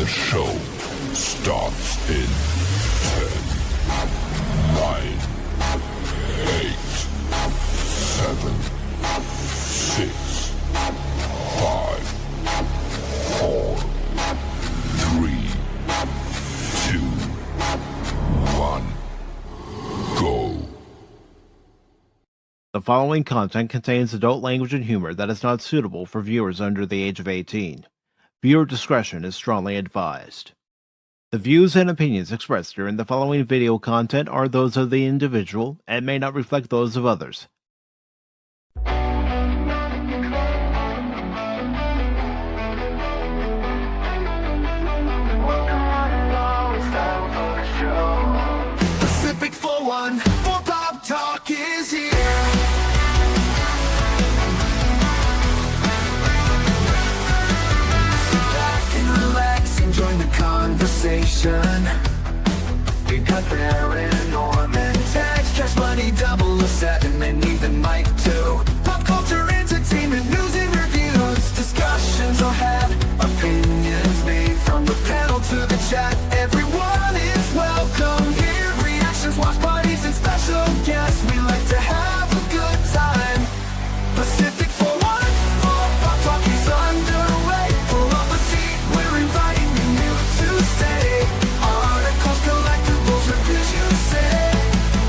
The show starts in 10, 9, 8, 7, 6, 5, 4, 3, 2, 1, go. The following content contains adult language and humor that is not suitable for viewers under the age of 18. Viewer discretion is strongly advised. The views and opinions expressed during the following video content are those of the individual and may not reflect those of others. Pacific414 Pop Talk is here. Join the conversation. We got there in Norman, text, cash money, 007, and even Mike too. Pop culture, entertainment, news and reviews. Discussions are had, opinions made. From the panel to the chat, everyone is welcome here. Reactions, watch parties, and special guests. We like to have a good time. Pacific414 Pop Talk is underway. Pull up a seat, we're inviting to stay. Articles, collectibles, reviews, you say.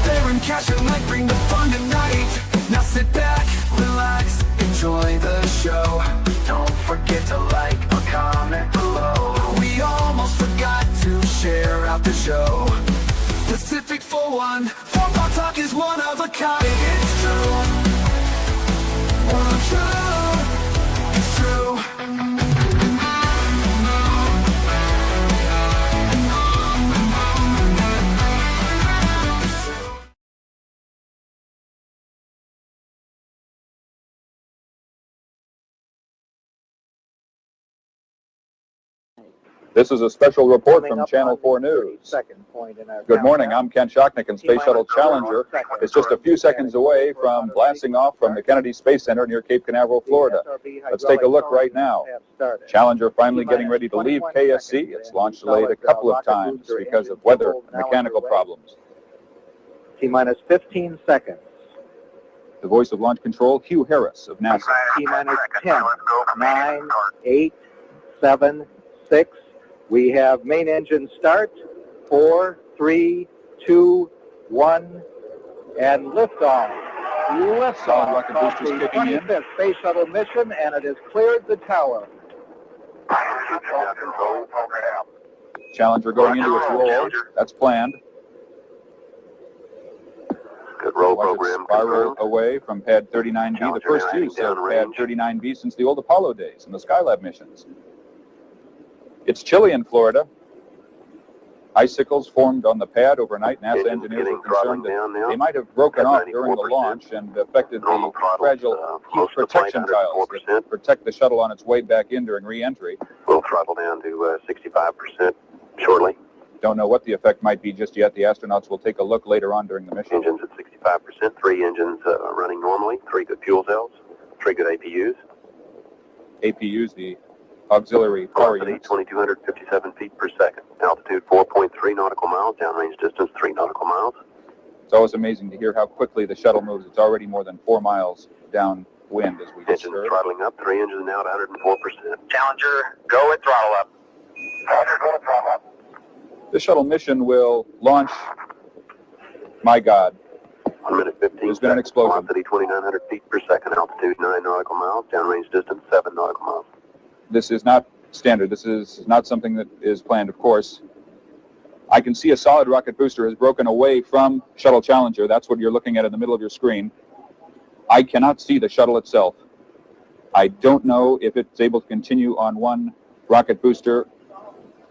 Baron Cash and Mike bring the fun tonight. Now sit back, relax, enjoy the show. Don't forget to like or comment below. We almost forgot to share out the show. Pacific414 Pop Talk is one of a kind. It's true. True. It's true. This is a special report from Channel 4 News. Good morning, I'm Ken Shocknick, and Space Shuttle Challenger is just a few seconds away from blasting off from the Kennedy Space Center near Cape Canaveral, Florida. Let's take a look right now. Challenger finally getting ready to leave KSC. Its launch delayed a couple of times because of weather and mechanical problems. T-minus 15 seconds. The voice of launch control, Hugh Harris of NASA. T-minus 10, 9, 8, 7, 6. We have main engine start, 4, 3, 2, 1, and liftoff. Solid rocket boosters the kicking in. 25th Space Shuttle mission, and it has cleared the tower. Challenger going into its roll. That's planned. Good roll program. Spiral away from pad 39B, the first use of pad 39B since the old Apollo days and the Skylab missions. It's chilly in Florida. Icicles formed on the pad overnight. NASA engineers are concerned that they might have broken off during the launch and affected the fragile heat protection tiles that protect the shuttle on its way back in during re-entry. We'll throttle down to 65% shortly. Don't know what the effect might be just yet. The astronauts will take a look later on during the mission. Engines at 65%, 3 engines running normally, 3 good fuel cells, 3 good APUs. APUs, the auxiliary power Velocity, units. 2,257 feet per second. Altitude 4.3 nautical miles. Downrange distance 3 nautical miles. It's always amazing to hear how quickly the shuttle moves. It's already more than 4 miles downwind as we just Engines heard. throttling up. 3 engines now at 104%. Challenger, go at throttle up. Roger, go at throttle up. The shuttle mission will launch, my God, 1 minute 15 There's been an seconds. explosion. Velocity 2,900 feet per second. Altitude 9 nautical miles. Downrange distance 7 nautical miles. this is not standard. This is not something that is planned, of course. I can see a solid rocket booster has broken away from Shuttle Challenger. That's what you're looking at in the middle of your screen. I cannot see the shuttle itself. I don't know if it's able to continue on one rocket booster.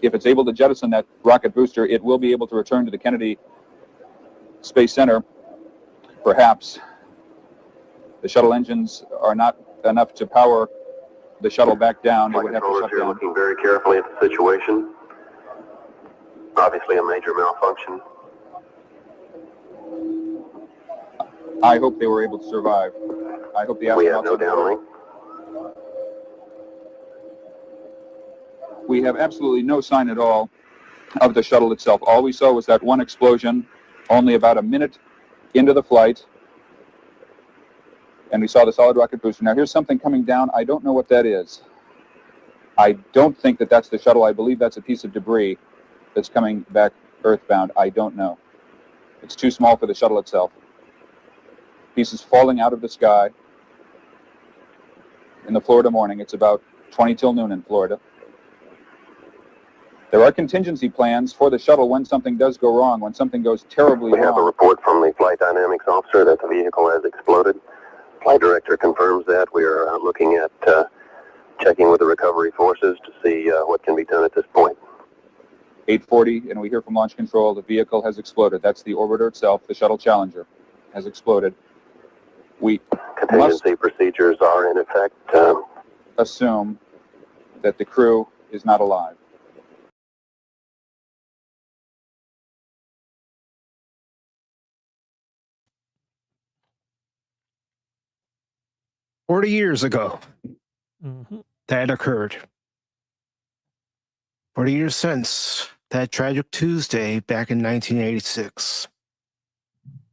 If it's able to jettison that rocket booster, it will be able to return to the Kennedy Space Center, perhaps. The shuttle engines are not enough to power the shuttle back down. It Flight would have to controllers shut here down. looking very carefully at the situation. Obviously a major malfunction. I hope they were able to survive. I hope the astronauts We have no on board. downlink. we have absolutely no sign at all of the shuttle itself. All we saw was that one explosion only about a minute into the flight, and we saw the solid rocket booster. Now here's something coming down. I don't know what that is. I don't think that that's the shuttle. I believe that's a piece of debris that's coming back earthbound. I don't know. It's too small for the shuttle itself. Pieces falling out of the sky in the Florida morning. It's about 20 till noon in Florida. There are contingency plans for the shuttle when something does go wrong, when something goes terribly wrong. We have a report from the flight dynamics officer that the vehicle has exploded. Flight director confirms that. We are looking at checking with the recovery forces to see what can be done at this point. 8:40, and we hear from launch control, the vehicle has exploded. That's the orbiter itself, the shuttle Challenger, has exploded. We Contingency procedures are in effect. assume that the crew is not alive. "40 years ago, that occurred. 40 years since that tragic Tuesday back in 1986,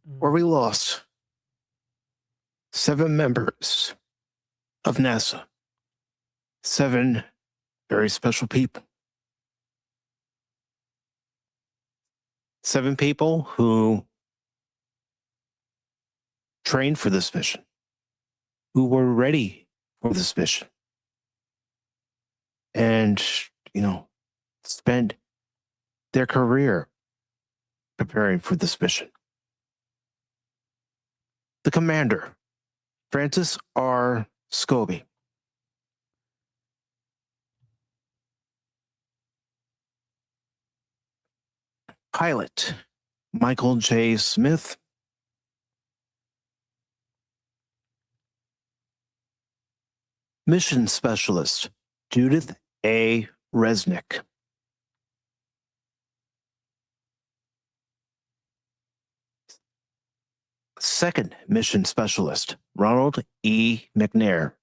where we lost 7 members of NASA. 7 very special people. 7 people who trained for this mission, who were ready for this mission, and, spent their career preparing for this mission. The commander, Francis R. Scobee. Pilot, Michael J. Smith. Mission Specialist, Judith A. Resnik. Second Mission Specialist, Ronald E. McNair.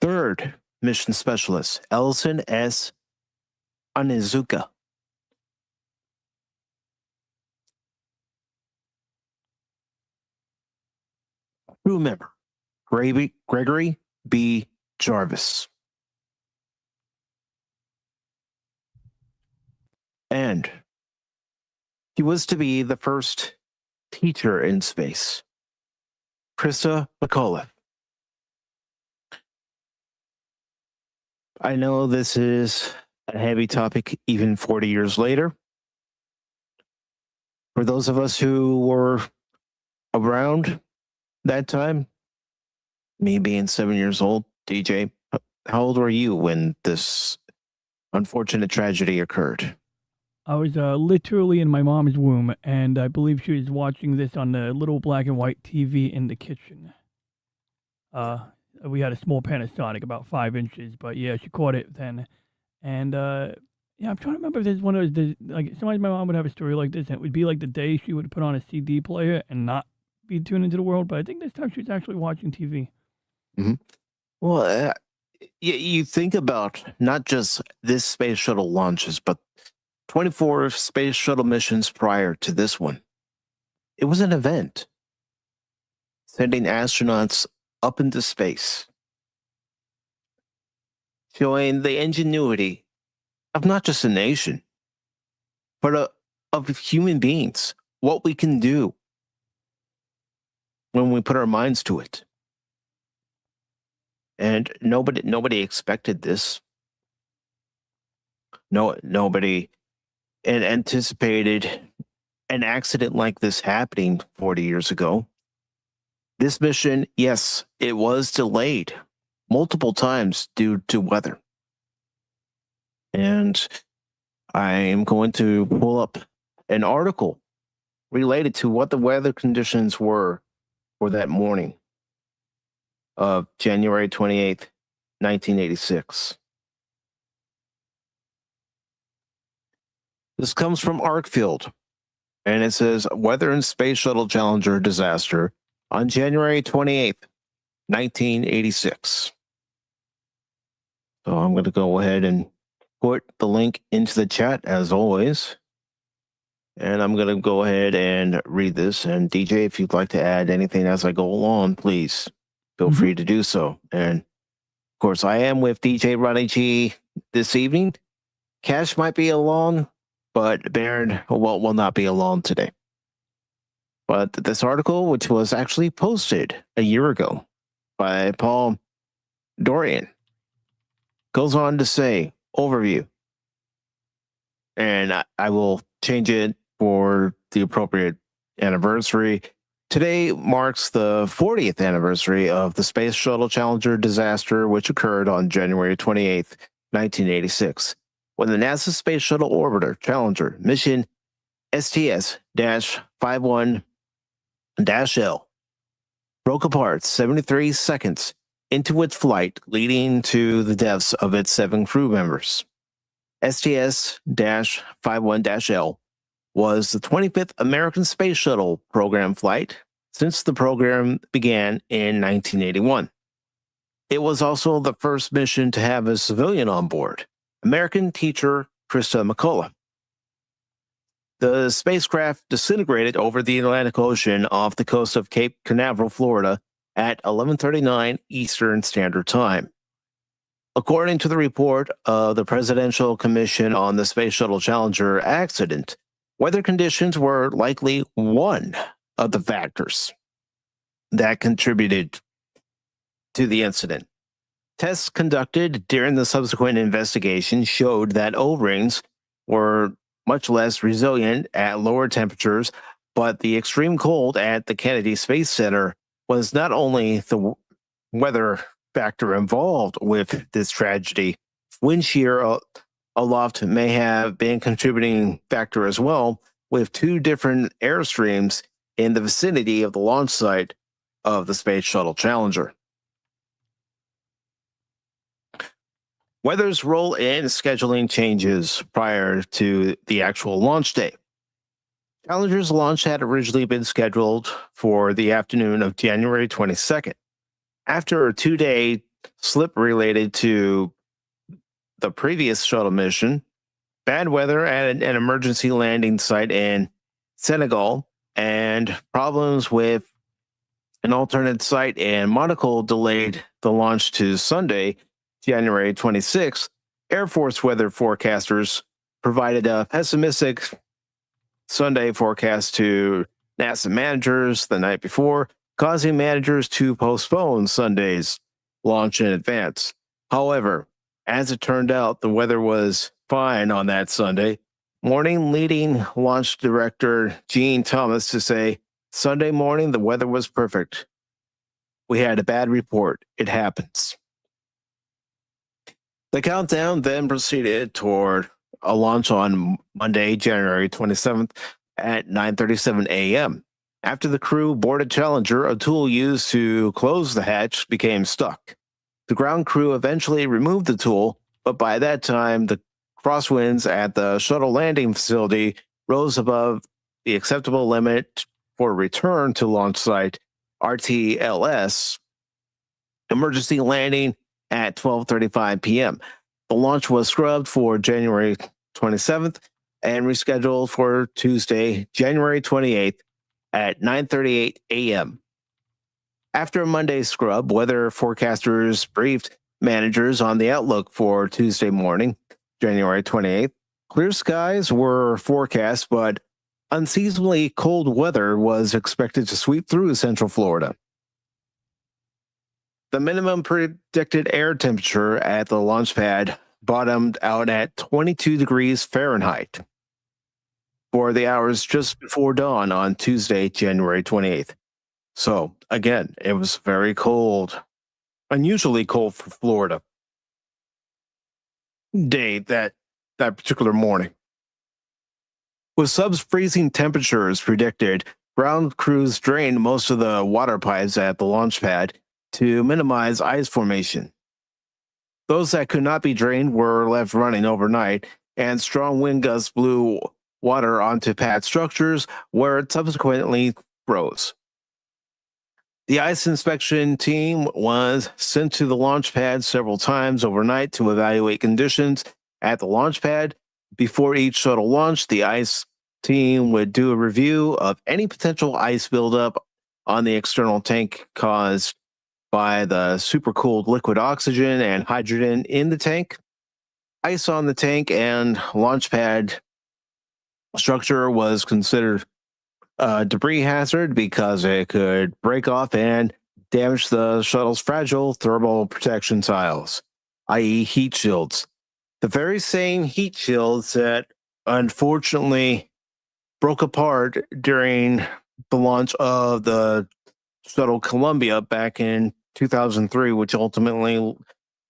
Third Mission Specialist, Ellison S. Onizuka. Crew member, Gregory B. Jarvis. And he was to be the first teacher in space, Christa McAuliffe. I know this is a heavy topic even 40 years later. For those of us who were around that time, me being 7 years old, DJ, how old were you when this unfortunate tragedy occurred? I was literally in my mom's womb, and I believe she was watching this on the little black and white TV in the kitchen. We had a small Panasonic, about 5 inches, but yeah, she caught it then. And yeah, I'm trying to remember if there's one of those, like, sometimes my mom would have a story like this, and it would be like the day she would put on a CD player and not be tuned into the world, but I think this time she was actually watching TV. Mm-hmm. Well, you think about not just this space shuttle launches, but 24 space shuttle missions prior to this one. It was an event, sending astronauts up into space, showing the ingenuity of not just a nation, but of human beings, what we can do when we put our minds to it. And nobody expected this. Nobody anticipated an accident like this happening 40 years ago. This mission, yes, it was delayed multiple times due to weather. And I am going to pull up an article related to what the weather conditions were for that morning of January 28th, 1986. This comes from Arkfield, and it says, "Weather in Space Shuttle Challenger disaster on January 28th, 1986. So I'm going to go ahead and put the link into the chat as always. And I'm going to go ahead and read this. And DJ, if you'd like to add anything as I go along, please feel free to do so. And of course, I am with DJ Ronnie G this evening. Cash might be along, but Baron will not be alone today. But this article, which was actually posted a year ago by Paul Dorian, goes on to say, overview. And I will change it for the appropriate anniversary. Today marks the 40th anniversary of the Space Shuttle Challenger disaster, which occurred on January 28th, 1986, when the NASA Space Shuttle Orbiter Challenger mission STS-51-L broke apart 73 seconds into its flight, leading to the deaths of its 7 crew members. STS-51-L was the 25th American Space Shuttle program flight since the program began in 1981. It was also the first mission to have a civilian on board, American teacher Christa McAuliffe. The spacecraft disintegrated over the Atlantic Ocean off the coast of Cape Canaveral, Florida at 11:39 Eastern Standard Time. According to the report of the Presidential Commission on the Space Shuttle Challenger accident, weather conditions were likely one of the factors that contributed to the incident. Tests conducted during the subsequent investigation showed that O-rings were much less resilient at lower temperatures, but the extreme cold at the Kennedy Space Center was not only the weather factor involved with this tragedy. Wind shear aloft may have been a contributing factor as well, with 2 different airstreams in the vicinity of the launch site of the Space Shuttle Challenger. Weather's role in scheduling changes prior to the actual launch day. Challenger's launch had originally been scheduled for the afternoon of January 22nd. After a 2-day slip related to the previous shuttle mission, bad weather at an emergency landing site in Senegal, and problems with an alternate site in Monaco delayed the launch to Sunday, January 26th. Air Force weather forecasters provided a pessimistic Sunday forecast to NASA managers the night before, causing managers to postpone Sunday's launch in advance. However, as it turned out, the weather was fine on that Sunday, morning leading launch director Gene Thomas to say, Sunday morning, the weather was perfect. We had a bad report. It happens. The countdown then proceeded toward a launch on Monday, January 27th at 9:37 a.m. After the crew boarded Challenger, a tool used to close the hatch became stuck. The ground crew eventually removed the tool, but by that time, the crosswinds at the shuttle landing facility rose above the acceptable limit for return to launch site RTLS, emergency landing at 12:35 p.m. The launch was scrubbed for January 27th and rescheduled for Tuesday, January 28th at 9:38 a.m. After a Monday scrub, weather forecasters briefed managers on the outlook for Tuesday morning, January 28th. Clear skies were forecast, but unseasonably cold weather was expected to sweep through Central Florida. The minimum predicted air temperature at the launch pad bottomed out at 22 degrees Fahrenheit for the hours just before dawn on Tuesday, January 28th. So, again, it was very cold, unusually cold for Florida day that particular morning. With sub-freezing temperatures predicted, ground crews drained most of the water pipes at the launch pad to minimize ice formation. Those that could not be drained were left running overnight, and strong wind gusts blew water onto pad structures where it subsequently froze. The ice inspection team was sent to the launch pad several times overnight to evaluate conditions at the launch pad. Before each shuttle launch, the ice team would do a review of any potential ice buildup on the external tank caused by the supercooled liquid oxygen and hydrogen in the tank. Ice on the tank and launch pad structure was considered a debris hazard because it could break off and damage the shuttle's fragile thermal protection tiles, i.e. heat shields. The very same heat shields that unfortunately broke apart during the launch of the shuttle Columbia back in 2003, which ultimately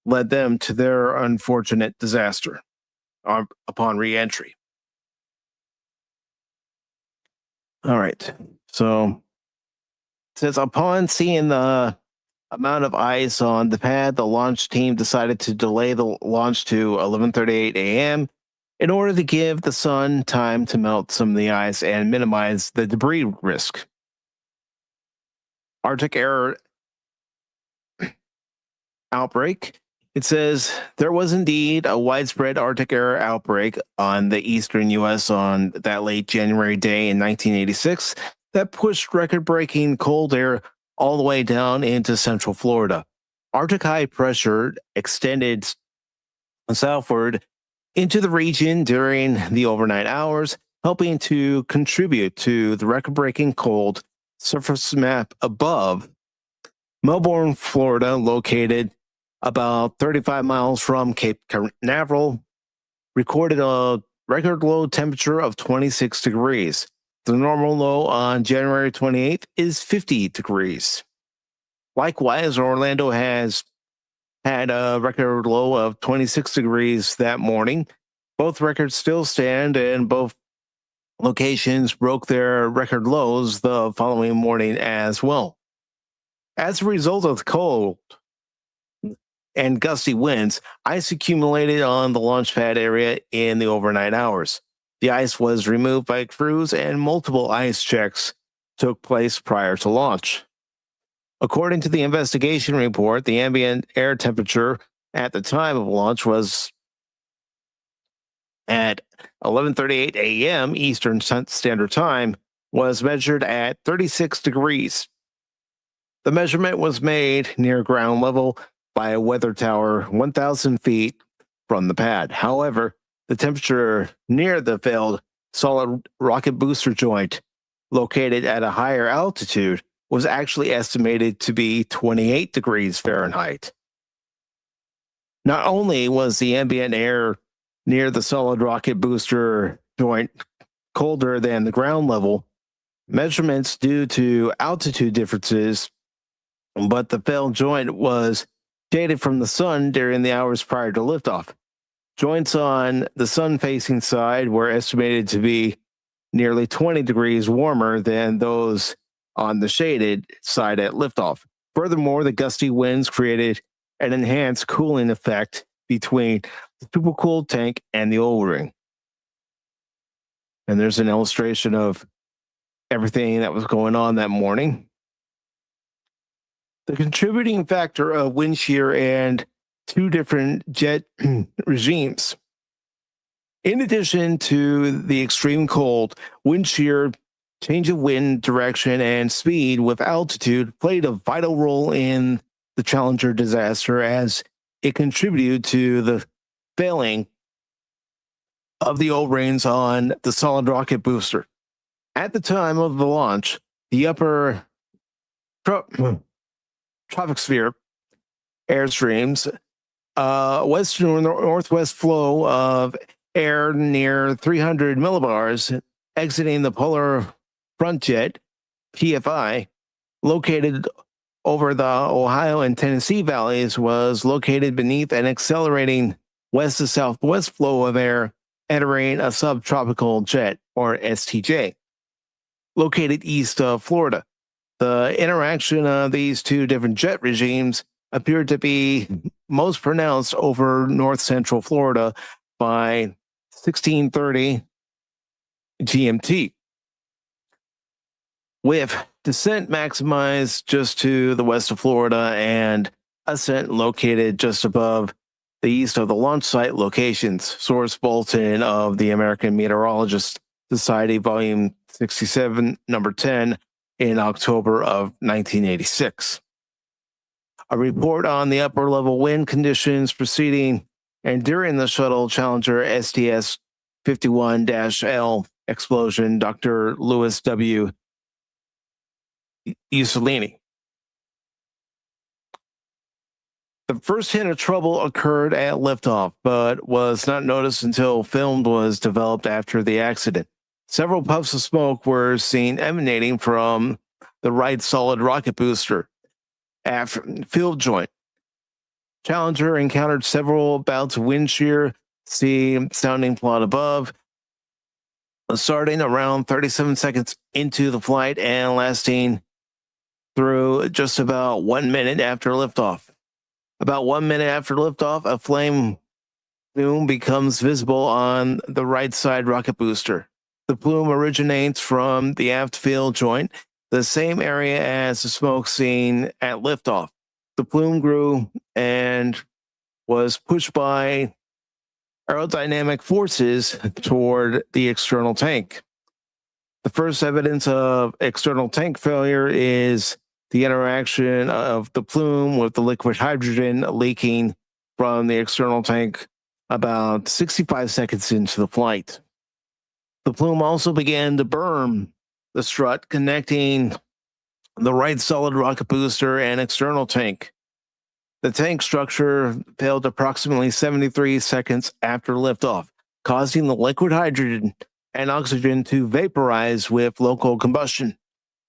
led them to their unfortunate disaster upon re-entry. All right. So it says upon seeing the amount of ice on the pad, the launch team decided to delay the launch to 11:38 a.m. in order to give the sun time to melt some of the ice and minimize the debris risk. Arctic air outbreak. It says there was indeed a widespread Arctic air outbreak on the eastern U.S. on that late January day in 1986 that pushed record-breaking cold air all the way down into central Florida. Arctic high pressure extended southward into the region during the overnight hours, helping to contribute to the record-breaking cold surface map above Melbourne, Florida, located about 35 miles from Cape Canaveral, recorded a record low temperature of 26 degrees. The normal low on January 28th is 50 degrees. Likewise, Orlando has had a record low of 26 degrees that morning. Both records still stand, and both locations broke their record lows the following morning as well. As a result of the cold and gusty winds, ice accumulated on the launch pad area in the overnight hours. The ice was removed by crews and multiple ice checks took place prior to launch. According to the investigation report, the ambient air temperature at the time of launch was at 11:38 a.m. Eastern Standard Time was measured at 36 degrees. The measurement was made near ground level by a weather tower 1,000 feet from the pad. However, the temperature near the failed solid rocket booster joint, located at a higher altitude, was actually estimated to be 28 degrees Fahrenheit. Not only was the ambient air near the solid rocket booster joint colder than the ground level, measurements due to altitude differences, but the failed joint was shaded from the sun during the hours prior to liftoff. Joints on the sun-facing side were estimated to be nearly 20 degrees warmer than those on the shaded side at liftoff. Furthermore, the gusty winds created an enhanced cooling effect between the supercooled tank and the O-ring. And there's an illustration of everything that was going on that morning. The contributing factor of wind shear and two different jet regimes. In addition to the extreme cold, wind shear, change of wind direction, and speed with altitude played a vital role in the Challenger disaster, as it contributed to the failing of the O-rings on the solid rocket booster. At the time of the launch, the upper troposphere airstreams, west to northwest flow of air near 300 millibars exiting the polar front jet, PFI, located over the Ohio and Tennessee valleys, was located beneath an accelerating west to southwest flow of air entering a subtropical jet, or STJ, located east of Florida. The interaction of these two different jet regimes appeared to be most pronounced over north central Florida by 1630 GMT, with descent maximized just to the west of Florida, and ascent located just above the east of the launch site locations. Source bulletin of the American Meteorologist Society, Volume 67, Number 10, in October of 1986. A report on the upper level wind conditions preceding and during the shuttle Challenger STS 51-L explosion, Dr. Louis W. Usolini. The first hint of trouble occurred at liftoff, but was not noticed until film was developed after the accident. Several puffs of smoke were seen emanating from the right solid rocket booster after field joint. Challenger encountered several bouts of wind shear, see sounding plot above, starting around 37 seconds into the flight and lasting through just about 1 minute after liftoff. About 1 minute after liftoff, a flame plume becomes visible on the right side rocket booster. The plume originates from the aft field joint, the same area as the smoke seen at liftoff. The plume grew and was pushed by aerodynamic forces toward the external tank. The first evidence of external tank failure is the interaction of the plume with the liquid hydrogen leaking from the external tank about 65 seconds into the flight. The plume also began to burn the strut connecting the right solid rocket booster and external tank. The tank structure failed approximately 73 seconds after liftoff, causing the liquid hydrogen and oxygen to vaporize with local combustion.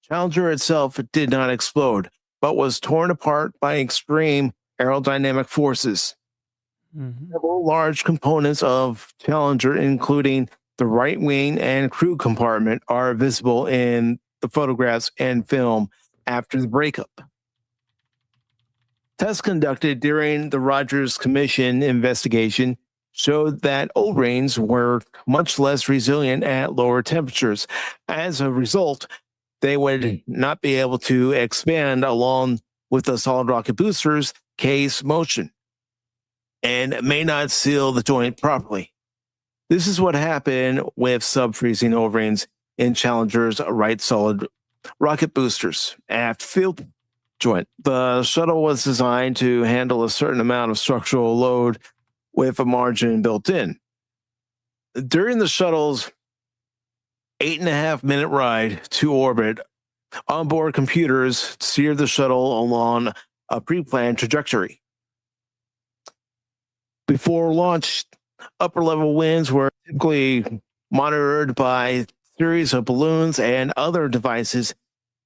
Challenger itself did not explode, but was torn apart by extreme aerodynamic forces. Several large components of Challenger, including the right wing and crew compartment, are visible in the photographs and film after the breakup. Tests conducted during the Rogers Commission investigation showed that O-rings were much less resilient at lower temperatures. As a result, they would not be able to expand along with the solid rocket booster's case motion and may not seal the joint properly. This is what happened with sub-freezing O-rings in Challenger's right solid rocket boosters aft field joint. The shuttle was designed to handle a certain amount of structural load with a margin built in. During the shuttle's 8.5-minute ride to orbit, onboard computers steered the shuttle along a pre-planned trajectory. Before launch, upper level winds were typically monitored by a series of balloons and other devices.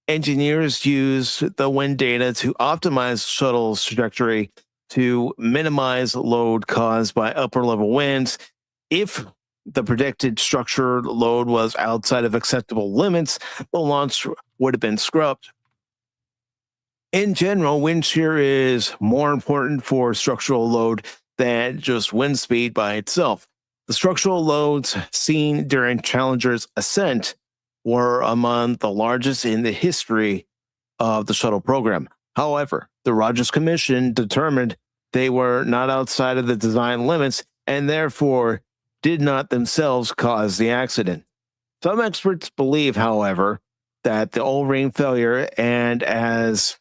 Engineers used the wind data to optimize the shuttle's trajectory to minimize load caused by upper level winds. If the predicted structured load was outside of acceptable limits, the launch would have been scrubbed. In general, wind shear is more important for structural load than just wind speed by itself. The structural loads seen during Challenger's ascent were among the largest in the history of the shuttle program. However, the Rogers Commission determined they were not outside of the design limits and therefore did not themselves cause the accident. Some experts believe, however, that the O-ring failure and as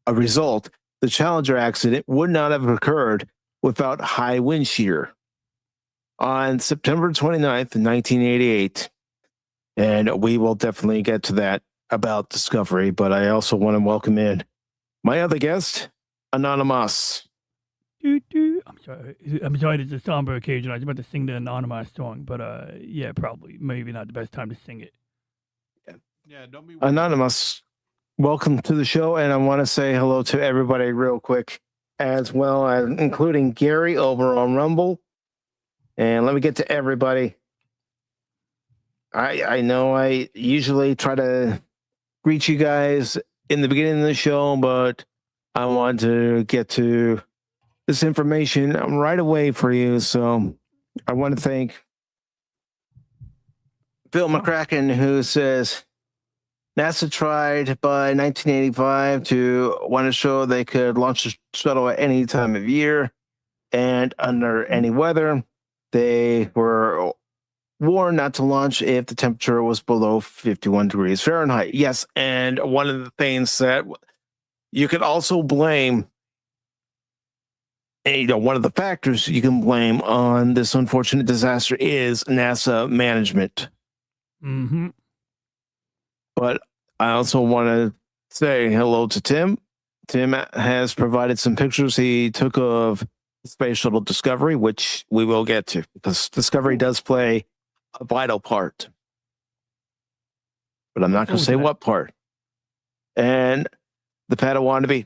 a result, the Challenger accident would not have occurred without high wind shear. On September 29th, 1988, and we will definitely get to that about Discovery, but I also want to welcome in my other guest, Anonymous. I'm sorry, it's a somber occasion. I was about to sing the Anonymous song, but yeah, probably maybe not the best time to sing it. Yeah, don't be Anonymous, welcome to the show, and I want to say hello to everybody real quick, as well as including Gary over on Rumble. And let me get to everybody. I know I usually try to greet you guys in the beginning of the show, but I want to get to this information right away for you. So I want to thank Phil McCracken, who says, NASA tried by 1985 to want to show they could launch the shuttle at any time of year and under any weather. They were warned not to launch if the temperature was below 51 degrees Fahrenheit. Yes, and one of the things that you could also blame, one of the factors you can blame on this unfortunate disaster is NASA management. Mm-hmm. But I also want to say hello to Tim. Tim has provided some pictures he took of Space Shuttle Discovery, which we will get to, because Discovery does play a vital part. But I'm not going to say what part. And the Padawannabe,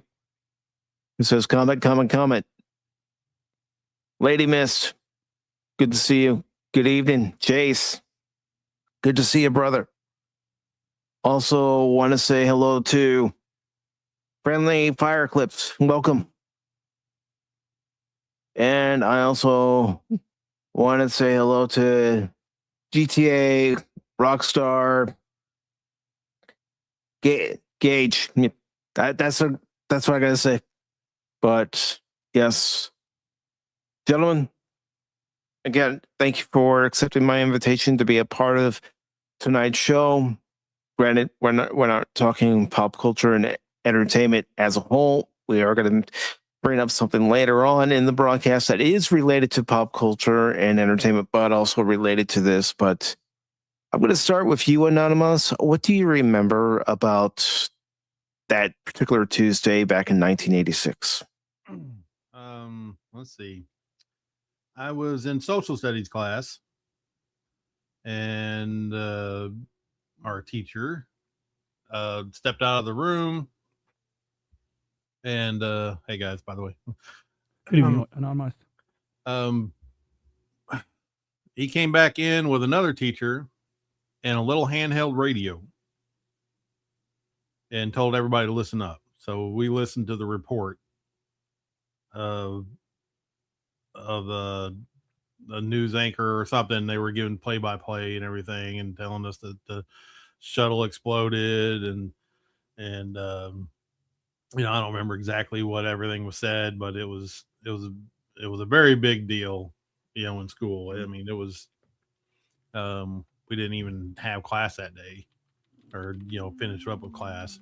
who says, comment. Lady Mist, good to see you. Good evening. Chase, good to see you, brother. Also want to say hello to Friendly Fire Clips. Welcome. And I also want to say hello to GTA Rockstar Gage. That's what I gotta say. But yes, gentlemen, again, thank you for accepting my invitation to be a part of tonight's show. Granted, we're not talking pop culture and entertainment as a whole. We are going to bring up something later on in the broadcast that is related to pop culture and entertainment, but also related to this. But I'm going to start with you, Anonymous. What do you remember about that particular Tuesday back in 1986? Let's see. I was in social studies class, and our teacher stepped out of the room. And hey guys, by the way, good evening, Anonymous. He came back in with another teacher and a little handheld radio and told everybody to listen up. So we listened to the report of the news anchor or something. They were giving play-by-play and everything and telling us that the shuttle exploded and I don't remember exactly what everything was said, but it was a very big deal, in school. I mean, it was, we didn't even have class that day or, finish up with class.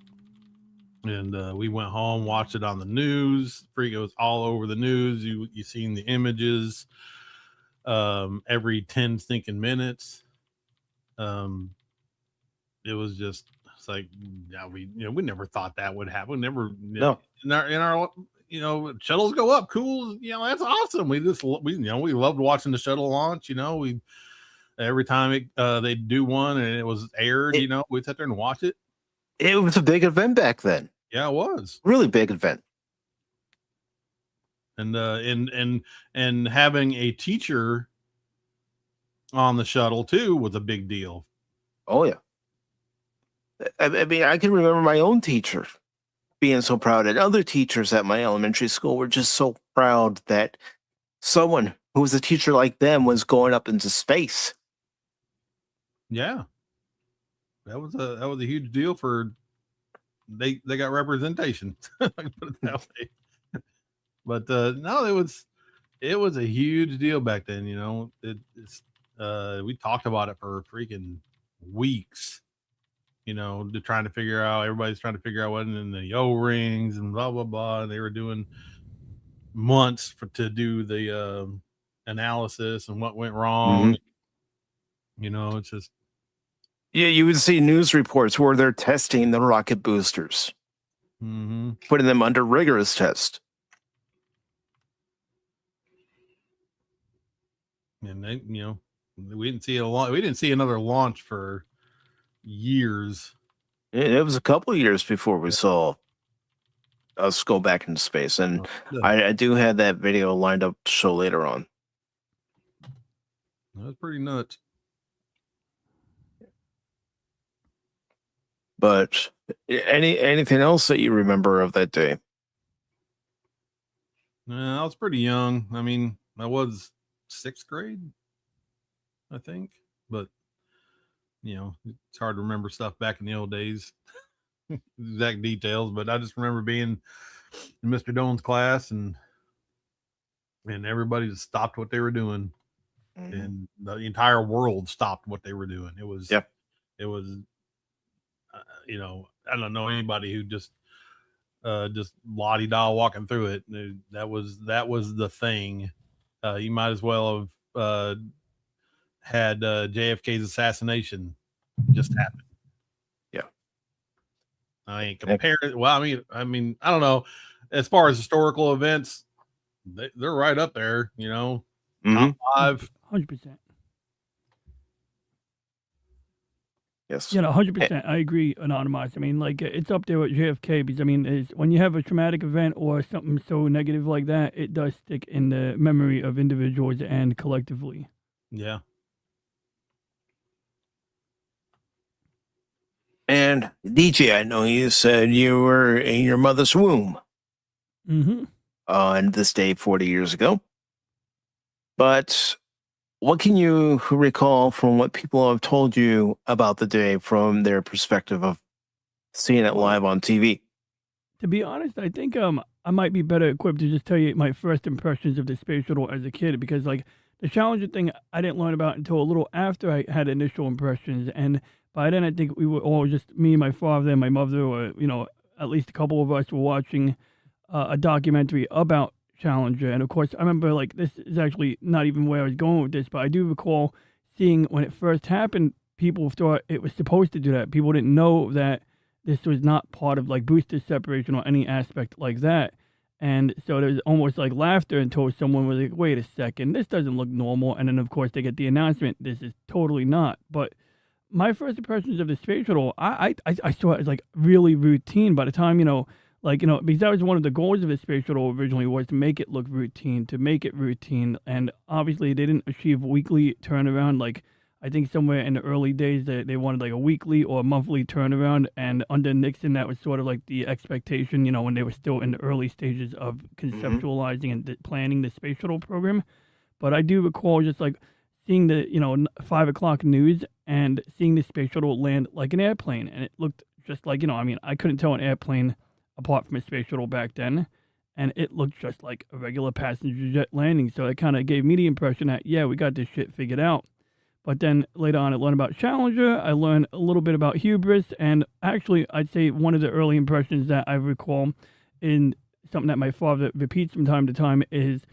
And we went home, watched it on the news. It was all over the news. You seen the images every 10 thinking minutes. It was just, it's like, yeah, we never thought that would happen. Never, no. In our shuttles go up, cool. That's awesome. We loved watching the shuttle launch. Every time they do one and it was aired, we'd sit there and watch it. It was a big event back then. Yeah, it was really big event. And having a teacher on the shuttle too was a big deal. Oh yeah. I mean, I can remember my own teacher being so proud, and other teachers at my elementary school were just so proud that someone who was a teacher like them was going up into space. Yeah, that was a huge deal for they got representation. I can put it that way. But no, it was a huge deal back then. We talked about it for freaking weeks. Everybody's trying to figure out what in the O-rings and blah, blah, blah. And they were doing months to do the analysis and what went wrong. Mm-hmm. It's just. Yeah, you would see news reports where they're testing the rocket boosters, putting them under rigorous test. And they, we didn't see another launch for years. It was a couple of years before we saw us go back into space, and I do have that video lined up to show later on. That's pretty nuts. But anything else that you remember of that day? I was pretty young. I mean, I was 6th grade, I think, but it's hard to remember stuff back in the old days, exact details, but I just remember being in Mr. Doan's class and everybody just stopped what they were doing, and the entire world stopped what they were doing. It was, I don't know anybody who just la-di-da walking through it. That was the thing. You might as well have had JFK's assassination just happen. Yeah. I ain't comparing. Well, I mean, I don't know. As far as historical events, they're right up there, top 5. 100%. Yes. 100%. I agree, Anonymous. I mean, like, it's up there with JFK because, I mean, when you have a traumatic event or something so negative like that, it does stick in the memory of individuals and collectively. Yeah. And DJ, I know you said you were in your mother's womb on this day 40 years ago. But what can you recall from what people have told you about the day from their perspective of seeing it live on TV? To be honest, I think I might be better equipped to just tell you my first impressions of the space shuttle as a kid, because like the Challenger thing I didn't learn about until a little after I had initial impressions, and by then I think we were all just me, my father, and my mother, or at least a couple of us were watching a documentary about Challenger. And of course, I remember, like, this is actually not even where I was going with this, but I do recall seeing when it first happened, people thought it was supposed to do that. People didn't know that this was not part of like booster separation or any aspect like that. And so there was almost like laughter until someone was like, wait a second, this doesn't look normal. And then of course they get the announcement, this is totally not. But my first impressions of the space shuttle, I saw it as like really routine by the time, because that was one of the goals of the space shuttle originally, was to make it look routine, and obviously they didn't achieve weekly turnaround. Like, I think somewhere in the early days they wanted like a weekly or a monthly turnaround, and under Nixon that was sort of like the expectation, when they were still in the early stages of conceptualizing and planning the space shuttle program. But I do recall just like seeing the 5 o'clock news and seeing the space shuttle land like an airplane, and it looked just like I couldn't tell an airplane apart from a space shuttle back then, and it looked just like a regular passenger jet landing. So it kind of gave me the impression that, yeah, we got this shit figured out. But then later on I learned about Challenger, I learned a little bit about hubris, and actually I'd say one of the early impressions that I recall in something that my father repeats from time to time is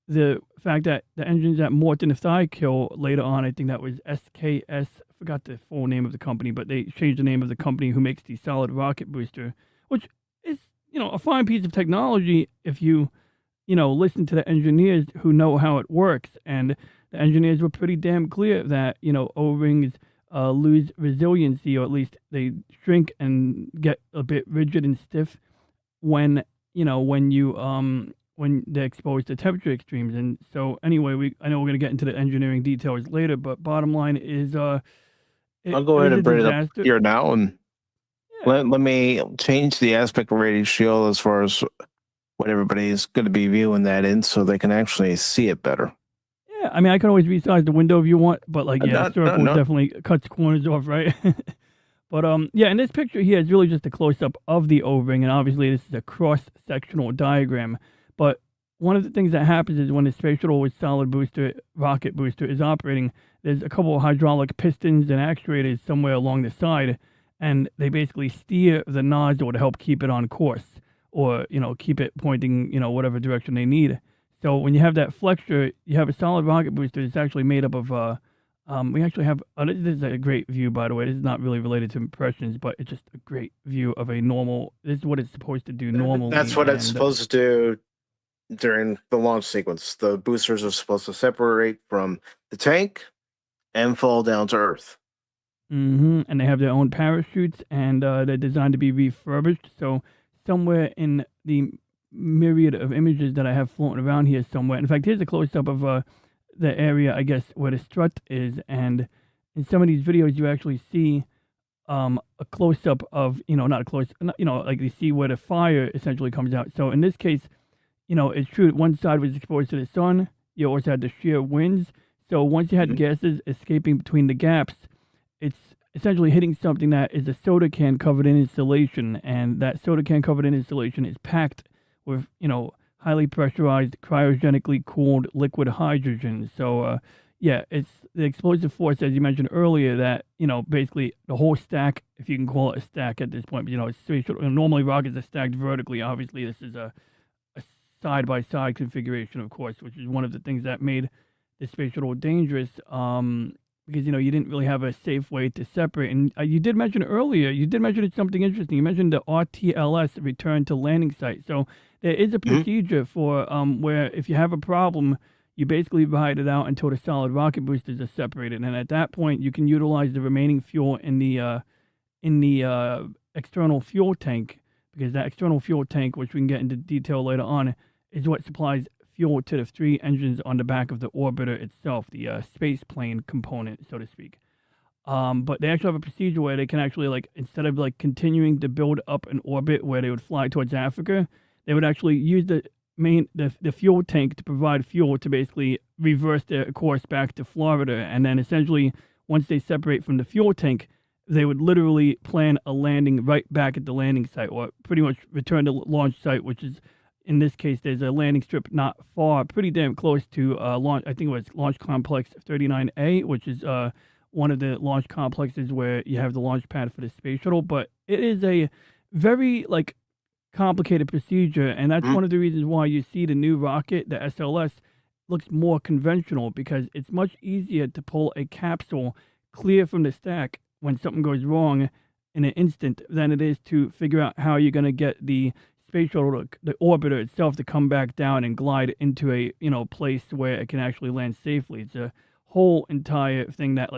the fact that the engines that Morton and Thigh kill later on, I think that was SKS, I forgot the full name of the company, but they changed the name of the company who makes the solid rocket booster, which is, a fine piece of technology if you, listen to the engineers who know how it works. And the engineers were pretty damn clear that, O-rings lose resiliency, or at least they shrink and get a bit rigid and stiff when they're exposed to temperature extremes. And so anyway, I know we're going to get into the engineering details later, but bottom line is I'll go ahead and bring it up here now, and let me change the aspect ratio as far as what everybody is going to be viewing that in, so they can actually see it better. Yeah, I mean, I can always resize the window if you want, but the circle definitely cuts corners off, right? But in this picture here, it's really just a close-up of the O-ring, and obviously this is a cross-sectional diagram. But one of the things that happens is when the space shuttle with solid booster, rocket booster, is operating, there's a couple of hydraulic pistons and actuators somewhere along the side, and they basically steer the nozzle to help keep it on course, or, keep it pointing, whatever direction they need. So when you have that flexure, you have a solid rocket booster. It's actually made up of, we actually have, this is a great view, by the way. This is not really related to impressions, but it's just a great view of a normal, this is what it's supposed to do normally. That's what it's supposed to do during the launch sequence. The boosters are supposed to separate from the tank and fall down to Earth. And they have their own parachutes, and they're designed to be refurbished. So somewhere in the myriad of images that I have floating around here somewhere, in fact, here's a close-up of the area, I guess, where the strut is. And in some of these videos, you actually see a close-up of, not a close, like you see where the fire essentially comes out. So in this case, it's true that one side was exposed to the sun. You also had the sheer winds. So once you had gases escaping between the gaps, it's essentially hitting something that is a soda can covered in insulation, and that soda can covered in insulation is packed with, highly pressurized, cryogenically cooled liquid hydrogen. So, it's the explosive force, as you mentioned earlier, that, basically the whole stack, if you can call it a stack at this point, but, normally rockets are stacked vertically. Obviously, this is a side-by-side configuration, of course, which is one of the things that made the space shuttle dangerous, because, you didn't really have a safe way to separate. And you did mention something interesting. You mentioned the RTLS, return to landing site. So there is a procedure for where if you have a problem, you basically ride it out until the solid rocket boosters are separated. And at that point, you can utilize the remaining fuel in the external fuel tank, because that external fuel tank, which we can get into detail later on, is what supplies fuel to the 3 engines on the back of the orbiter itself, the space plane component, so to speak. But they actually have a procedure where they can actually, instead of continuing to build up an orbit where they would fly towards Africa, they would actually use the fuel tank to provide fuel to basically reverse their course back to Florida. And then essentially, once they separate from the fuel tank, they would literally plan a landing right back at the landing site, or pretty much return to launch site, which is, in this case, there's a landing strip not far, pretty damn close to launch. I think it was Launch Complex 39A, which is one of the launch complexes where you have the launch pad for the space shuttle. But it is a very complicated procedure, and that's one of the reasons why you see the new rocket, the SLS, looks more conventional, because it's much easier to pull a capsule clear from the stack when something goes wrong in an instant than it is to figure out how you're going to get the space shuttle, the orbiter itself, to come back down and glide into a place where it can actually land safely. It's a whole entire thing that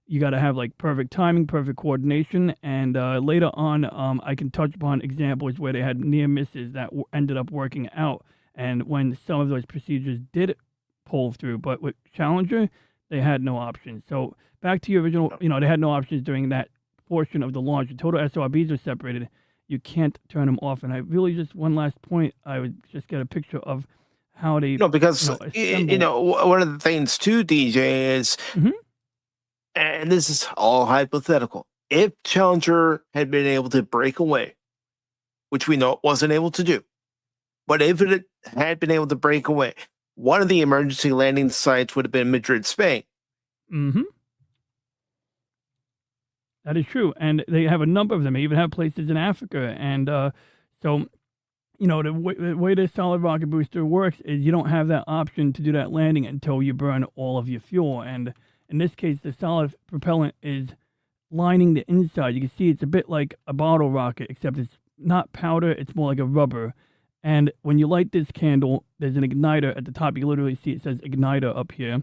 you got to have perfect timing, perfect coordination, and later on I can touch upon examples where they had near misses that ended up working out, and when some of those procedures did pull through. But with Challenger, they had no options. So back to your original, they had no options during that portion of the launch. The total SRBs are separated. You can't turn them off. And I really just, one last point, I would just get a picture of how they... No, because, assemble. one of the things too, DJ, is, and this is all hypothetical, if Challenger had been able to break away, which we know it wasn't able to do, but if it had been able to break away, one of the emergency landing sites would have been Madrid, Spain. That is true. And they have a number of them. They even have places in Africa. And so, the way the solid rocket booster works is you don't have that option to do that landing until you burn all of your fuel. And in this case, the solid propellant is lining the inside. You can see it's a bit like a bottle rocket, except it's not powder. It's more like a rubber. And when you light this candle, there's an igniter at the top. You can literally see it says igniter up here.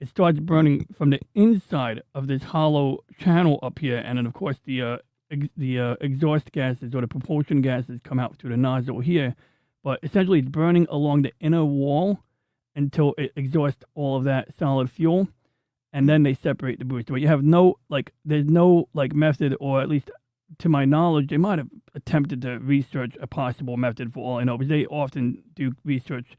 It starts burning from the inside of this hollow channel up here, and then of course the exhaust gases or the propulsion gases come out through the nozzle here. But essentially, it's burning along the inner wall until it exhausts all of that solid fuel, and then they separate the booster. But you have there's no method, or at least to my knowledge, they might have attempted to research a possible method, for all I know, because they often do research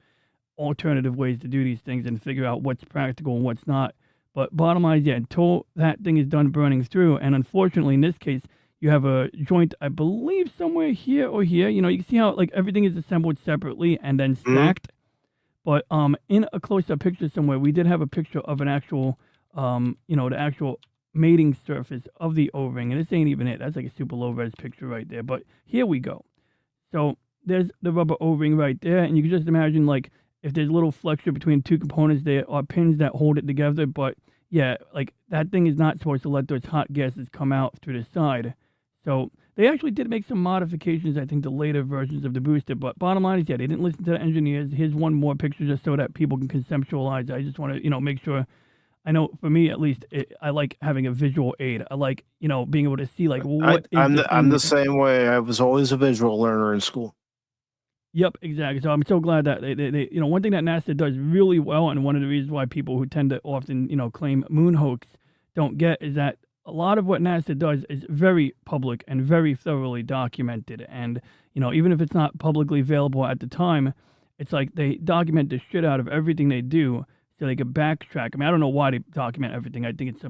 alternative ways to do these things and figure out what's practical and what's not. But bottom line is, until that thing is done burning through, and unfortunately in this case, you have a joint, I believe, somewhere here or here. You can see how everything is assembled separately and then stacked. But in a close-up picture somewhere, we did have a picture of an actual, the actual mating surface of the O-ring, and this ain't even it. That's like a super low-res picture right there. But here we go. So there's the rubber O-ring right there, and you can just imagine if there's a little flexure between two components, there are pins that hold it together. But yeah, that thing is not supposed to let those hot gases come out through the side. So they actually did make some modifications, I think, to later versions of the booster. But bottom line is, they didn't listen to the engineers. Here's one more picture just so that people can conceptualize it. I just want to, make sure. I know for me at least, I like having a visual aid. I like, being able to see what. I'm the same way. I was always a visual learner in school. Yep, exactly. So I'm so glad that they one thing that NASA does really well, and one of the reasons why people who tend to often, claim moon hoax don't get, is that a lot of what NASA does is very public and very thoroughly documented. And, even if it's not publicly available at the time, it's like they document the shit out of everything they do. so they could backtrack. I mean, I don't know why they document everything. I think it's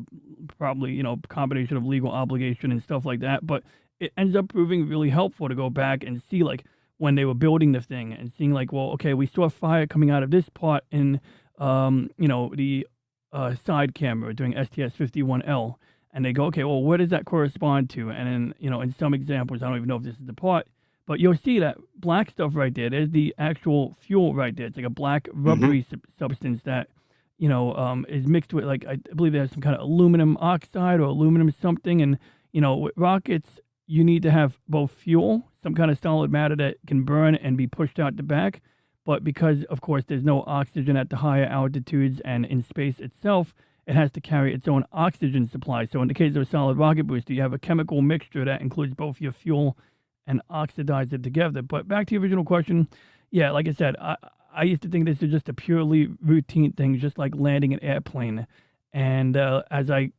probably, combination of legal obligation and stuff like that. But it ends up proving really helpful to go back and see, like, when they were building the thing and seeing, like, well, okay, we saw fire coming out of this part in, the side camera during STS-51L. And they go, okay, well, where does that correspond to? And then, in some examples, I don't even know if this is the part, but you'll see that black stuff right there. There's the actual fuel right there. It's like a black rubbery substance that, is mixed with, like, I believe there's some kind of aluminum oxide or aluminum something. And, with rockets, you need to have both fuel, some kind of solid matter that can burn and be pushed out the back. But because, of course, there's no oxygen at the higher altitudes and in space itself, it has to carry its own oxygen supply. So in the case of a solid rocket booster, you have a chemical mixture that includes both your fuel and oxidize it together. But back to your original question, yeah, like I said, I used to think this is just a purely routine thing, just like landing an airplane. And as I,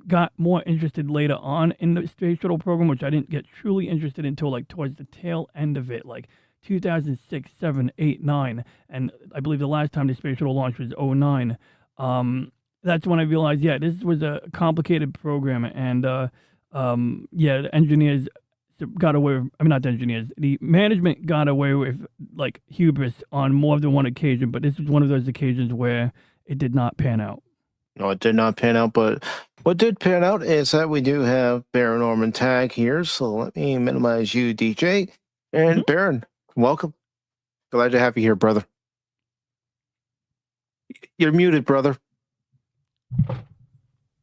got more interested later on in the space shuttle program, which I didn't get truly interested until like towards the tail end of it, like 2006, 7, 8, 9, and I believe the last time the space shuttle launched was 09. That's when I realized, yeah, this was a complicated program, and the engineers got away with, I mean, not the engineers, the management got away with, like, hubris on more than one occasion, but this was one of those occasions where it did not pan out. No, it did not pan out, but what did pan out is that we do have Baron Norman Tag here, so let me minimize you, DJ. And Baron, welcome. Glad to have you here, brother. You're muted, brother.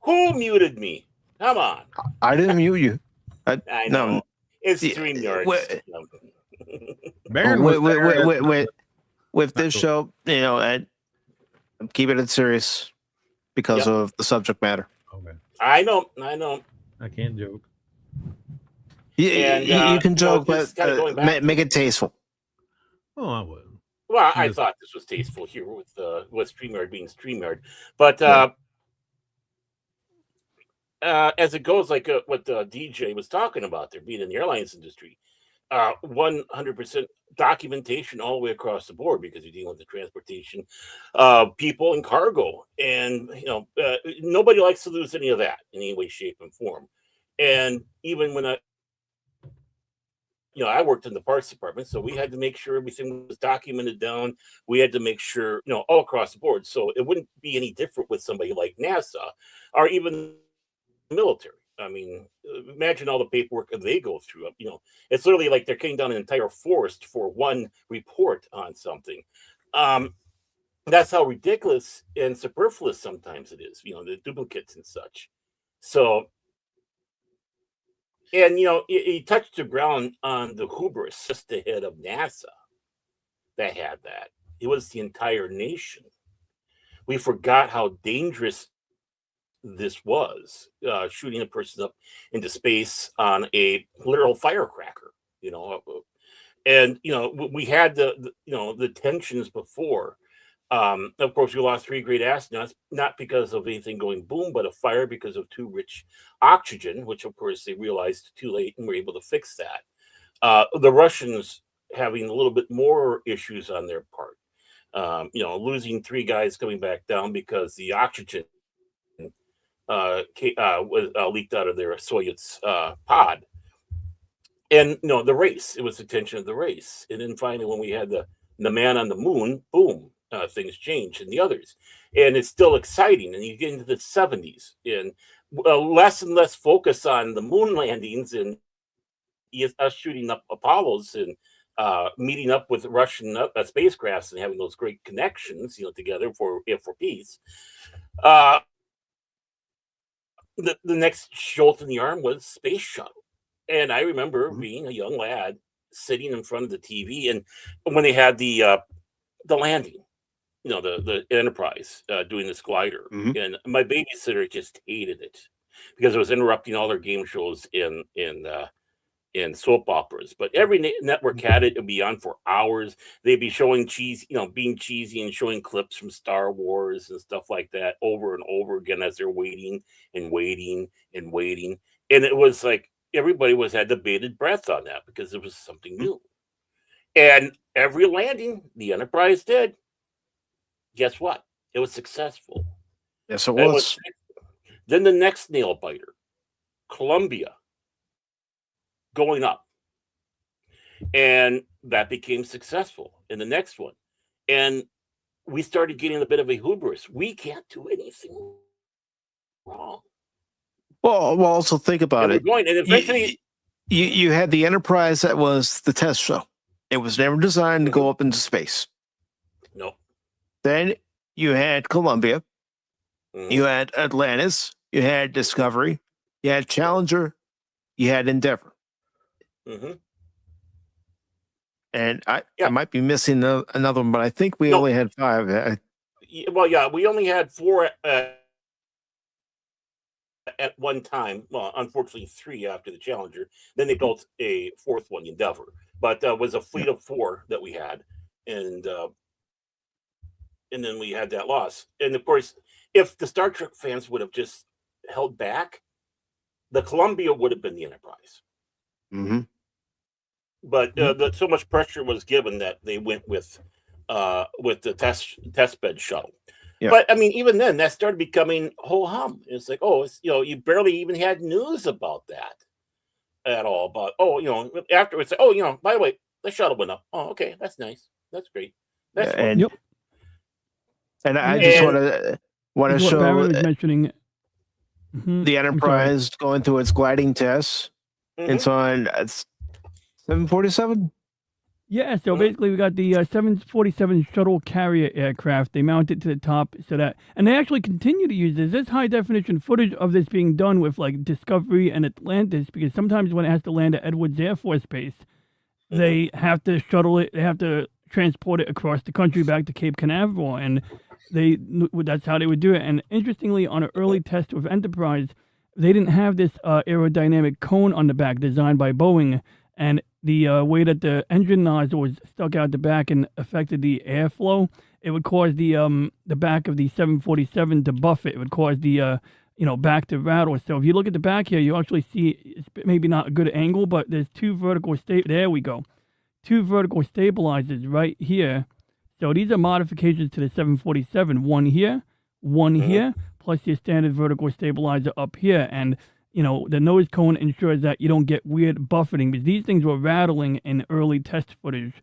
Who muted me? Come on. I didn't mute you. I know. No. It's StreamYard. Baron with this show, I'm keeping it serious because of the subject matter. Okay. I know. I can't joke. You can joke, but make it tasteful. Oh, I would. Well, I thought this was tasteful here with StreamYard being StreamYard. But as it goes, like what DJ was talking about there, being in the airlines industry, 100% documentation all the way across the board, because you're dealing with the transportation, people and cargo. And, nobody likes to lose any of that in any way, shape, and form. And even when I worked in the parts department, so we had to make sure everything was documented down. We had to make sure, all across the board. So it wouldn't be any different with somebody like NASA or even the military. I mean, imagine all the paperwork they go through. It's literally like they're cutting down an entire forest for one report on something. That's how ridiculous and superfluous sometimes it is, the duplicates and such. So, and, he touched the ground on the hubris just ahead of NASA that had that. It was the entire nation. We forgot how dangerous this was, shooting a person up into space on a literal firecracker, and, we had the tensions before. Of course, we lost 3 great astronauts, not because of anything going boom, but a fire because of too rich oxygen, which of course they realized too late and were able to fix that. The Russians having a little bit more issues on their part, losing 3 guys coming back down because the oxygen was leaked out of their Soyuz pod. And the race, it was the tension of the race. And then finally, when we had the man on the moon, boom, things changed and the others. And it's still exciting. And you get into the 70s and less and less focus on the moon landings and us shooting up Apollos and meeting up with Russian spacecrafts and having those great connections, together for peace. The next jolt in the arm was Space Shuttle. And I remember being a young lad sitting in front of the TV, and when they had the landing, the Enterprise doing this glider, and my babysitter just hated it because it was interrupting all their game shows in soap operas. But every network had it. It'd be on for hours. They'd be showing being cheesy and showing clips from Star Wars and stuff like that over and over again as they're waiting and waiting and waiting. And it was like everybody had the bated breath on that because it was something new. And every landing the Enterprise did, guess what? It was successful. Yes, it It was. Then the next nail biter, Columbia, going up. And that became successful in the next one. And we started getting a bit of a hubris. We can't do anything wrong. Well, also think about And we're it. going, and eventually, You had the Enterprise that was the test show. It was never designed to go up into space. no. Then you had Columbia. Mhm. You had Atlantis. You had Discovery. You had Challenger. You had Endeavor. Mhm. And I Yeah. might be missing another one, but I think we No. only had 5. Well, yeah, we only had 4 at one time. Well, unfortunately, 3 after the Challenger. Then they built a 4th one, Endeavor. But was a fleet of 4 that we had, and then we had that loss. And of course, if the Star Trek fans would have just held back, the Columbia would have been the Enterprise. Mm-hmm. But so much pressure was given that they went with the test bed shuttle. Yeah. But I mean, even then, that started becoming ho hum. It's like, oh, it's, you barely even had news about that at all. But afterwards, by the way, the shuttle went up. Oh, okay, that's nice. That's great. That's fun. And Yep. and I Yeah. just And- want to Is what show Baron was mentioning. Mhm. I'm the sorry. Enterprise going through its gliding tests. Mhm. It's on 747. Yeah, so basically we got the 747 shuttle carrier aircraft. They mount it to the top so that, and they actually continue to use this. There's high definition footage of this being done with like Discovery and Atlantis, because sometimes when it has to land at Edwards Air Force Base, they have to shuttle it. They have to transport it across the country back to Cape Canaveral, and that's how they would do it. And interestingly, on an early test with Enterprise, they didn't have this aerodynamic cone on the back designed by Boeing, and the way that the engine nozzle was stuck out the back and affected the airflow, it would cause the back of the 747 to buffet. It would cause the back to rattle. So if you look at the back here, you actually see it's maybe not a good angle, but there's 2 vertical there we go. 2 vertical stabilizers right here. So these are modifications to the 747. One here, one here, plus your standard vertical stabilizer up here. And the nose cone ensures that you don't get weird buffeting, because these things were rattling in early test footage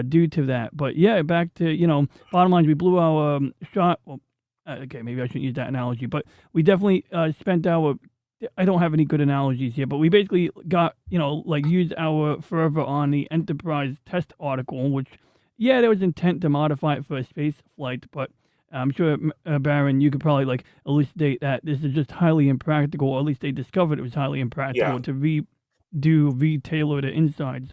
due to that. But yeah, back to, bottom line, we blew our shot. Well, okay, maybe I shouldn't use that analogy, but we definitely spent our, I don't have any good analogies here, but we basically got, used our forever on the Enterprise test article, which, yeah, there was intent to modify it for a space flight, but I'm sure, Baron, you could probably elucidate that this is just highly impractical, or at least they discovered it was highly impractical to re-tailor the insides.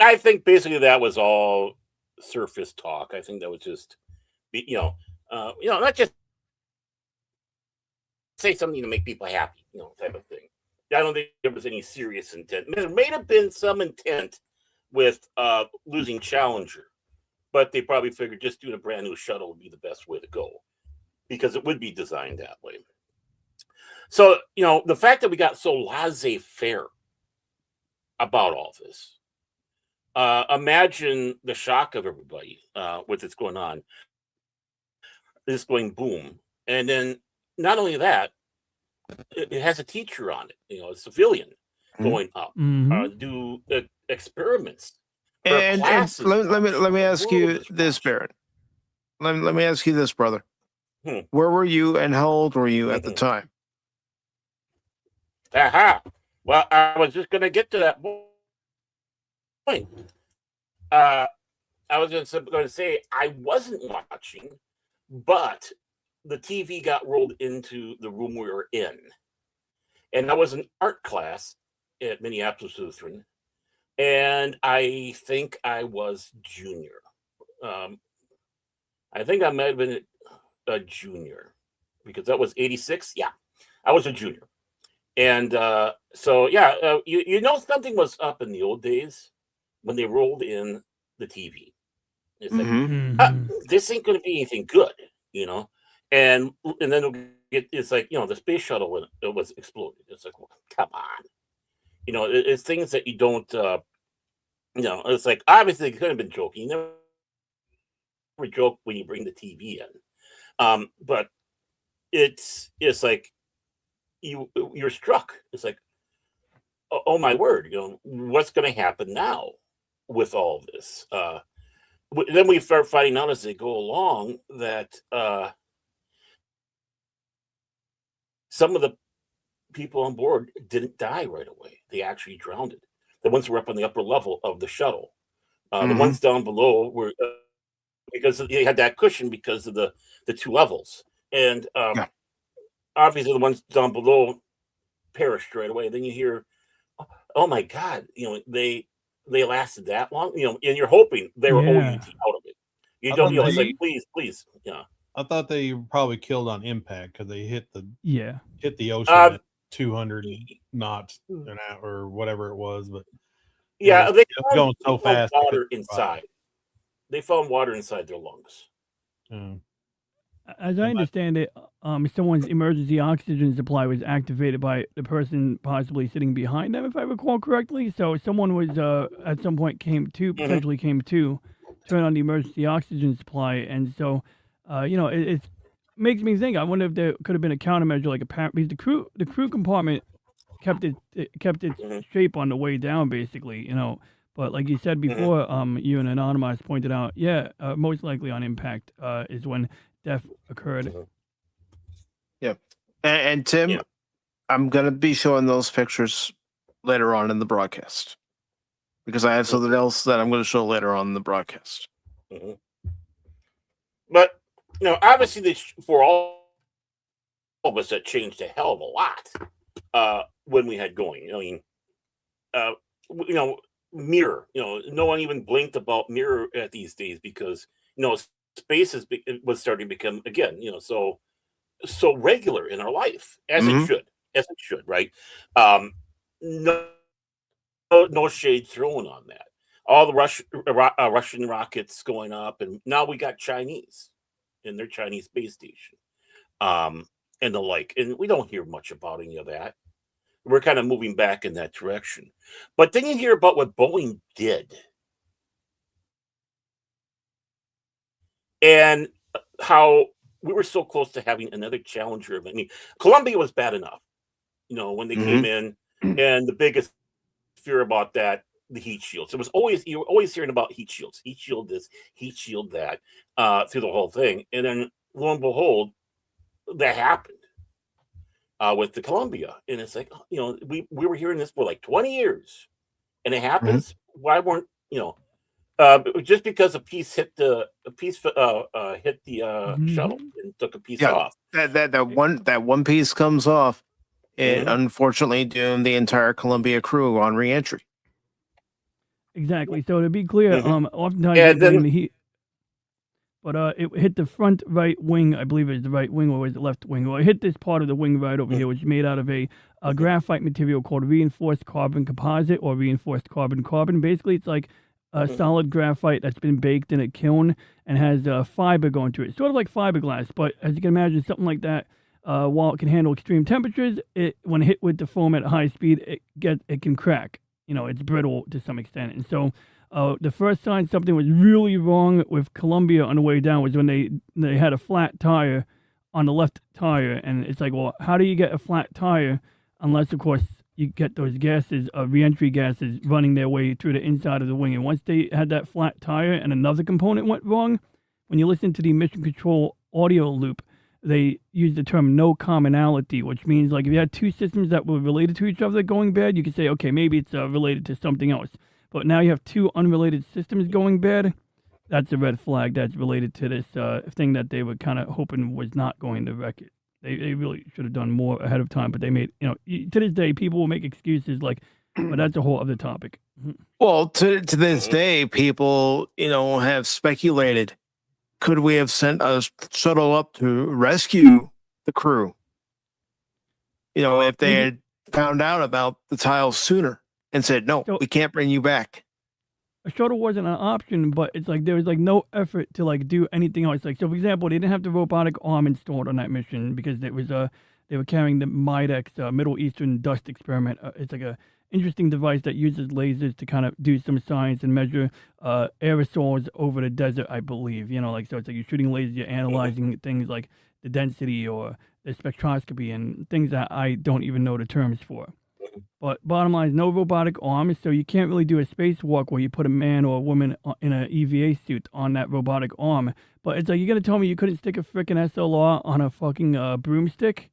I think basically that was all surface talk. I think that was just, not just say something to make people happy, type of thing. I don't think there was any serious intent. There may have been some intent with losing Challenger, but they probably figured just doing a brand new shuttle would be the best way to go, because it would be designed that way. So, the fact that we got so laissez-faire about all this, imagine the shock of everybody with what's going on. This going boom. And then not only that, it has a teacher on it, a civilian going up, do experiments. And let me ask you this, Barrett. Let me ask you this, brother. Where were you and how old were you at the time? Aha. Well, I was just going to get to that point. I was going to say I wasn't watching, but the TV got rolled into the room we were in. And I was in art class at Minneapolis Lutheran. And I think I was junior. I think I might have been a junior, because that was 86. Yeah, I was a junior. And so, yeah, something was up in the old days when they rolled in the TV. It's like, this ain't going to be anything good, And then it's like, the space shuttle, it was exploded. It's like, well, come on. It's things that you don't, it's like, obviously, they could have been joking. You a joke when you bring the TV in. But it's like you're struck. It's like, oh my word, what's going to happen now with all of this? Then we start finding out as they go along that some of the people on board didn't die right away. They actually drowned. The ones who were up on the upper level of the shuttle. The ones down below were because they had that cushion because of the 2 levels. And obviously the ones down below perished right away. Then you hear, oh my God, they lasted that long, and you're hoping they were OUT out of it. You don't, it's like, please. Yeah. I thought they probably killed on impact because they hit the ocean at 200 knots an hour or whatever it was. But yeah, they were going so fast. Water inside. They found water inside their lungs. As I understand it, someone's emergency oxygen supply was activated by the person possibly sitting behind them, if I recall correctly. So someone was at some point potentially came to turn on the emergency oxygen supply, and so it makes me think. I wonder if there could have been a countermeasure, like because the crew compartment kept its shape on the way down, basically, But like you said before, you and Anonymous pointed out, most likely on impact is when death occurred. Yeah. And Tim, I'm going to be showing those pictures later on in the broadcast because I have something else that I'm going to show later on in the broadcast. But, obviously, for all of us, that changed a hell of a lot when we had going. Mirror, no one even blinked about mirror at these days because, space was starting to become, again, so regular in our life, as it should, right? No shade thrown on that. All the Russian rockets going up, and now we got Chinese in their Chinese space station, and the like. And we don't hear much about any of that. We're kind of moving back in that direction. But then you hear about what Boeing did. And how we were so close to having another Challenger. I mean, Columbia was bad enough, when they came in. And the biggest fear about that, the heat shields. You were always hearing about heat shields. Heat shield this, heat shield that, through the whole thing. And then, lo and behold, that happened. With the Columbia, and it's like, we were hearing this for like 20 years, and it happens. Why weren't just because a piece hit the shuttle and took a piece off? That one piece comes off, it unfortunately doomed the entire Columbia crew on reentry. Exactly. So to be clear, oftentimes when the heat. But it hit the front right wing, I believe it was the right wing, or was it left wing? Well, it hit this part of the wing right over here, which is made out of a graphite material called reinforced carbon composite or reinforced carbon. Basically, it's like a solid graphite that's been baked in a kiln and has fiber going through it. Sort of like fiberglass, but as you can imagine, something like that, while it can handle extreme temperatures, when hit with the foam at high speed, it can crack. It's brittle to some extent. And so the first sign something was really wrong with Columbia on the way down was when they had a flat tire on the left tire. And it's like, well, how do you get a flat tire unless, of course, you get those gases, reentry gases, running their way through the inside of the wing. And once they had that flat tire and another component went wrong, when you listen to the mission control audio loop, they use the term no commonality, which means like if you had two systems that were related to each other going bad, you could say, okay, maybe it's related to something else. But now you have two unrelated systems going bad. That's a red flag. That's related to this thing that they were kind of hoping was not going to wreck it. They really should have done more ahead of time, but they made, to this day, people will make excuses like, but that's a whole other topic. Well, to this day, people, have speculated, could we have sent a shuttle up to rescue the crew? If they had found out about the tiles sooner and said, no, we can't bring you back. A shuttle wasn't an option, but it's like there was like no effort to like do anything else. Like, so for example, they didn't have the robotic arm installed on that mission because it was they were carrying the MIDEX Middle Eastern dust experiment. It's like interesting device that uses lasers to kind of do some science and measure aerosols over the desert, I believe. You know, like, so it's like you're shooting lasers, you're analyzing things like the density or the spectroscopy and things that I don't even know the terms for. But bottom line is no robotic arms, so you can't really do a spacewalk where you put a man or a woman in an EVA suit on that robotic arm. But it's like, you're going to tell me you couldn't stick a freaking SLR on a fucking broomstick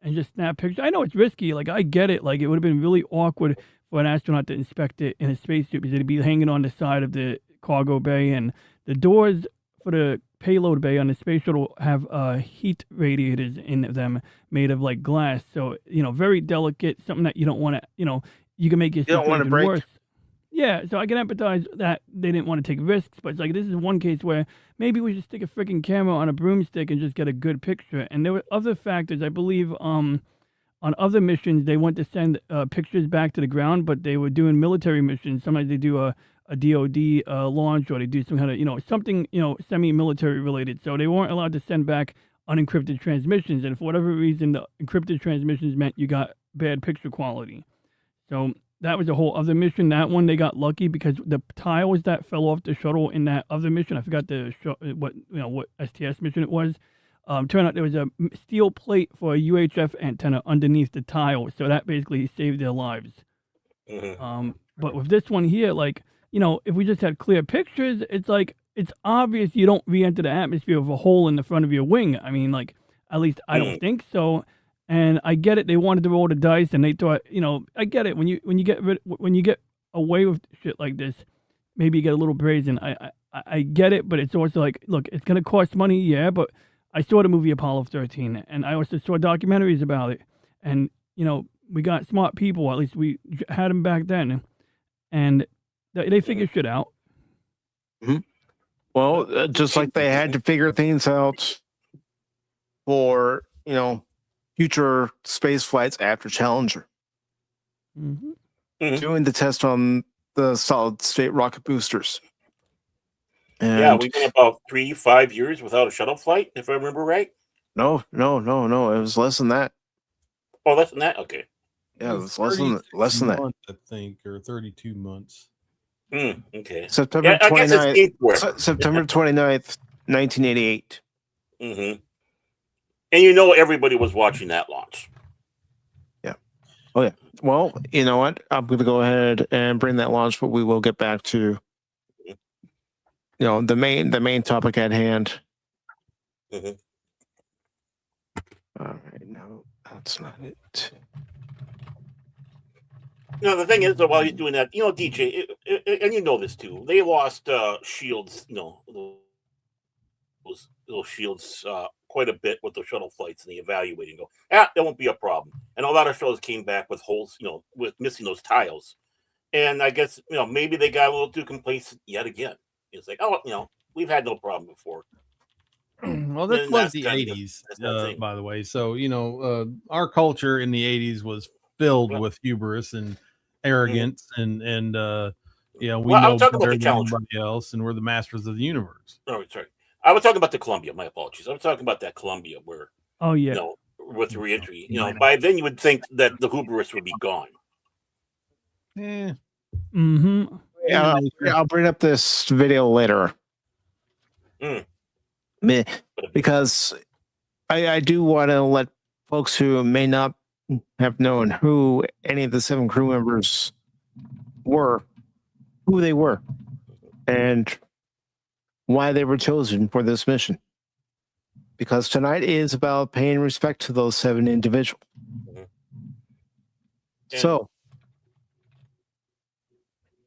and just snap pictures? I know it's risky. Like, I get it. Like, it would have been really awkward for an astronaut to inspect it in a spacesuit because it'd be hanging on the side of the cargo bay, and the doors for the payload bay on the space shuttle have heat radiators in them made of like glass. So, you know, very delicate, something that you don't want to, you know, you can make your You don't want to situation break. worse. Yeah, so I can empathize that they didn't want to take risks, but it's like, this is one case where maybe we should stick a freaking camera on a broomstick and just get a good picture. And there were other factors, I believe, on other missions, they want to send pictures back to the ground, but they were doing military missions. Sometimes they do a DOD launch, or they do some kind of, you know, something, you know, semi-military related. So they weren't allowed to send back unencrypted transmissions. And for whatever reason, the encrypted transmissions meant you got bad picture quality. So that was a whole other mission. That one, they got lucky because the tiles that fell off the shuttle in that other mission, I forgot what STS mission it was. Turned out there was a steel plate for a UHF antenna underneath the tile, so that basically saved their lives. But with this one here, like, you know, if we just had clear pictures, it's like, it's obvious you don't re-enter the atmosphere with a hole in the front of your wing. I mean, like, at least I don't think so. And I get it. They wanted to roll the dice, and they thought, you know, I get it. When you get away with shit like this, maybe you get a little brazen. I get it, but it's also like, look, it's gonna cost money, yeah. But I saw the movie Apollo 13, and I also saw documentaries about it. And you know, we got smart people. At least we had them back then, and they figure shit out. Well, just like they had to figure things out for, you know, future space flights after Challenger. Doing the test on the solid state rocket boosters. And yeah, we went about 3-5 years without a shuttle flight, if I remember right. No. It was less than that. Oh, less than that? Okay. Yeah, it was less than that. Months, I think, or 32 months. Okay. September 29th, September 29th, 1988. And you know, everybody was watching that launch. Yeah. Oh yeah. Well, you know what? I'm going to go ahead and bring that launch, but we will get back to, you know, the main topic at hand. All right, no, that's not it. No, the thing is, while he's doing that, you know, DJ, and you know this too, they lost shields, you know, those shields quite a bit with the shuttle flights and the evaluating. Go, that won't be a problem. And a lot of shuttles came back with holes, you know, with missing those tiles. And I guess, you know, maybe they got a little too complacent yet again. It's like, oh, you know, we've had no problem before. Well, this was the 80s, by the way. So, you know, our culture in the 80s was filled with hubris and arrogance, and you know, we know better than everybody else, and we're the masters of the universe. Oh, sorry. I was talking about the Columbia. My apologies. I was talking about that Columbia where, you know, with the reentry, you know, by then you would think that the hubris would be gone. Yeah. Yeah, I'll bring up this video later. Because I do want to let folks who may not have known who any of the 7 crew members were, who they were, and why they were chosen for this mission. Because tonight is about paying respect to those 7 individuals. So,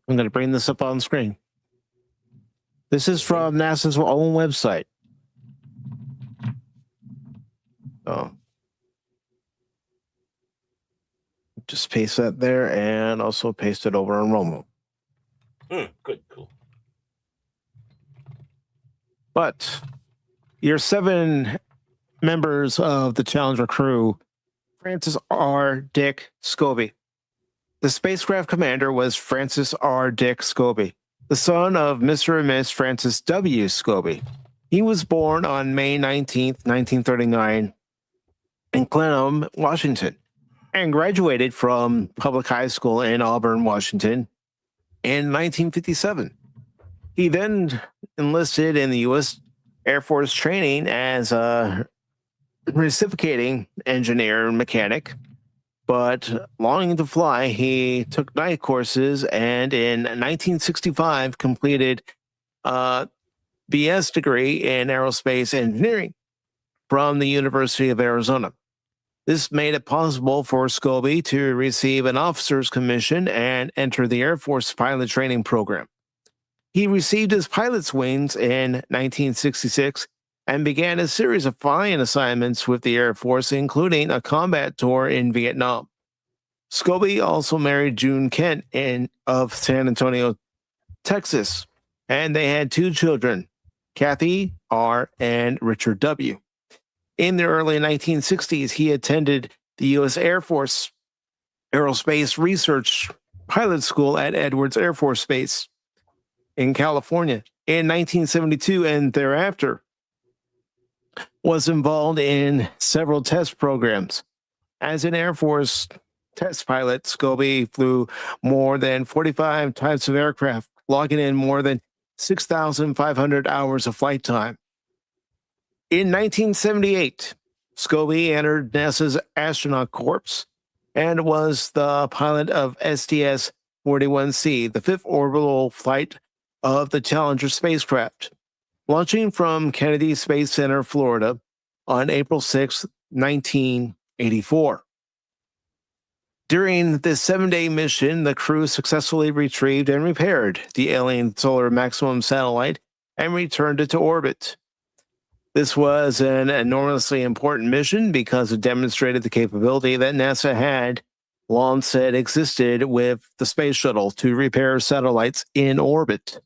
I'm going to bring this up on screen. This is from NASA's own website. So, just paste that there and also paste it over on Romo. Good, cool. But your 7 members of the Challenger crew, Francis R. Dick Scobee. The spacecraft commander was Francis R. Dick Scobee, the son of Mr. and Miss Francis W. Scobee. He was born on May 19th, 1939 in Clinton, Washington, and graduated from public high school in Auburn, Washington in 1957. He then enlisted in the U.S. Air Force training as a reciprocating engineer and mechanic, but longing to fly, he took night courses and in 1965 completed a BS degree in aerospace engineering from the University of Arizona. This made it possible for Scobee to receive an officer's commission and enter the Air Force pilot training program. He received his pilot's wings in 1966 and began a series of flying assignments with the Air Force, including a combat tour in Vietnam. Scobee also married June Kent of San Antonio, Texas, and they had 2 children, Kathy R. and Richard W. In the early 1960s, he attended the U.S. Air Force Aerospace Research Pilot School at Edwards Air Force Base in California. In 1972 and thereafter, was involved in several test programs. As an Air Force test pilot, Scobee flew more than 45 types of aircraft, logging in more than 6,500 hours of flight time. In 1978, Scobee entered NASA's Astronaut Corps and was the pilot of STS-41C, the 5th orbital flight of the Challenger spacecraft, launching from Kennedy Space Center, Florida, on April 6, 1984. During this 7-day mission, the crew successfully retrieved and repaired the alien Solar Maximum satellite and returned it to orbit. This was an enormously important mission because it demonstrated the capability that NASA had long said existed with the space shuttle to repair satellites in orbit.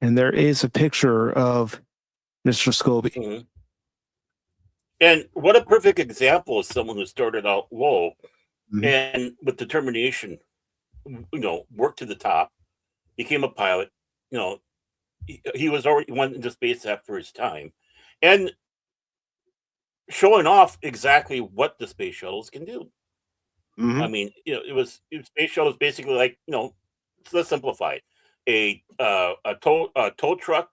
And there is a picture of Mr. Scobee. Mm-hmm. And what a perfect example of someone who started out low and with determination, worked to the top, became a pilot. He was already went into space after his time, and showing off exactly what the space shuttles can do. I mean, space shuttles basically like, let's simplify it. A tow truck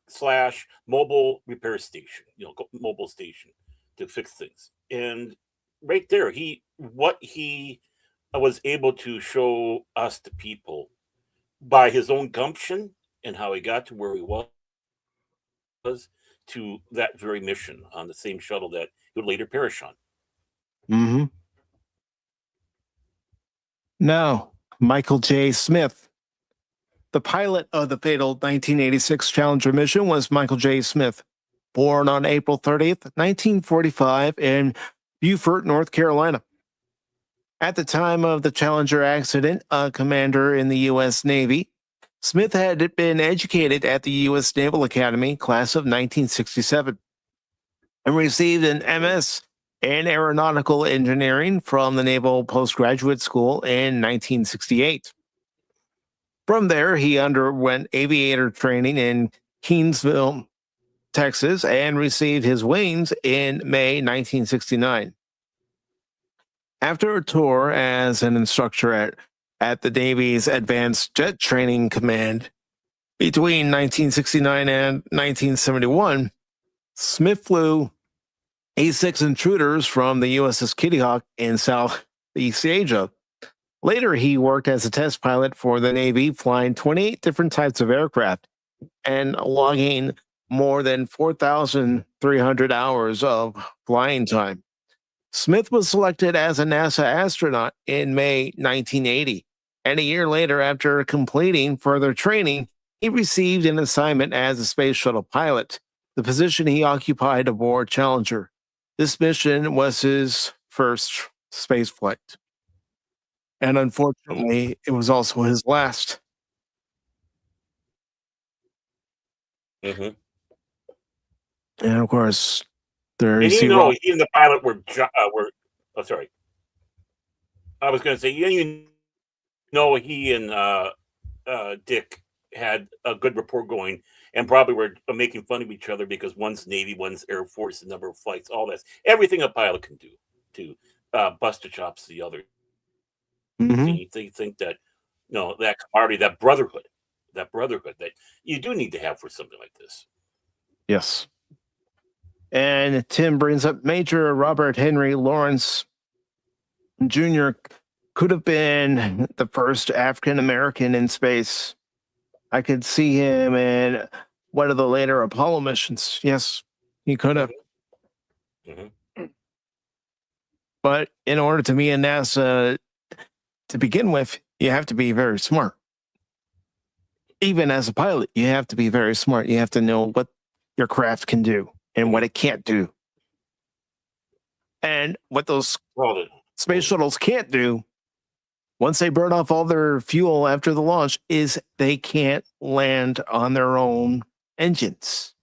/ mobile repair station, mobile station to fix things. And right there, what he was able to show us, the people, by his own gumption and how he got to where he was to that very mission on the same shuttle that he would later perish on. Now, Michael J. Smith. The pilot of the fatal 1986 Challenger mission was Michael J. Smith, born on April 30th, 1945 in Beaufort, North Carolina. At the time of the Challenger accident, a commander in the U.S. Navy, Smith had been educated at the U.S. Naval Academy, class of 1967, and received an MS in aeronautical engineering from the Naval Postgraduate School in 1968. From there, he underwent aviator training in Keensville, Texas, and received his wings in May 1969. After a tour as an instructor at the Navy's Advanced Jet Training Command between 1969 and 1971, Smith flew A-6 intruders from the USS Kitty Hawk in Southeast Asia. Later, he worked as a test pilot for the Navy, flying 28 different types of aircraft and logging more than 4,300 hours of flying time. Smith was selected as a NASA astronaut in May 1980, and a year later, after completing further training, he received an assignment as a space shuttle pilot, the position he occupied aboard Challenger. This mission was his first space flight, and unfortunately, it was also his last. And of course, And he and the pilot were oh, sorry. I was going to say, he and Dick had a good rapport going, and probably were making fun of each other because one's Navy, one's Air Force, the number of flights, all this, everything a pilot can do. to bust the chops to the other. Mhm. You think that that camaraderie, that brotherhood that you do need to have for something like this. Yes. And Tim brings up Major Robert Henry Lawrence Jr. could have been the first African American in space. I could see him in one of the later Apollo missions. Yes, he could have. Mm-hmm. But in order to be in NASA to begin with, you have to be very smart. Even as a pilot, you have to be very smart. You have to know what your craft can do and what it can't do. And what those space shuttles can't do, once they burn off all their fuel after the launch, is they can't land on their own engines.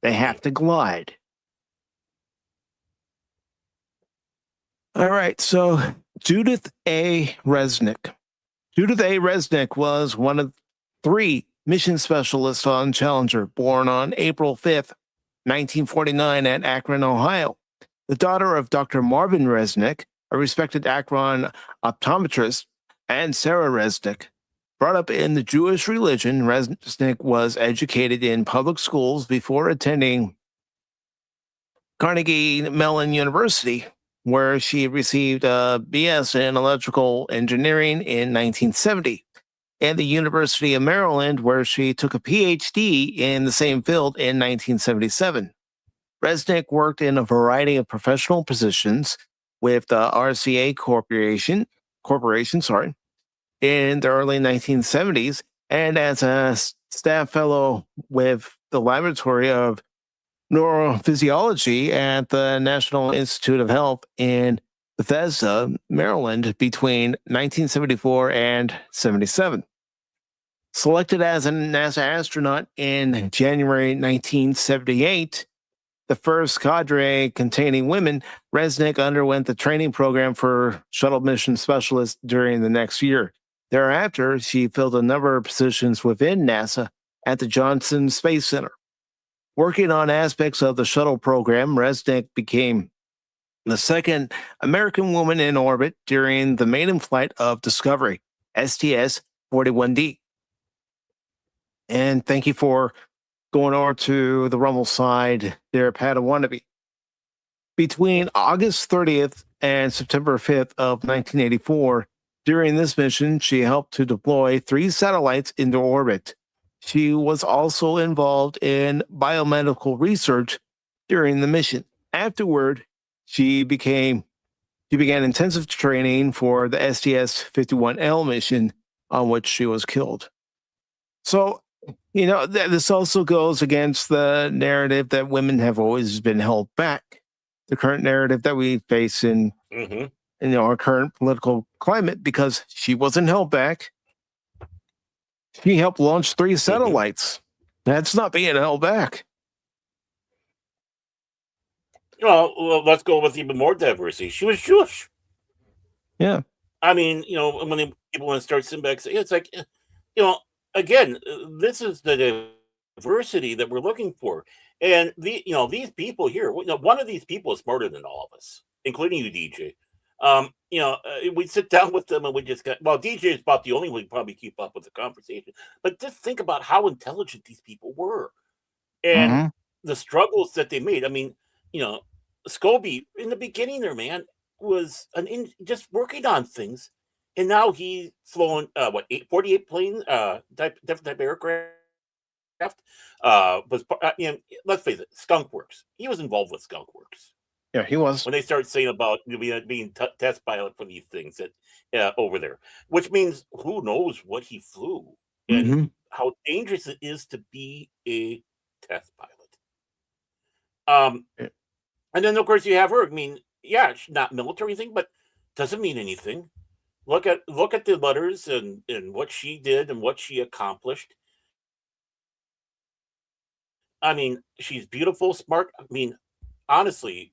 They have to glide. All right, so Judith A. Resnik. Judith A. Resnik was one of 3 mission specialists on Challenger, born on April 5th, 1949 at Akron, Ohio. The daughter of Dr. Marvin Resnik, a respected Akron optometrist, and Sarah Resnik. Brought up in the Jewish religion, Resnik was educated in public schools before attending Carnegie Mellon University, where she received a BS in electrical engineering in 1970, and the University of Maryland, where she took a PhD in the same field in 1977. Resnik worked in a variety of professional positions with the RCA Corporation, in the early 1970s, and as a staff fellow with the Laboratory of Neurophysiology at the National Institute of Health in Bethesda, Maryland, between 1974 and 77. Selected as a NASA astronaut in January 1978, the first cadre containing women, Resnik underwent the training program for shuttle mission specialist during the next year. Thereafter, she filled a number of positions within NASA at the Johnson Space Center. Working on aspects of the shuttle program, Resnik became the second American woman in orbit during the maiden flight of Discovery, STS-41D. And thank you for going over to the Rumble side there, Padawannabe. Between August 30th and September 5th of 1984, during this mission, she helped to deploy 3 satellites into orbit. She was also involved in biomedical research during the mission. Afterward, she began intensive training for the STS-51L mission, on which she was killed. So, this also goes against the narrative that women have always been held back. The current narrative that we face in our current political climate, because she wasn't held back. She helped launch 3 satellites. That's not being held back. Well, let's go with even more diversity. She was Jewish. Yeah. I mean, when people want to start sitting back, it's like, again, this is the diversity that we're looking for. And these people here, one of these people is smarter than all of us, including you, DJ. We sit down with them and we just DJ is about the only one who probably keep up with the conversation. But just think about how intelligent these people were and the struggles that they made. I mean, Scobee in the beginning there, man, was just working on things. And now he's flown 48 planes, different type of aircraft. Let's face it, Skunk Works. He was involved with Skunk Works. Yeah, he was. When they start saying about being test pilot for these things over there, which means who knows what he flew and how dangerous it is to be a test pilot. And then of course you have her. I mean, yeah, she's not military thing, but doesn't mean anything. Look at the letters and what she did and what she accomplished. I mean, she's beautiful, smart. I mean, honestly,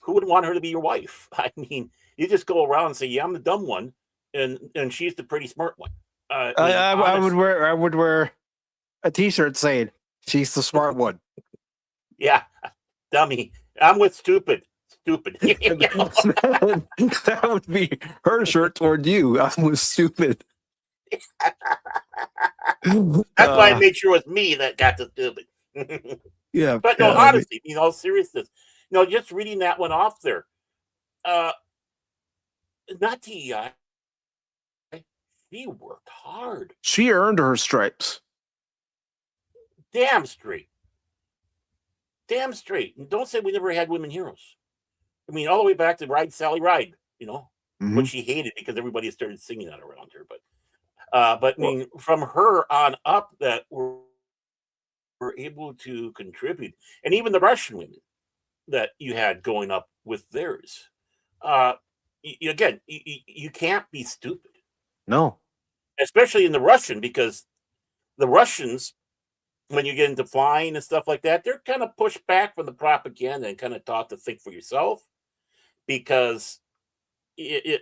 who would want her to be your wife? I mean, you just go around and say, "Yeah, I'm the dumb one," and she's the pretty smart one. I would wear a T-shirt saying, "She's the smart one." Yeah, dummy. I'm with stupid. stupid. that would be her shirt toward you. I was stupid. That's why I made sure it was me that got the stupid. Yeah. But no, honestly, in all seriousness, just reading that one off there, not TEI. She worked hard. She earned her stripes. Damn straight. Damn straight. And don't say we never had women heroes. I mean, all the way back to Ride Sally Ride, which she hated because everybody started singing that around her. But I mean, from her on up, that were able to contribute, and even the Russian women that you had going up with theirs. Again, you can't be stupid. No. Especially in the Russian, because the Russians, when you get into flying and stuff like that, they're kind of pushed back from the propaganda and kind of taught to think for yourself, because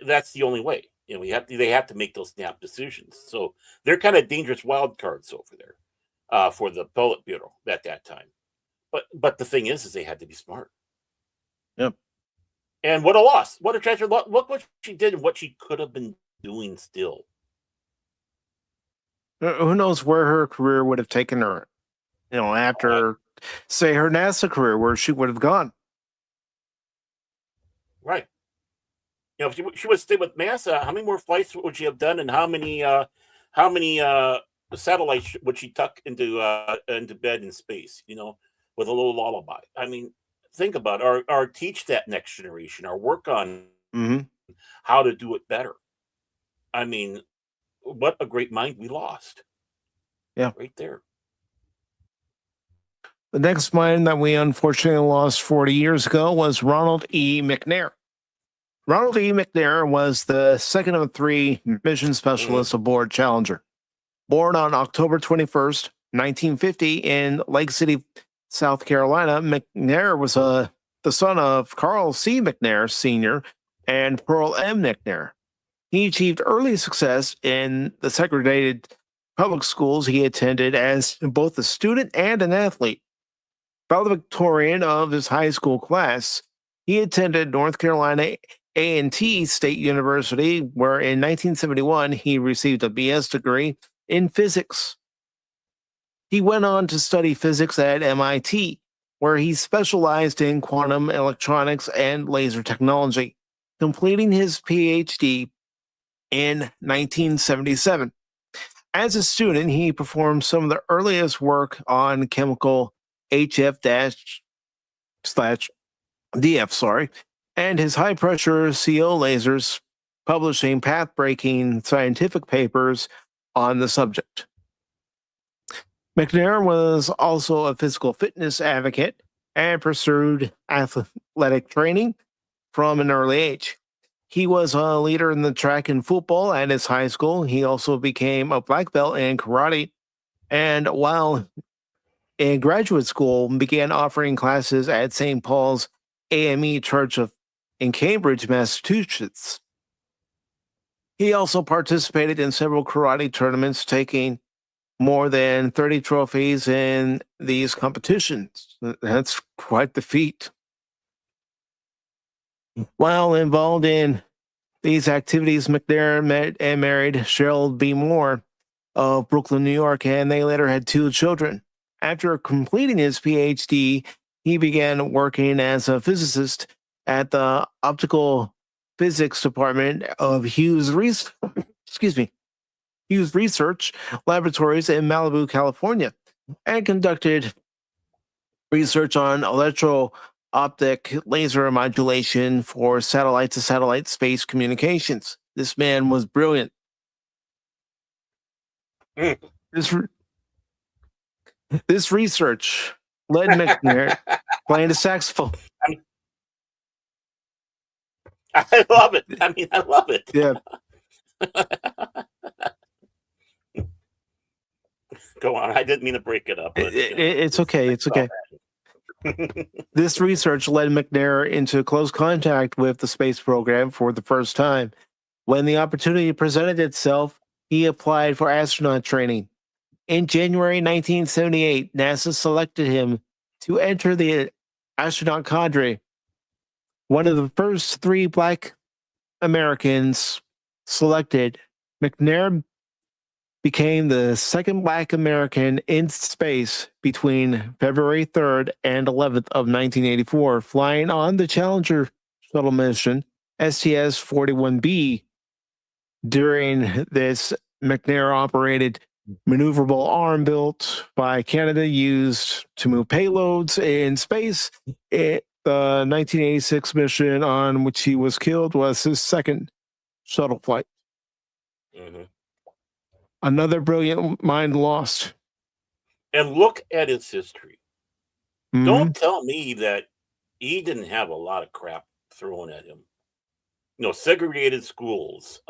that's the only way. They have to make those snap decisions. So they're kind of dangerous wild cards over there for the Politburo at that time. But the thing is they had to be smart. Yep. And what a loss! What a treasure! Look what she did and what she could have been doing still. Who knows where her career would have taken her, after, say, her NASA career, where she would have gone. Right. If she would stay with NASA, how many more flights would she have done, and how many satellites would she tuck into bed in space? With a little lullaby. I mean, think about it. Or teach that next generation, or work on how to do it better. I mean, what a great mind we lost. Yeah. Right there. The next mind that we unfortunately lost 40 years ago was Ronald E. McNair. Ronald E. McNair was the second of three mission specialists aboard Challenger. Born on October 21st, 1950 in Lake City, South Carolina, McNair was the son of Carl C. McNair Sr. and Pearl M. McNair. He achieved early success in the segregated public schools he attended as both a student and an athlete. Valedictorian of his high school class, he attended North Carolina A&T State University, where in 1971 he received a BS degree in physics. He went on to study physics at MIT, where he specialized in quantum electronics and laser technology, completing his PhD in 1977. As a student, he performed some of the earliest work on chemical HF-DF, and his high-pressure CO lasers, publishing path-breaking scientific papers on the subject. McNair was also a physical fitness advocate and pursued athletic training from an early age. He was a leader in the track and football at his high school. He also became a black belt in karate, and while in graduate school, began offering classes at St. Paul's AME Church in Cambridge, Massachusetts. He also participated in several karate tournaments, taking more than 30 trophies in these competitions. That's quite the feat. While involved in these activities, McNair met and married Cheryl B. Moore of Brooklyn, New York, and they later had 2 children. After completing his PhD, he began working as a physicist at the optical physics department of Hughes Research Laboratories in Malibu, California, and conducted research on electro-optic laser modulation for satellite-to-satellite space communications. This man was brilliant. This research led McNair playing the saxophone. I love it. I mean, I love it. Yeah. Go on. I didn't mean to break it up. But, it's okay. It's okay. This research led McNair into close contact with the space program for the first time. When the opportunity presented itself, he applied for astronaut training. In January 1978, NASA selected him to enter the astronaut cadre, one of the first 3 Black Americans selected, McNair became the second Black American in space between February 3rd and 11th of 1984, flying on the Challenger shuttle mission STS-41B. During this, McNair operated maneuverable arm built by Canada used to move payloads in space. The 1986 mission on which he was killed was his second shuttle flight. Mm-hmm. Another brilliant mind lost. And look at his history. Mhm. Don't tell me that he didn't have a lot of crap thrown at him. You know, segregated schools,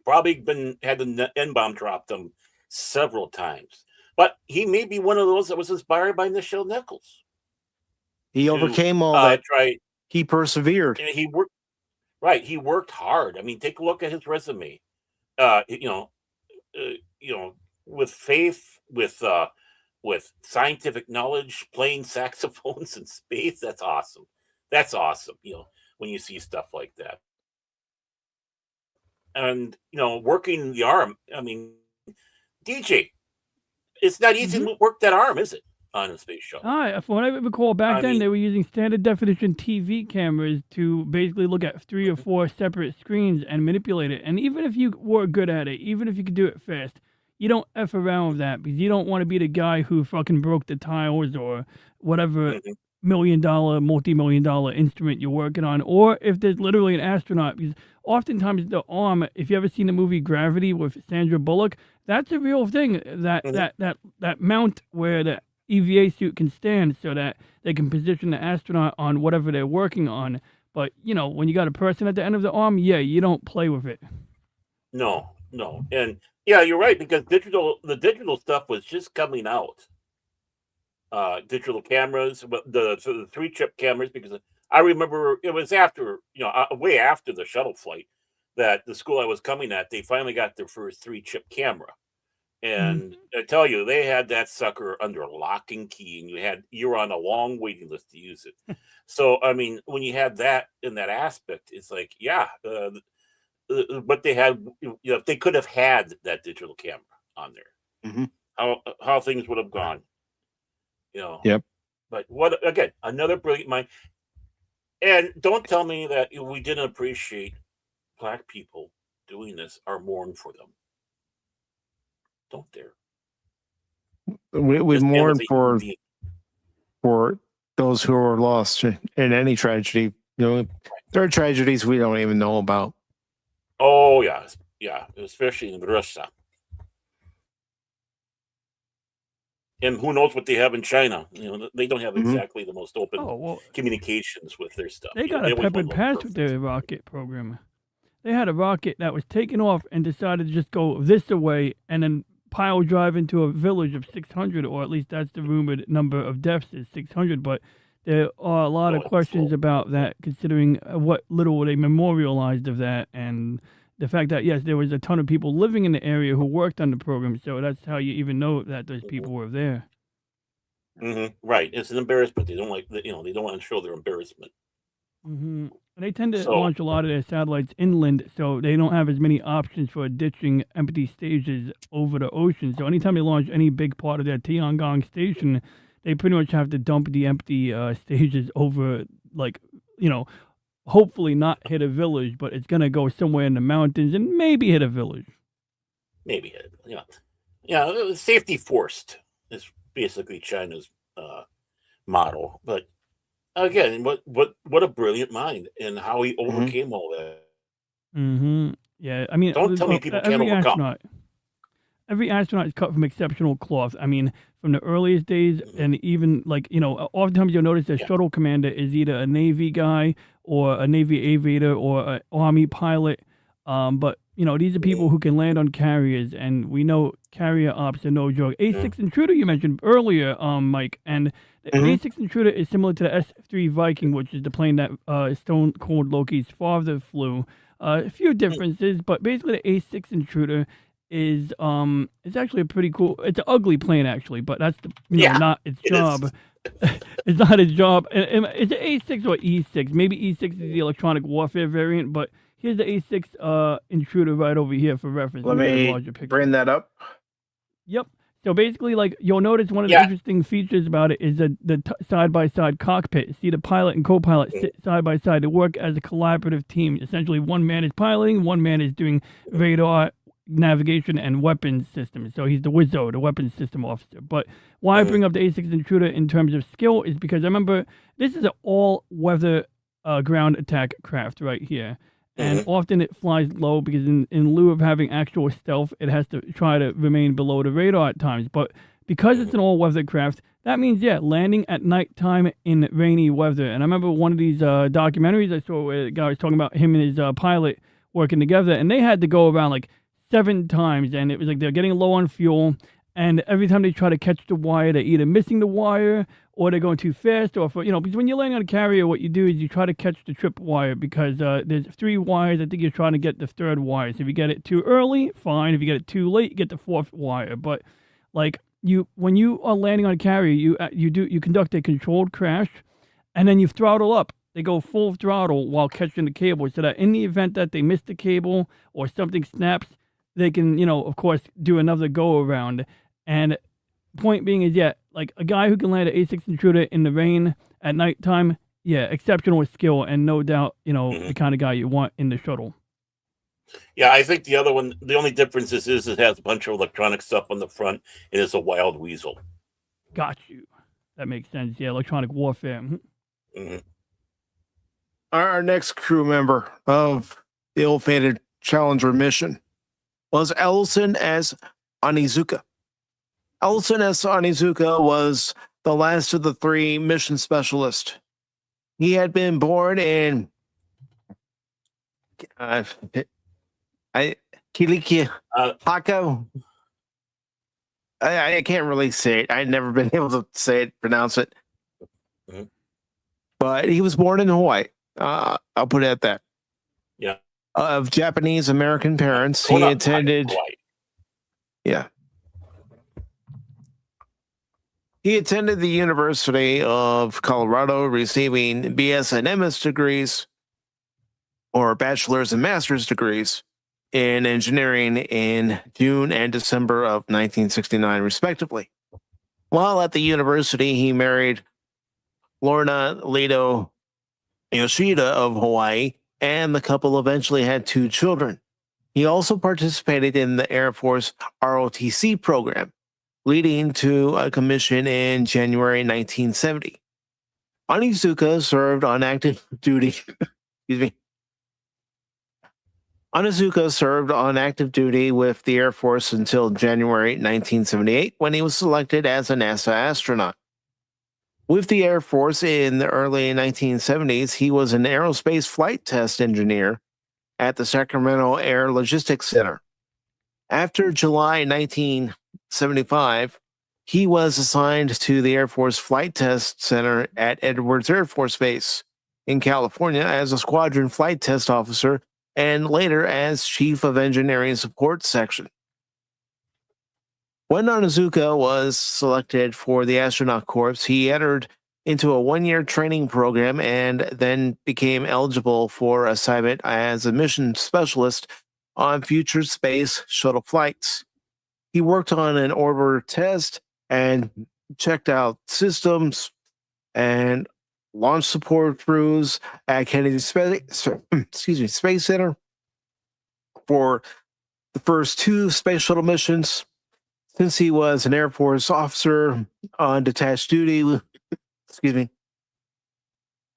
probably had the N-bomb dropped him several times. But he may be one of those that was inspired by Nichelle Nichols. He overcame all that. Right. He persevered. And he worked. Right, he worked hard. I mean, take a look at his resume. With faith, with scientific knowledge, playing saxophones in space. That's awesome. That's awesome. You know, when you see stuff like that, and working the arm. I mean, DJ, it's not easy to work that arm, is it? On a space shuttle. From what I recall, back then they were using standard definition TV cameras to basically look at 3 or 4 separate screens and manipulate it. And even if you were good at it, even if you could do it fast, you don't F around with that because you don't want to be the guy who fucking broke the tiles or whatever multi-million-dollar instrument you're working on. Or if there's literally an astronaut, because oftentimes the arm, if you ever seen the movie Gravity with Sandra Bullock, that's a real thing. That mount where the EVA suit can stand so that they can position the astronaut on whatever they're working on. But, when you got a person at the end of the arm, you don't play with it. No. And yeah, you're right, because the digital stuff was just coming out. Digital cameras, the 3-chip cameras, because I remember it was after, way after the shuttle flight that the school I was coming at, they finally got their first 3-chip camera. And I tell you, they had that sucker under lock and key, and you were on a long waiting list to use it. So, I mean, when you had that in that aspect, it's like, but they had, if they could have had that digital camera on there, how things would have gone, Yep. But again, another brilliant mind. And don't tell me that we didn't appreciate Black people doing this or mourn for them. Don't dare. We mourn for those who are lost in any tragedy. There are tragedies we don't even know about. Oh yeah, especially in Russia. And who knows what they have in China? They don't have exactly the most open communications with their stuff. They got a peppered patch with their rocket program. They had a rocket that was taken off and decided to just go this away and then pile drive into a village of 600, or at least that's the rumored number of deaths is 600. But there are a lot of questions about that, considering what little they memorialized of that, and the fact that, yes, there was a ton of people living in the area who worked on the program, so that's how you even know that those people were there. Right. It's an embarrassment. They don't they don't want to show their embarrassment. And they tend to launch a lot of their satellites inland, so they don't have as many options for ditching empty stages over the ocean. So anytime they launch any big part of their Tiangong station, they pretty much have to dump the empty stages over, hopefully not hit a village, but it's going to go somewhere in the mountains and maybe hit a village. Maybe hit it, yeah. Safety forced is basically China's model, but again, what a brilliant mind, and how he overcame all that. Yeah, I mean, don't tell me people can't overcome. Every astronaut is cut from exceptional cloth. I mean, from the earliest days, and even oftentimes you'll notice the shuttle commander is either a Navy guy or a Navy aviator or an Army pilot. But these are people who can land on carriers, and we know carrier ops are no joke. A6 Intruder you mentioned earlier, Mike, and the A6 Intruder is similar to the S3 Viking, which is the plane that Stone Cold Loki's father flew. A few differences, but basically the A6 Intruder is it's actually a pretty cool. It's an ugly plane actually, but that's not its job. It's not his job. Is it A6 or E6? Maybe E6 is the electronic warfare variant, but here's the A6 intruder right over here for reference. Let get a me larger picture. bring that up. Yep. So basically, like, you'll notice one of the Yeah. interesting features about it is the side-by-side cockpit. See, the pilot and co-pilot sit side by side to work as a collaborative team. Essentially, one man is piloting, one man is doing radar, navigation, and weapons systems. So he's the WISO, the weapons system officer. But why I bring up the A6 intruder in terms of skill is because I remember this is an all-weather ground attack craft right here. And often it flies low because in lieu of having actual stealth, it has to try to remain below the radar at times. But because it's an all-weather craft, that means, yeah, landing at nighttime in rainy weather. And I remember one of these documentaries I saw where the guy was talking about him and his pilot working together, and they had to go around like 7 times, and it was like they're getting low on fuel, and every time they try to catch the wire, they're either missing the wire or they're going too fast, or because when you're laying on a carrier, what you do is you try to catch the trip wire because there's 3 wires. I think you're trying to get the 3rd wire. So if you get it too early, fine. If you get it too late, you get the 4th wire. But like when you are landing on a carrier, you conduct a controlled crash, and then you throttle up. They go full throttle while catching the cable, so that in the event that they miss the cable or something snaps, they can, of course, do another go around. And point being is, yeah, like a guy who can land an A6 intruder in the rain at nighttime, yeah, exceptional skill, and no doubt, the kind of guy you want in the shuttle. Yeah, I think the other one, the only difference is it has a bunch of electronic stuff on the front, and it's a wild weasel. Got you. That makes sense. Yeah, electronic warfare. Our next crew member of the ill-fated Challenger mission was Ellison as Onizuka. Ellison as Onizuka was the last of the 3 mission specialists. He had been born in Kiliki Hako. I can't really say it. I've never been able to pronounce it. But he was born in Hawaii. I'll put it at that. Yeah. Of Japanese American parents. He attended. Yeah. He attended the University of Colorado, receiving BS and MS degrees, or bachelor's and master's degrees, in engineering in June and December of 1969, respectively. While at the university, he married Lorna Leto Yoshida of Hawaii, and the couple eventually had 2 children. He also participated in the Air Force ROTC program, leading to a commission in January 1970. Onizuka served on active duty. Onizuka served on active duty with the Air Force until January 1978, when he was selected as a NASA astronaut. With the Air Force in the early 1970s, he was an aerospace flight test engineer at the Sacramento Air Logistics Center. After July 1975, he was assigned to the Air Force Flight Test Center at Edwards Air Force Base in California as a squadron flight test officer, and later as Chief of Engineering Support Section. When Onizuka was selected for the astronaut corps, he entered into a 1-year training program and then became eligible for assignment as a mission specialist on future space shuttle flights. He worked on an orbiter test and checked out systems and launch support crews at Kennedy Space Center for the first 2 space shuttle missions. Since he was an Air Force officer on detached duty, winter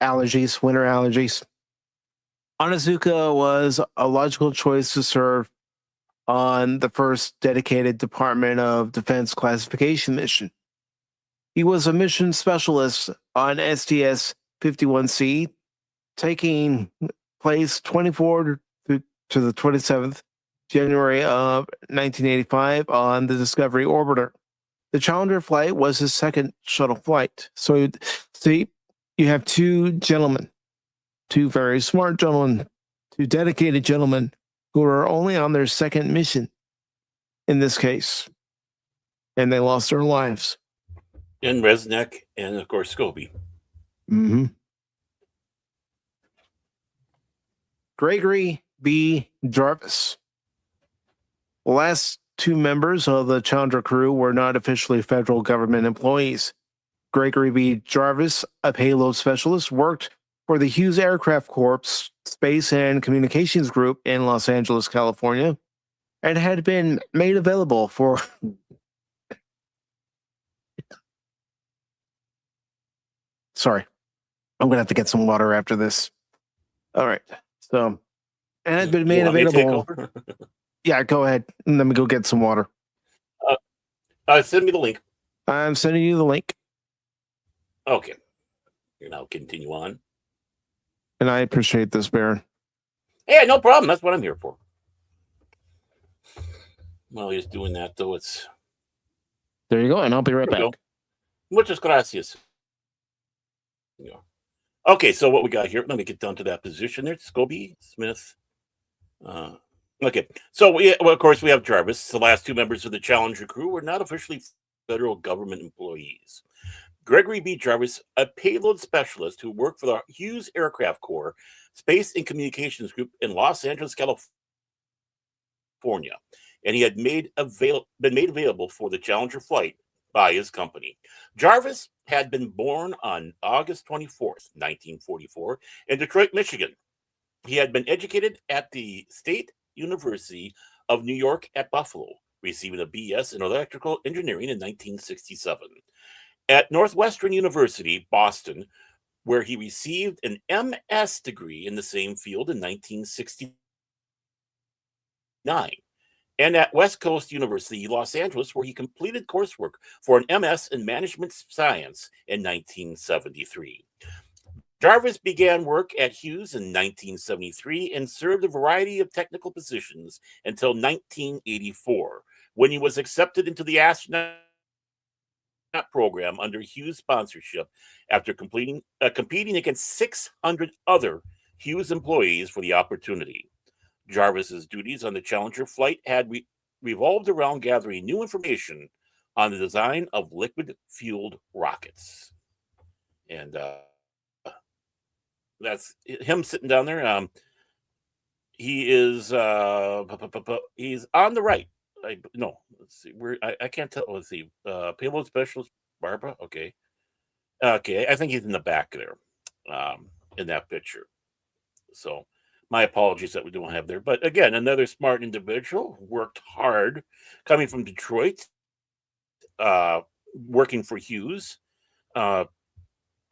allergies, Onizuka was a logical choice to serve on the first dedicated Department of Defense classification mission. He was a mission specialist on STS-51C, taking place 24 to the 27th January of 1985 on the Discovery orbiter. The Challenger flight was his second shuttle flight. So, see, you have 2 gentlemen, 2 very smart gentlemen, 2 dedicated gentlemen who are only on their second mission in this case, and they lost their lives. And Resnik, and of course Scobee. Mm-hmm. Gregory B. Jarvis. The last two members of the Challenger crew were not officially federal government employees. Gregory B. Jarvis, a payload specialist, worked for the Hughes Aircraft Corps Space and Communications Group in Los Angeles, California, and had been made available for sorry, I'm gonna have to get some water after this. All right, so and had been You made want me to take available. over? Yeah, go ahead. Let me go get some water. Send me the link. I'm sending you the link, Okay. And I'll continue on. and I appreciate this, Baron. Yeah, no problem. That's what I'm here for. While he's doing that, though, it's... There you go, and I'll be right There we back. go. Muchas gracias. Yeah. Okay, so what we got here, let me get down to that position there. Scobee, Smith. Okay, so of course, we have Jarvis. The last two members of the Challenger crew were not officially federal government employees. Gregory B. Jarvis, a payload specialist who worked for the Hughes Aircraft Corps Space and Communications Group in Los Angeles, California, and he had been made available for the Challenger flight by his company. Jarvis had been born on August 24th, 1944, in Detroit, Michigan. He had been educated at the State University of New York at Buffalo, receiving a BS in electrical engineering in 1967. At Northwestern University, Boston, where he received an MS degree in the same field in 1969. And at West Coast University, Los Angeles, where he completed coursework for an MS in Management Science in 1973. Jarvis began work at Hughes in 1973 and served a variety of technical positions until 1984, when he was accepted into the astronaut program under Hughes sponsorship after competing against 600 other Hughes employees for the opportunity. Jarvis's duties on the Challenger flight had revolved around gathering new information on the design of liquid-fueled rockets. And that's him sitting down there. He is he's on the right. No, let's see. I can't tell. Let's see. Payload specialist Barbara. Okay. Okay. I think he's in the back there, in that picture. So my apologies that we don't have there. But again, another smart individual, worked hard, coming from Detroit, working for Hughes, and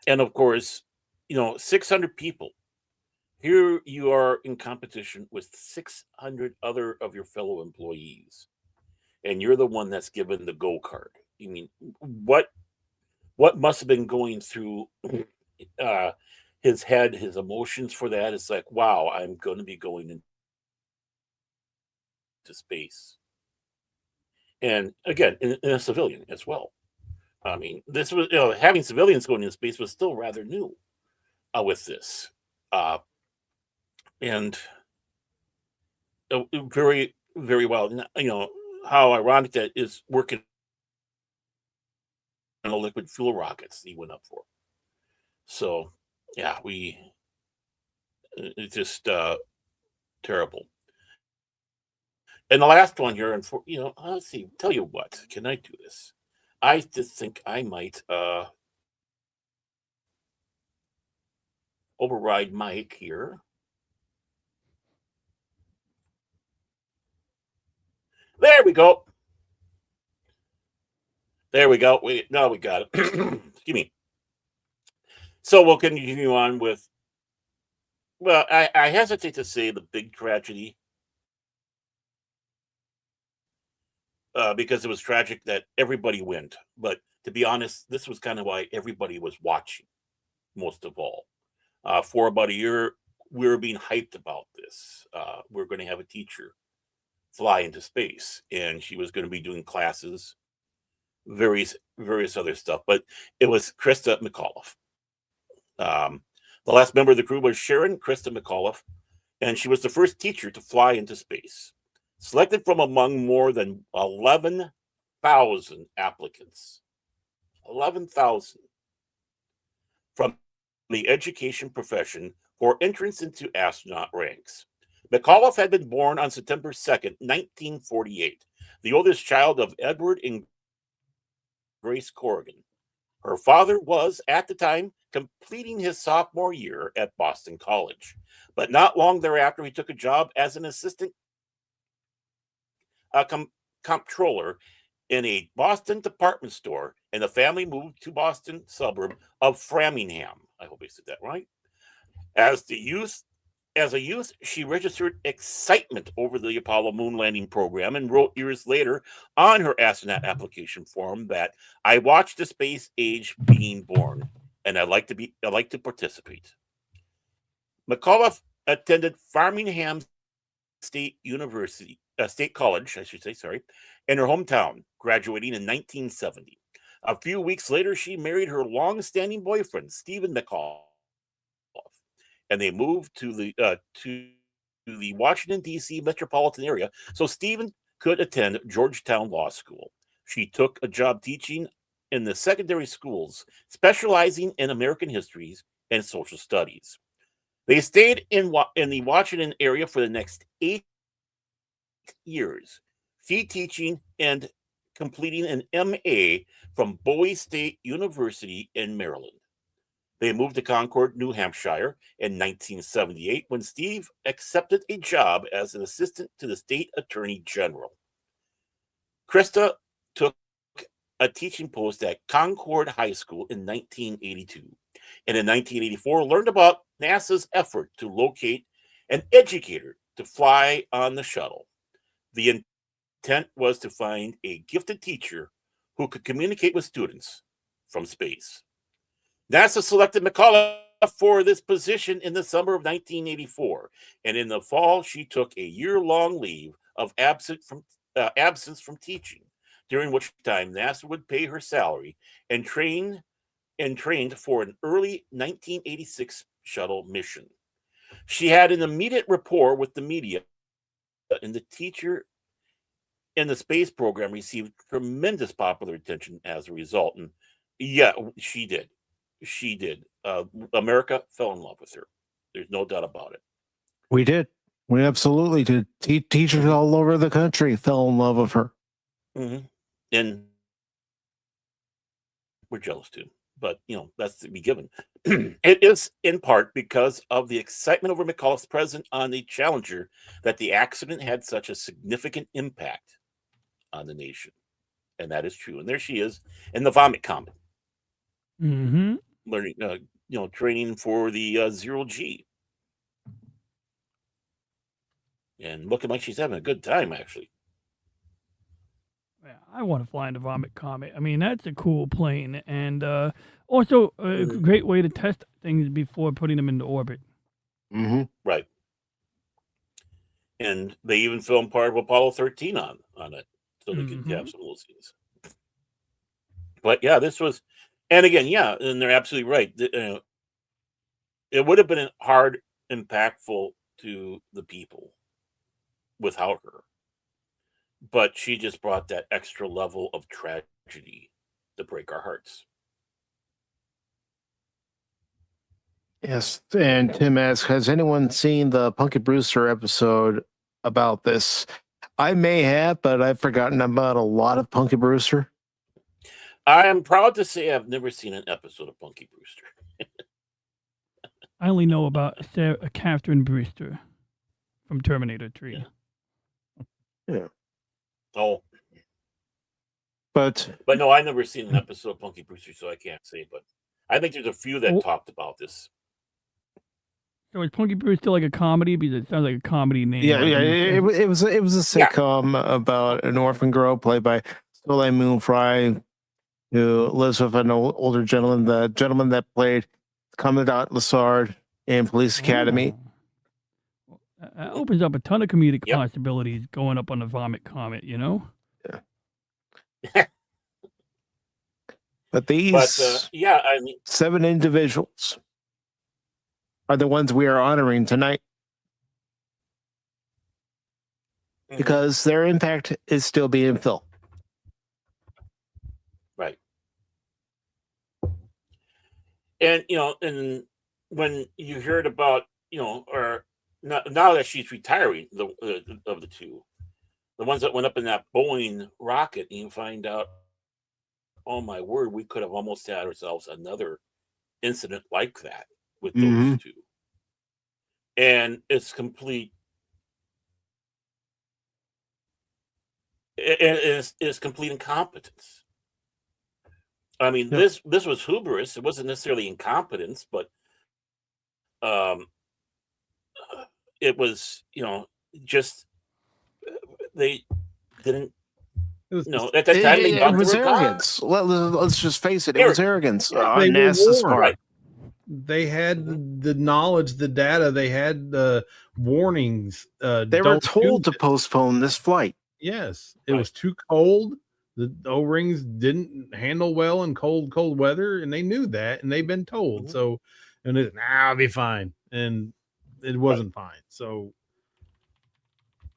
of course, 600 people. Here you are in competition with 600 other of your fellow employees, and you're the one that's given the go card. I mean, what must have been going through his head, his emotions for that? It's like, wow, I'm going to be going into space, and again, in a civilian as well. I mean, this was having civilians going into space was still rather new with this. And very, very well. How ironic that is working on the liquid fuel rockets he went up for. So, yeah, it's just terrible. And the last one here, and let's see. Tell you what, can I do this? I just think I might override Mike here. There we go. There we go. Now we got it. Excuse me. So we'll continue on with, well, I hesitate to say the big tragedy, because it was tragic that everybody went. But to be honest, this was kind of why everybody was watching, most of all. For about a year, we were being hyped about this. We're going to have a teacher fly into space, and she was going to be doing classes, various other stuff. But it was Christa McAuliffe. The last member of the crew was Christa McAuliffe, and she was the first teacher to fly into space, selected from among more than 11,000 applicants. 11,000 from the education profession for entrance into astronaut ranks. McAuliffe had been born on September 2nd, 1948, the oldest child of Edward and Grace Corrigan. Her father was, at the time, completing his sophomore year at Boston College. But not long thereafter, he took a job as an assistant comptroller in a Boston department store, and the family moved to Boston suburb of Framingham. I hope I said that right. As a youth, she registered excitement over the Apollo moon landing program and wrote years later on her astronaut application form that I watched the space age being born, and I like to participate. McAuliffe attended Framingham State College, I should say, in her hometown, graduating in 1970. A few weeks later, she married her long-standing boyfriend, Stephen McAuliffe, and they moved to the Washington, D.C. metropolitan area so Stephen could attend Georgetown Law School. She took a job teaching in the secondary schools, specializing in American histories and social studies. They stayed in the Washington area for the next 8 years, she teaching and completing an MA from Bowie State University in Maryland. They moved to Concord, New Hampshire in 1978 when Steve accepted a job as an assistant to the state attorney general. Christa took a teaching post at Concord High School in 1982, and in 1984 learned about NASA's effort to locate an educator to fly on the shuttle. The intent was to find a gifted teacher who could communicate with students from space. NASA selected McAuliffe for this position in the summer of 1984, and in the fall, she took a year-long leave of absence from teaching, during which time NASA would pay her salary and trained for an early 1986 shuttle mission. She had an immediate rapport with the media, and the teacher in the space program received tremendous popular attention as a result. And yeah, she did. She did. America fell in love with her. There's no doubt about it. We did. We absolutely did. Teachers all over the country fell in love with her. Mm-hmm. And we're jealous too. But, that's to be given. It is in part because of the excitement over McAuliffe's presence on the Challenger that the accident had such a significant impact on the nation. And that is true. And there she is in the vomit comet. Mm-hmm. Learning, training for the zero G. And looking like she's having a good time, actually. Yeah, I want to fly in the Vomit Comet. I mean, that's a cool plane, and also a great way to test things before putting them into orbit. Mm-hmm. Right. And they even filmed part of Apollo 13 on it, so they could have some of those scenes. But yeah, this was, and again, yeah, and they're absolutely right. It would have been hard, impactful to the people without her. But she just brought that extra level of tragedy to break our hearts. Yes, and Tim asks, has anyone seen the Punky Brewster episode about this? I may have, but I've forgotten about a lot of Punky Brewster. I am proud to say I've never seen an episode of Punky Brewster. I only know about Catherine Brewster from Terminator 3. Yeah. Oh. But no, I've never seen an episode of Punky Brewster, so I can't say. But I think there's a few that talked about this. So is Punky Brewster like a comedy? Because it sounds like a comedy name. Yeah, it was a sitcom about an orphan girl played by Soleil Moon Frye, who lives with an older gentleman, the gentleman that played Commandant Lassard in Police Academy. That opens up a ton of comedic possibilities going up on the Vomit Comet, Yeah. But these I mean, 7 individuals are the ones we are honoring tonight. Because their impact is still being felt. Right. And and when you heard about or now that she's retiring, of the two, the ones that went up in that Boeing rocket, and you find out, oh my word, we could have almost had ourselves another incident like that with those two. And it's complete. It is complete incompetence. I mean, this was hubris. It wasn't necessarily incompetence, but it was, just they didn't. At that time it was arrogance. Let's just face it. It was arrogance on NASA's part. Right. They had the knowledge, the data. They had the warnings. They were told to postpone this flight. Yes, it was too cold. The O-rings didn't handle well in cold weather, and they knew that, and they've been told. So, and I'll be fine, and it wasn't fine. So,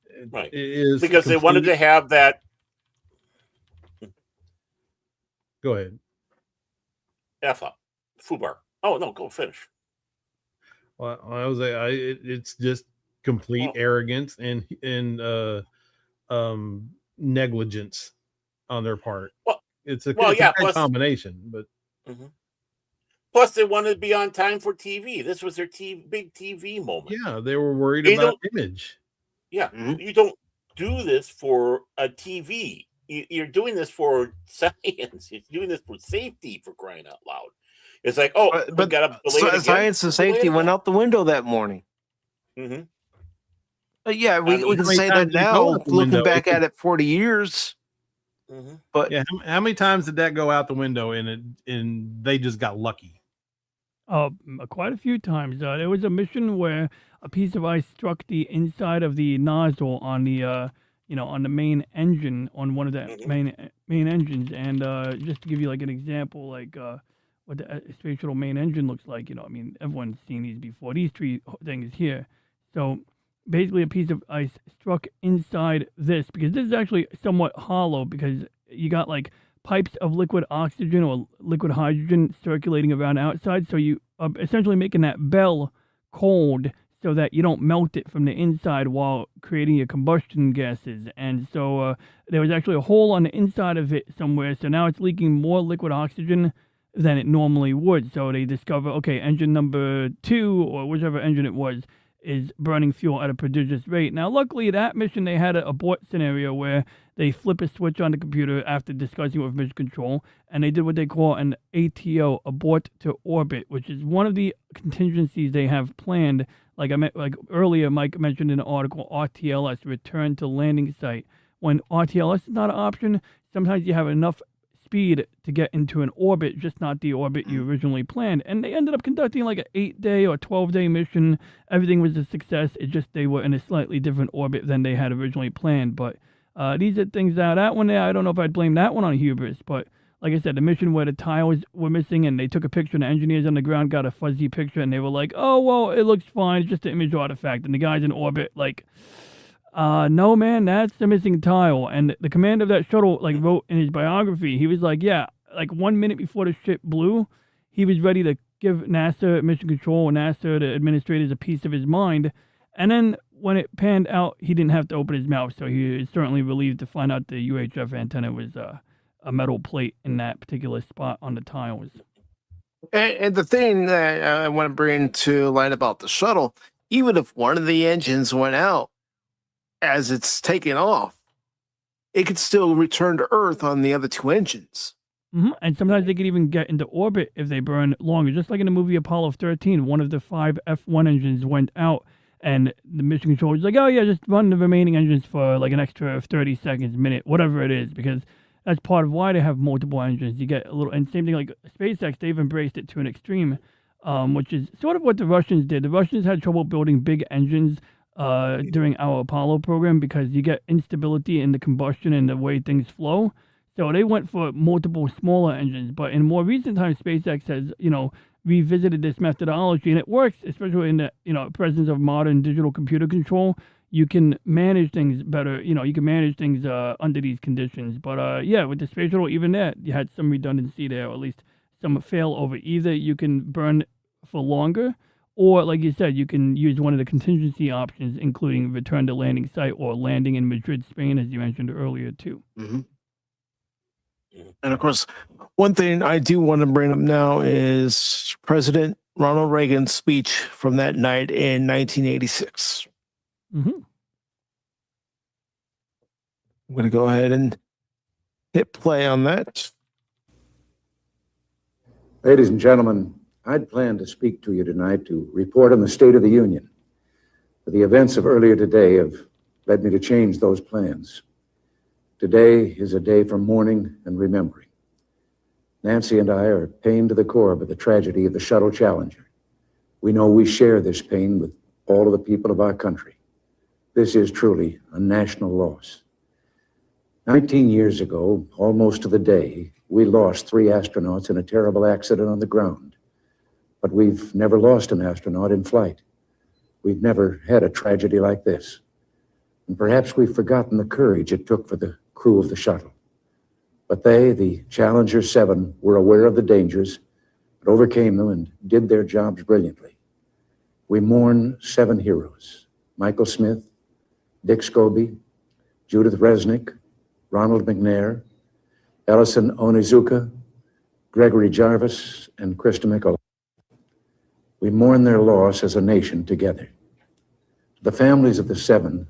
it is because they wanted to have that. Go ahead. F up, FUBAR. Oh no, go finish. Well, I was it's just complete arrogance and negligence on their part. Well, it's a great combination, but plus they wanted to be on time for TV. This was their big TV moment. Yeah, they were worried about image. Yeah, you don't do this for a TV. You're doing this for science. You're doing this for safety, for crying out loud. It's like, but science and safety went out the window that morning. Yeah, we can say that now, looking back at it 40 years. But yeah, how many times did that go out the window and they just got lucky? Quite a few times. There was a mission where a piece of ice struck the inside of the nozzle on the on the main engine, on one of the main engines. And just to give you like an example, like what the space shuttle main engine looks like, I mean, everyone's seen these before. These three things here. So basically a piece of ice struck inside this, because this is actually somewhat hollow, because you got like pipes of liquid oxygen or liquid hydrogen circulating around outside. So you are essentially making that bell cold so that you don't melt it from the inside while creating your combustion gases. And so there was actually a hole on the inside of it somewhere. So now it's leaking more liquid oxygen than it normally would. So they discover, okay, engine number 2, or whichever engine it was, is burning fuel at a prodigious rate. Now, luckily, that mission, they had an abort scenario where they flip a switch on the computer after discussing it with mission control, and they did what they call an ATO, abort to orbit, which is one of the contingencies they have planned. Like earlier, Mike mentioned in the article, RTLS, return to landing site. When RTLS is not an option, sometimes you have enough speed to get into an orbit, just not the orbit you originally planned. And they ended up conducting like an 8-day or 12-day mission. Everything was a success. It just, they were in a slightly different orbit than they had originally planned. But these are things that one there, I don't know if I'd blame that one on hubris, but like I said, the mission where the tiles were missing and they took a picture and the engineers on the ground got a fuzzy picture and they were like, oh, well, it looks fine. It's just an image artifact. And the guy's in orbit like, no, man, that's the missing tile. And the commander of that shuttle wrote in his biography, he was like, yeah, 1 minute before the ship blew, he was ready to give NASA mission control and NASA, the administrators, a piece of his mind. And then when it panned out, he didn't have to open his mouth. So he is certainly relieved to find out the UHF antenna was a metal plate in that particular spot on the tiles. And the thing that I want to bring to light about the shuttle, even if one of the engines went out as it's taking off, it could still return to Earth on the other two engines. And sometimes they could even get into orbit if they burn longer. Just like in the movie Apollo 13, one of the 5 F1 engines went out, and the mission control was like, oh yeah, just run the remaining engines for like an extra 30 seconds, minute, whatever it is, because that's part of why they have multiple engines. You get a little, and same thing like SpaceX, they've embraced it to an extreme, which is sort of what the Russians did. The Russians had trouble building big engines during our Apollo program because you get instability in the combustion and the way things flow. So they went for multiple smaller engines. But in more recent times, SpaceX has, revisited this methodology, and it works, especially in the, presence of modern digital computer control. You can manage things better. You can manage things under these conditions. But yeah, with the space shuttle, even there, you had some redundancy there, or at least some failover. Either you can burn for longer, or like you said, you can use one of the contingency options, including return to landing site or landing in Madrid, Spain, as you mentioned earlier too. Mm-hmm. And of course, one thing I do want to bring up now is President Ronald Reagan's speech from that night in 1986. Mm-hmm. I'm going to go ahead and hit play on that. Ladies and gentlemen, I'd planned to speak to you tonight to report on the State of the Union. But the events of earlier today have led me to change those plans. Today is a day for mourning and remembering. Nancy and I are pained to the core by the tragedy of the Shuttle Challenger. We know we share this pain with all of the people of our country. This is truly a national loss. 19 years ago, almost to the day, we lost 3 astronauts in a terrible accident on the ground. But we've never lost an astronaut in flight. We've never had a tragedy like this. And perhaps we've forgotten the courage it took for the crew of the shuttle. But they, the Challenger 7, were aware of the dangers, but overcame them and did their jobs brilliantly. We mourn 7 heroes: Michael Smith, Dick Scobee, Judith Resnik, Ronald McNair, Ellison Onizuka, Gregory Jarvis, and Christa McAuliffe. We mourn their loss as a nation together. The families of the 7,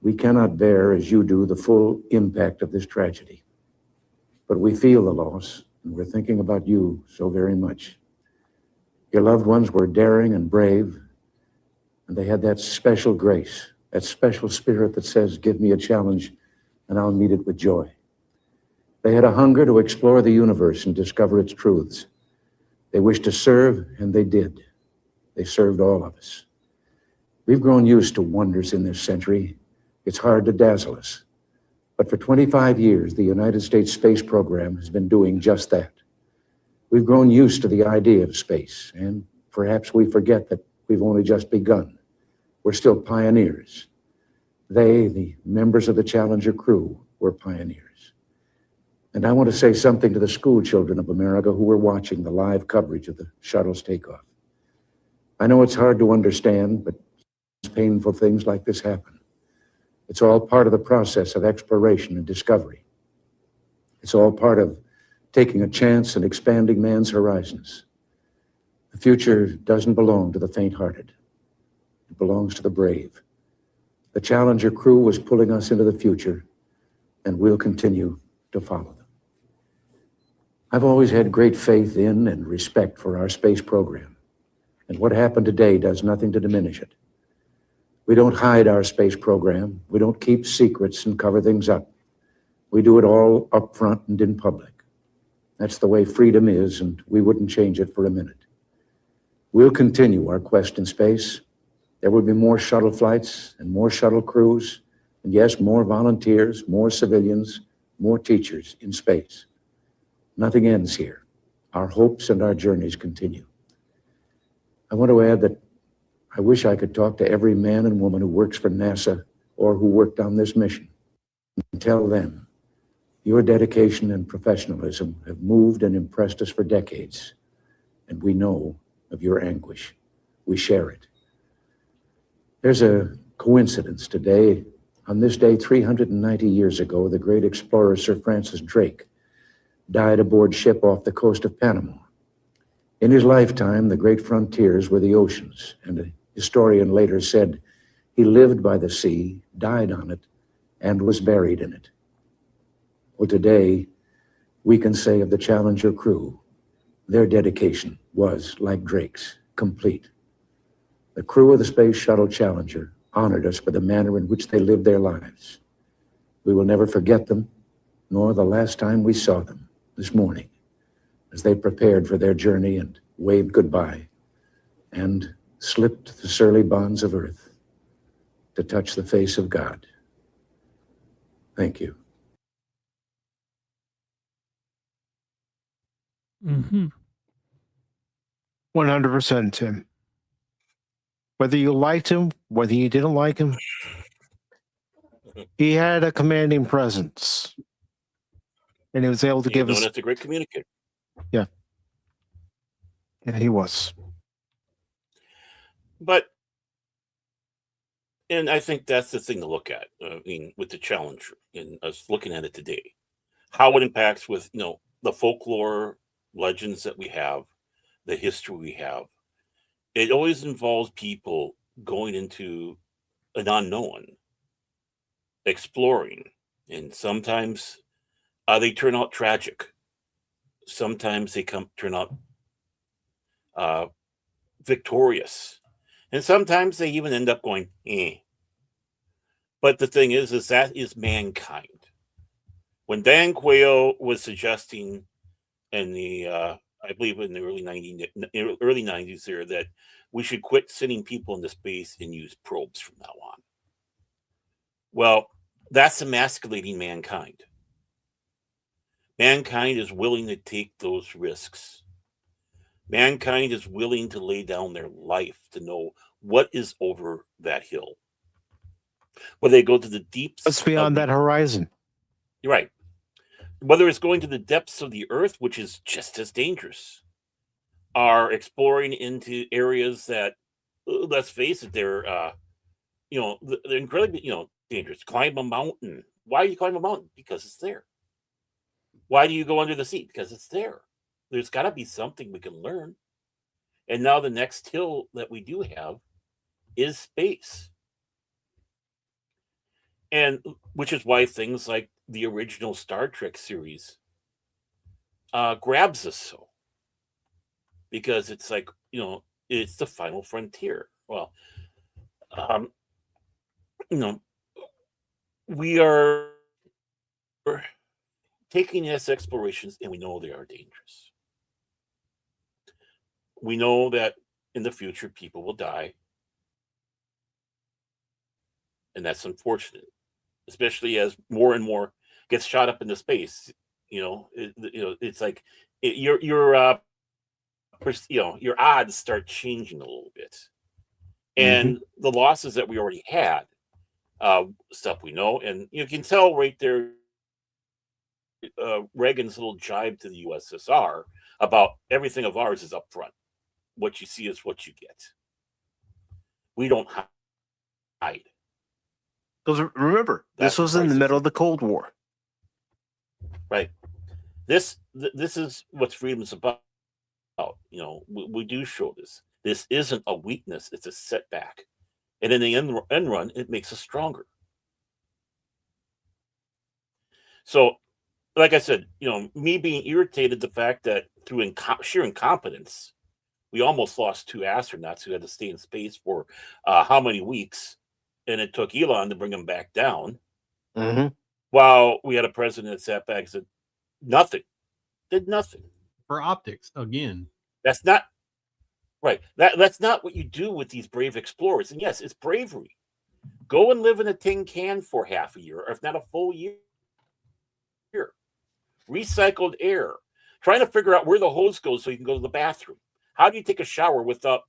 we cannot bear, as you do, the full impact of this tragedy. But we feel the loss, and we're thinking about you so very much. Your loved ones were daring and brave, and they had that special grace, that special spirit that says, give me a challenge, and I'll meet it with joy. They had a hunger to explore the universe and discover its truths. They wished to serve, and they did. They served all of us. We've grown used to wonders in this century. It's hard to dazzle us. But for 25 years, the United States space program has been doing just that. We've grown used to the idea of space, and perhaps we forget that we've only just begun. We're still pioneers. They, the members of the Challenger crew, were pioneers. And I want to say something to the school children of America who were watching the live coverage of the shuttle's takeoff. I know it's hard to understand, but painful things like this happen. It's all part of the process of exploration and discovery. It's all part of taking a chance and expanding man's horizons. The future doesn't belong to the faint-hearted. It belongs to the brave. The Challenger crew was pulling us into the future, and we'll continue to follow them. I've always had great faith in and respect for our space program, and what happened today does nothing to diminish it. We don't hide our space program. We don't keep secrets and cover things up. We do it all up front and in public. That's the way freedom is, and we wouldn't change it for a minute. We'll continue our quest in space. There will be more shuttle flights and more shuttle crews, and yes, more volunteers, more civilians, more teachers in space. Nothing ends here. Our hopes and our journeys continue. I want to add that I wish I could talk to every man and woman who works for NASA or who worked on this mission and tell them your dedication and professionalism have moved and impressed us for decades, and we know of your anguish. We share it. There's a coincidence today. On this day, 390 years ago, the great explorer Sir Francis Drake died aboard ship off the coast of Panama. In his lifetime, the great frontiers were the oceans, and a historian later said he lived by the sea, died on it, and was buried in it. Well, today, we can say of the Challenger crew, their dedication was, like Drake's, complete. The crew of the Space Shuttle Challenger honored us for the manner in which they lived their lives. We will never forget them, nor the last time we saw them this morning, as they prepared for their journey and waved goodbye and slipped the surly bonds of earth to touch the face of God. Thank you. Mm-hmm. 100%, Tim. Whether you liked him, whether you didn't like him, he had a commanding presence. And he was able to give us... Known as a great communicator. Yeah. Yeah, he was. But, and I think that's the thing to look at. I mean, with the Challenger and us looking at it today, how it impacts with, the folklore legends that we have, the history we have. It always involves people going into an unknown, exploring, and sometimes they turn out tragic. Sometimes they turn out victorious, and sometimes they even end up going, eh. But the thing is that is mankind. When Dan Quayle was suggesting in the, I believe in the early 90s there, that we should quit sending people into space and use probes from now on. Well, that's emasculating mankind. Mankind is willing to take those risks. Mankind is willing to lay down their life to know what is over that hill. Whether they go to the deeps. What's beyond that horizon? You're right. Whether it's going to the depths of the earth, which is just as dangerous, are exploring into areas that, let's face it, they're incredibly, dangerous. Climb a mountain. Why do you climb a mountain? Because it's there. Why do you go under the sea? Because it's there. There's got to be something we can learn. And now the next hill that we do have is space. And which is why things like the original Star Trek series grabs us so. Because it's like, it's the final frontier. Well, we are taking these explorations, and we know they are dangerous. We know that in the future people will die, and that's unfortunate, especially as more and more gets shot up into space. It's like your odds start changing a little bit, and the losses that we already had, stuff we know, and you can tell right there. Reagan's little jibe to the USSR about everything of ours is up front. What you see is what you get. We don't hide. Because remember, this was in the middle of the Cold War. Right. This is what freedom's about. We do show this. This isn't a weakness. It's a setback. And in the end run, it makes us stronger. So, like I said, me being irritated the fact that through sheer incompetence, we almost lost 2 astronauts who had to stay in space for how many weeks, and it took Elon to bring them back down. While we had a president that sat back and said nothing, did nothing for optics again. That's not right. That's not what you do with these brave explorers. And yes, it's bravery. Go and live in a tin can for half a year, or if not a full year. Recycled air, trying to figure out where the hose goes so you can go to the bathroom. How do you take a shower without,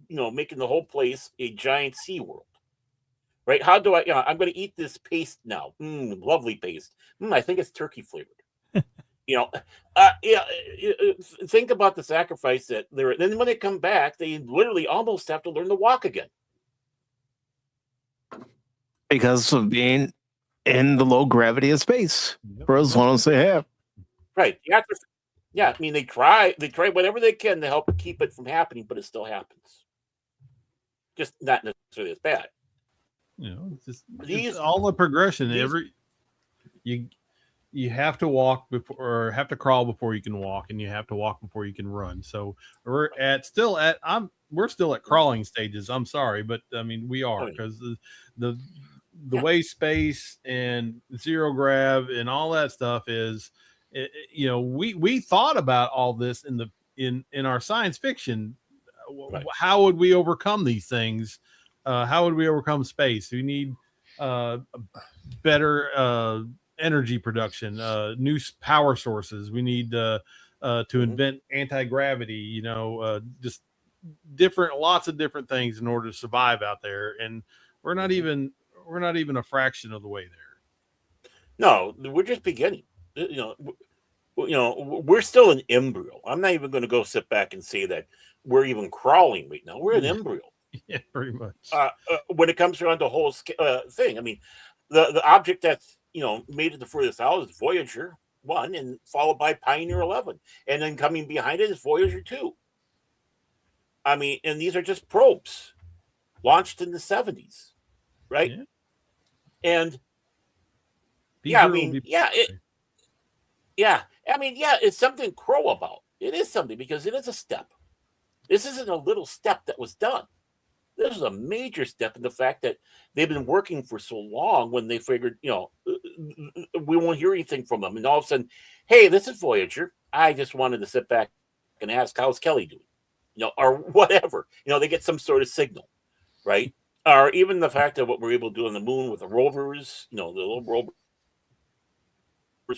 making the whole place a giant Sea World? Right? How do I'm going to eat this paste now. Lovely paste. I think it's turkey flavored. Think about the sacrifice that they're. Then when they come back, they literally almost have to learn to walk again because of being in the low gravity of space for as long as they have. Right. They try whatever they can to help keep it from happening, but it still happens. Just not necessarily as bad. It's all the progression. You have to walk before, or have to crawl before you can walk, and you have to walk before you can run. So we're still at crawling stages. I'm sorry, but I mean we are, because the way space and zero grav and all that stuff is. We thought about all this in our science fiction. Right. How would we overcome these things? How would we overcome space? We need better energy production, new power sources. We need to invent anti-gravity. Just lots of different things in order to survive out there. And we're not even a fraction of the way there. No, we're just beginning. we're still an embryo. I'm not even going to go sit back and say that we're even crawling right now. We're an embryo. Yeah, pretty much. When it comes around the whole thing, I mean, the object that's made it the furthest out is Voyager 1, and followed by Pioneer 11, and then coming behind it is Voyager 2. I mean, and these are just probes launched in the 70s, right? Yeah. And it's something to crow about. It is something because it is a step. This isn't a little step that was done. This is a major step in the fact that they've been working for so long when they figured, we won't hear anything from them. And all of a sudden, hey, this is Voyager. I just wanted to sit back and ask, how's Kelly doing? Or whatever. They get some sort of signal, right? Or even the fact of what we're able to do on the moon with the rovers, the little rovers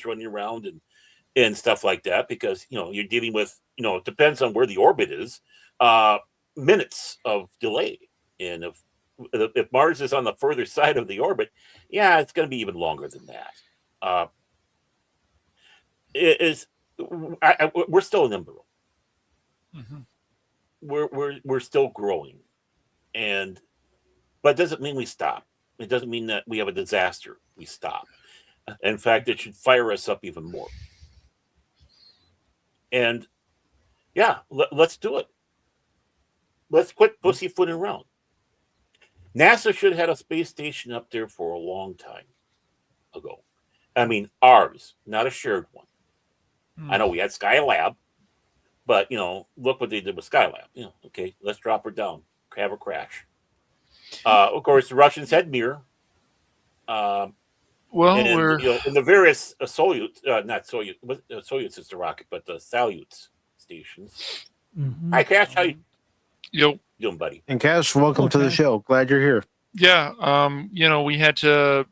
running around and stuff like that, because, you're dealing with, it depends on where the orbit is, minutes of delay. And if Mars is on the further side of the orbit, it's going to be even longer than that. We're still an embryo. Mm-hmm. We're still growing, but it doesn't mean we stop. It doesn't mean that we have a disaster. We stop. In fact, it should fire us up even more. And let's do it. Let's quit pussyfooting around. NASA should have had a space station up there for a long time ago. I mean, ours, not a shared one. I know we had Skylab, but look what they did with Skylab. Okay, let's drop her down, have her crash. Of course, the Russians had Mir. And the various Soyuz, not Soyuz, Soyuz is the rocket, but the Salyut stations. Mm-hmm. Hi, Cash. How you doing, buddy? And Cash, welcome to the show. Glad you're here. Yeah. We had to,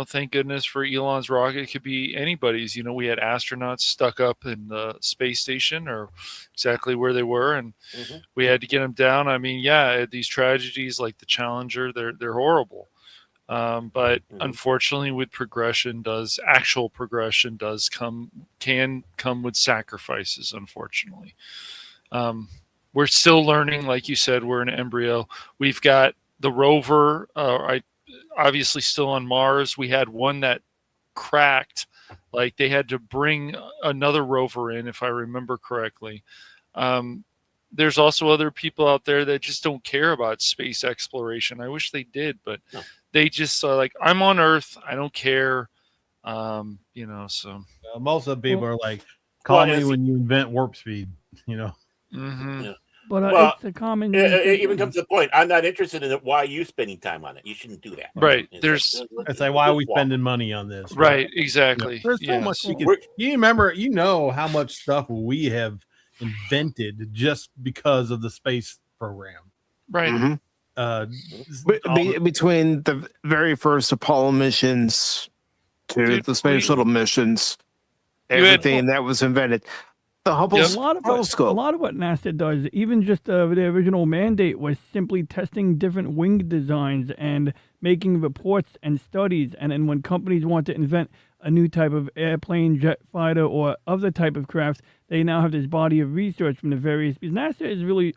thank goodness for Elon's rocket. It could be anybody's. We had astronauts stuck up in the space station or exactly where they were, and we had to get them down. I mean, these tragedies like the Challenger, they're horrible. But unfortunately, with actual progression can come with sacrifices, unfortunately. We're still learning, like you said, we're an embryo. We've got the rover, obviously still on Mars. We had one that cracked, like they had to bring another rover in, if I remember correctly. There's also other people out there that just don't care about space exploration. I wish they did, but they just like, I'm on Earth. I don't care. So. Most of the people are like, call me when you invent warp speed, Mm-hmm. Yeah. But it's a common. It even comes to the point. I'm not interested in it. Why are you spending time on it? You shouldn't do that. Right. It's like, why are we spending money on this? Right. Exactly. There's so much you remember. How much stuff we have invented just because of the space program. Right. Mm-hmm. Between the very first Apollo missions to the space shuttle missions, everything that was invented. The Hubble telescope. A lot of what NASA does, even just the original mandate, was simply testing different wing designs and making reports and studies. And then when companies want to invent a new type of airplane, jet fighter, or other type of craft, they now have this body of research from the various. Because NASA is really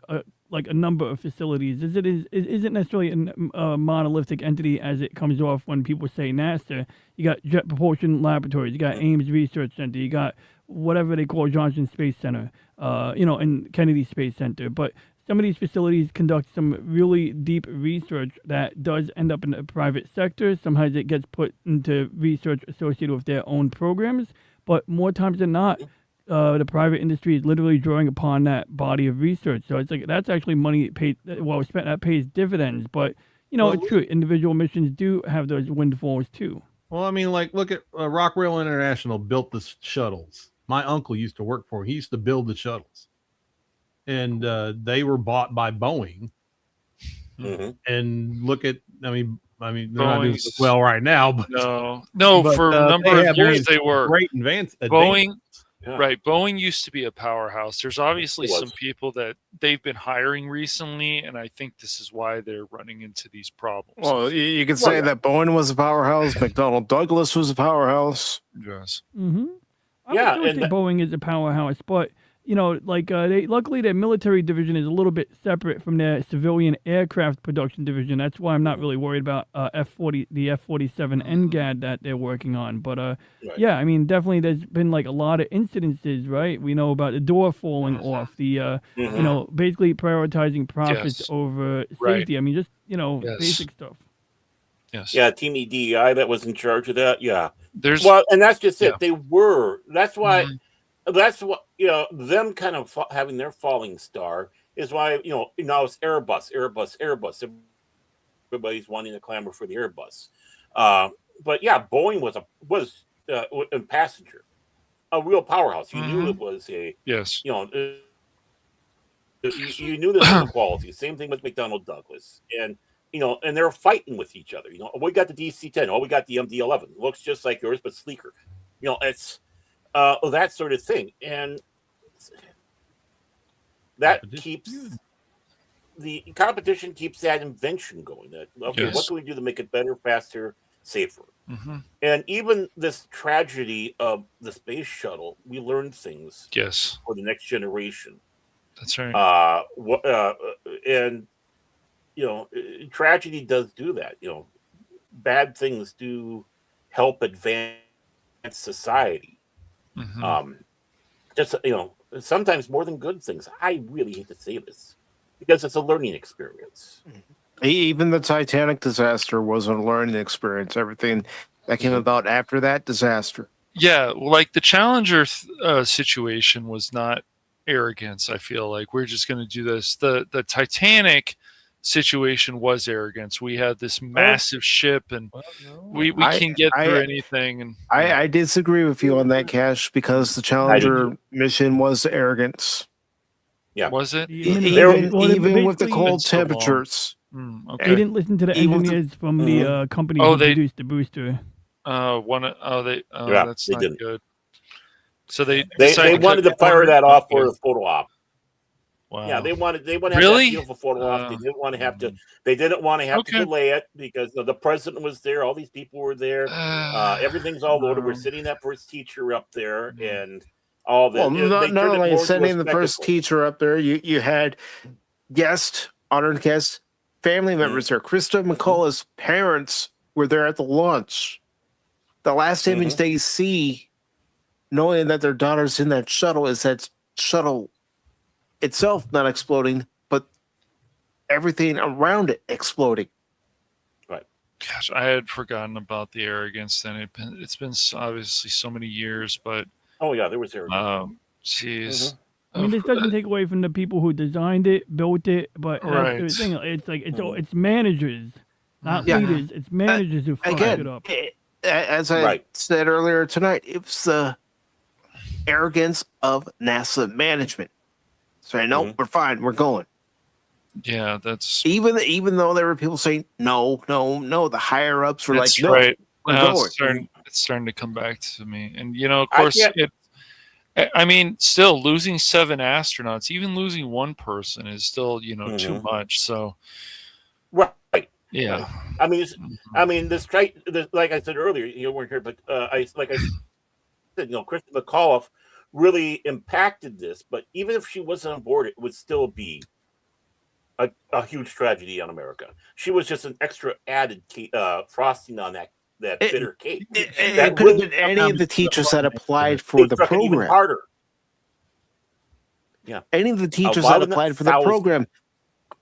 like a number of facilities. It isn't necessarily a monolithic entity as it comes off when people say NASA. You got Jet Propulsion Laboratories, you got Ames Research Center, you got whatever they call Johnson Space Center, and Kennedy Space Center. But some of these facilities conduct some really deep research that does end up in the private sector. Sometimes it gets put into research associated with their own programs. But more times than not, the private industry is literally drawing upon that body of research. So it's like that's actually money paid, spent that pays dividends. But, it's true. Individual missions do have those windfalls too. Well, I mean, like, look at Rockwell International built the shuttles. My uncle used to work for him. He used to build the shuttles. And they were bought by Boeing. Mm-hmm. And look at, they're not doing so well right now. But, but, for a number of years they were. Great advance. Boeing, right. Boeing used to be a powerhouse. There's obviously some people that they've been hiring recently, and I think this is why they're running into these problems. Well, you could say that Boeing was a powerhouse. McDonnell Douglas was a powerhouse. Yes. Mm-hmm. I would still say Boeing is a powerhouse, but luckily their military division is a little bit separate from their civilian aircraft production division. That's why I'm not really worried about the F-47 NGAD that they're working on. But yeah, I mean, definitely there's been a lot of incidences, right? We know about the door falling off, the basically prioritizing profits over safety. I mean, just basic stuff. Yes. Yeah, Team EDI that was in charge of that. Yeah. And that's just it. They were. That's why. That's what them kind of having their falling star is why now it's Airbus. Everybody's wanting to clamor for the Airbus. But yeah, Boeing was a passenger, a real powerhouse. You knew it was a You knew this was a quality. Same thing with McDonnell Douglas, and and they're fighting with each other. We got the DC-10. Oh, we got the MD-11. Looks just like yours, but sleeker. It's that sort of thing, and that keeps the competition, keeps that invention going. That what can we do to make it better, faster, safer? And even this tragedy of the space shuttle, we learned things for the next generation. That's right. And tragedy does do that. Bad things do help advance society. Just sometimes more than good things. I really hate to say this because it's a learning experience. Even the Titanic disaster wasn't a learning experience. Everything that came about after that disaster. Yeah, like the Challenger situation was not arrogance. I feel like we're just going to do this. The Titanic situation was arrogance. We had this massive ship, and we can get through anything. And I disagree with you on that, Cash, because the Challenger mission was arrogance. Yeah, was it? Even with the cold temperatures. Okay. They didn't listen to the engineers from the company who produced the booster. That's not didn't. good. So they wanted to fire that off for a photo op. Wow. Yeah, they wanted to have that beautiful photo off. They didn't want to have to. They didn't want to have to delay it because the president was there. All these people were there. Everything's all loaded. We're sitting that first teacher up there, and all that. Well, not only sending the first teacher up there, you had honored guests, family members there. Christa McAuliffe's parents were there at the launch. The last image they see, knowing that their daughter's in that shuttle, is that shuttle itself not exploding, but everything around it exploding. Right. Gosh, I had forgotten about the arrogance. Then it's been obviously so many years, but there was arrogance. Jeez. I mean, this doesn't take away from the people who designed it, built it, but that's the thing. It's like it's managers, not leaders. It's managers who fuck it up. As I said earlier tonight, it's the arrogance of NASA management. So no, we're fine, we're going. Yeah, that's even though there were people saying no. The higher ups were like, no, right. we're going. It's starting to come back to me, and of course, I mean, still losing 7 astronauts, even losing one person is still too much. So, right. Yeah. I mean, this like I said earlier, you weren't here, but I said, Christa McAuliffe really impacted this. But even if she wasn't on board, it would still be a huge tragedy on America. She was just an extra added frosting on that bitter cake. It could have been any of the teachers that applied for the program. Harder. Yeah. Any of the teachers that applied for the program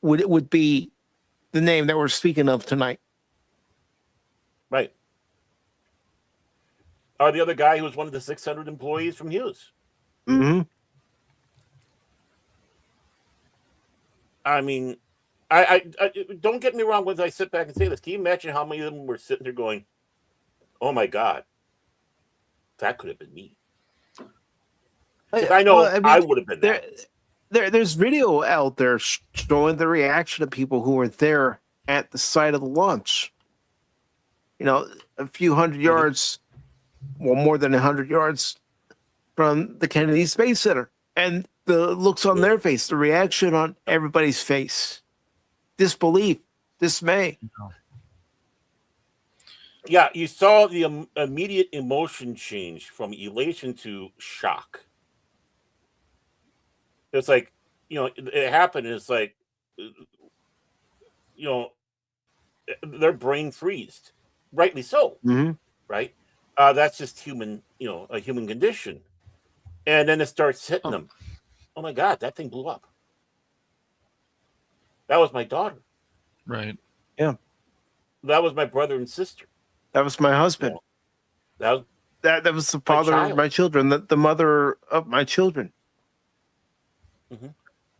would be the name that we're speaking of tonight. Right. Or the other guy who was one of the 600 employees from Hughes. Mm-hmm. I mean, I don't get me wrong when I sit back and say this. Can you imagine how many of them were sitting there going, "Oh my God, that could have been me"? I know I would have been there. There's video out there showing the reaction of people who were there at the site of the launch. A few hundred yards, more than 100 yards from the Kennedy Space Center. And the looks on their face, the reaction on everybody's face. Disbelief, dismay. Yeah, you saw the immediate emotion change from elation to shock. It's like, it happened. It's like, their brain freezed, rightly so, Mm-hmm. right? That's just human, a human condition. And then it starts hitting them. Oh my God, that thing blew up. That was my daughter. Right. Yeah. That was my brother and sister. That was my husband. That was the father of my children, the mother of my children. Mm-hmm.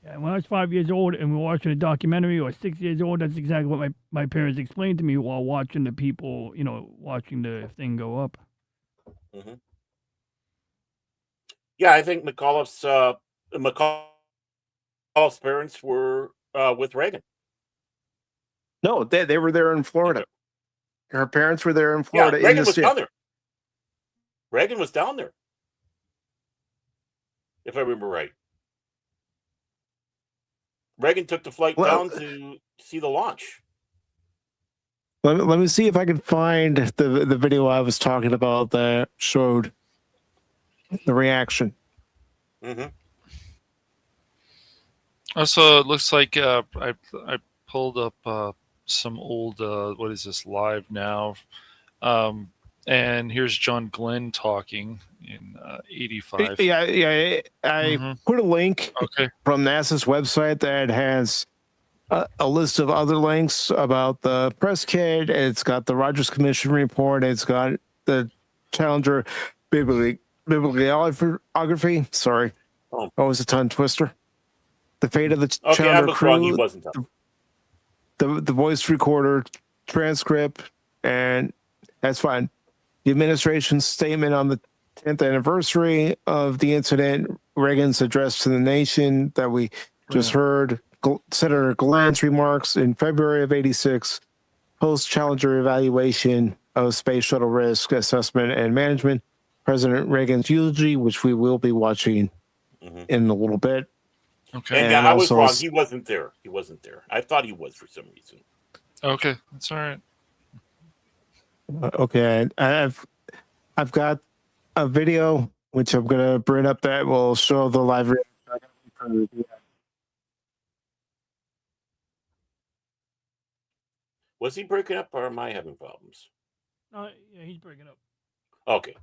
Yeah, when I was 5 years old and we were watching a documentary, or 6 years old, that's exactly what my parents explained to me while watching the people, watching the thing go up. Mm-hmm. Yeah, I think McAuliffe's parents were with Reagan. No, they were there in Florida. Her parents were there in Florida. Yeah, Reagan was down there. Reagan was down there, if I remember right. Reagan took the flight down to see the launch. Let me see if I can find the video I was talking about that showed the reaction. Mm-hmm. Also, it looks like I pulled up some old what is this, Live Now, and here's John Glenn talking in 85. Yeah. I put a link from NASA's website that has a list of other links about the press kit. It's got the Rogers Commission report. It's got the Challenger bibliography. Sorry. Oh, was a tongue twister. The fate of the okay, I Challenger was crew. wrong. He wasn't. The voice recorder transcript, and that's fine. The administration's statement on the 10th anniversary of the incident, Reagan's address to the nation that we just heard, Senator Glenn's remarks in February of '86, post-Challenger evaluation of space shuttle risk assessment and management, President Reagan's eulogy, which we will be watching in a little bit. Okay. And I was wrong. He wasn't there. He wasn't there. I thought he was for some reason. Okay, that's all right. Okay, I've got a video which I'm gonna bring up that will show the live reaction. Was he breaking up, or am I having problems? Yeah, he's breaking up. Okay.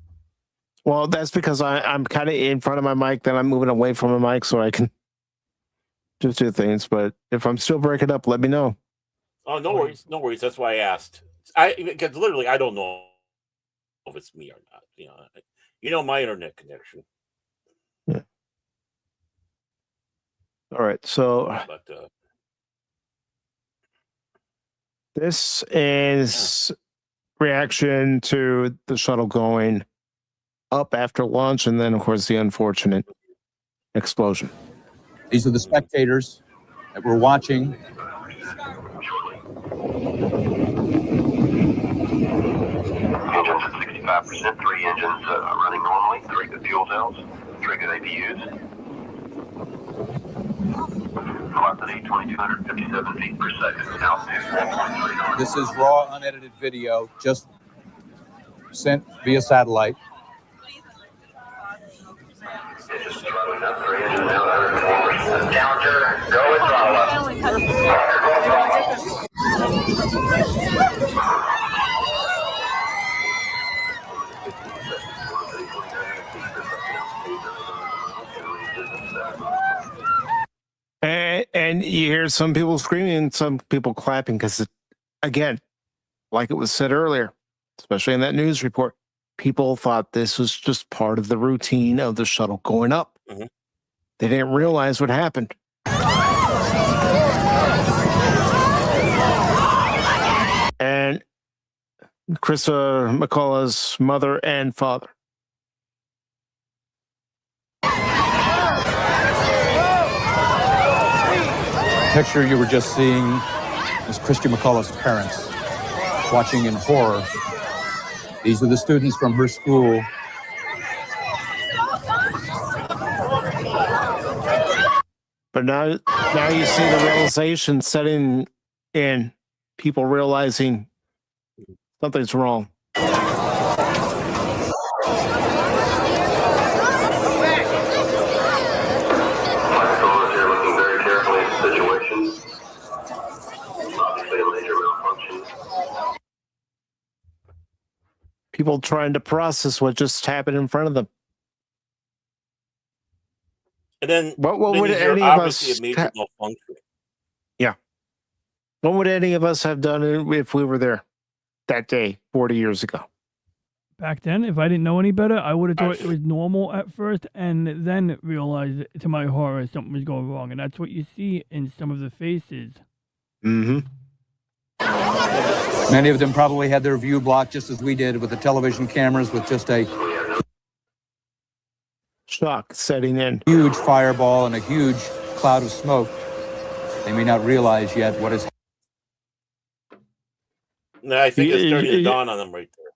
Well, that's because I'm kind of in front of my mic, then I'm moving away from my mic so I can just do things. But if I'm still breaking up, let me know. Oh, no worries. No worries. That's why I asked. Because literally, I don't know if it's me or not. My internet connection. Yeah. All right. So this is reaction to the shuttle going up after launch, and then, of course, the unfortunate explosion. These are the spectators that were watching. Engines at 65%, 3 engines running normally, 3 the fuel cells, trigger APUs. Velocity 2,257 feet per second, altitude 1.3. This is raw, unedited video, just sent via satellite. Challenger, go with throttle up. And you hear some people screaming, some people clapping, because, again, like it was said earlier, especially in that news report, people thought this was just part of the routine of the shuttle going up. Mm-hmm. They didn't realize what happened. And Christa McCullough's mother and father. The picture you were just seeing is Christa McCullough's parents watching in horror. These are the students from her school. But now you see the realization setting in, people realizing Something's wrong. People trying to process what just happened in front of them. And then what then would you hear any of obviously us a major malfunction. Yeah. What would any of us have done if we were there that day 40 years ago? Back then, if I didn't know any better, I would have thought it was normal at first and then realized, to my horror, something was going wrong. And that's what you see in some of the faces. Mm-hmm. Many of them probably had their view blocked just as we did with the television cameras with just a shock setting in. Huge fireball and a huge cloud of smoke. They may not realize yet what is. No, I think it's starting to dawn on them right there.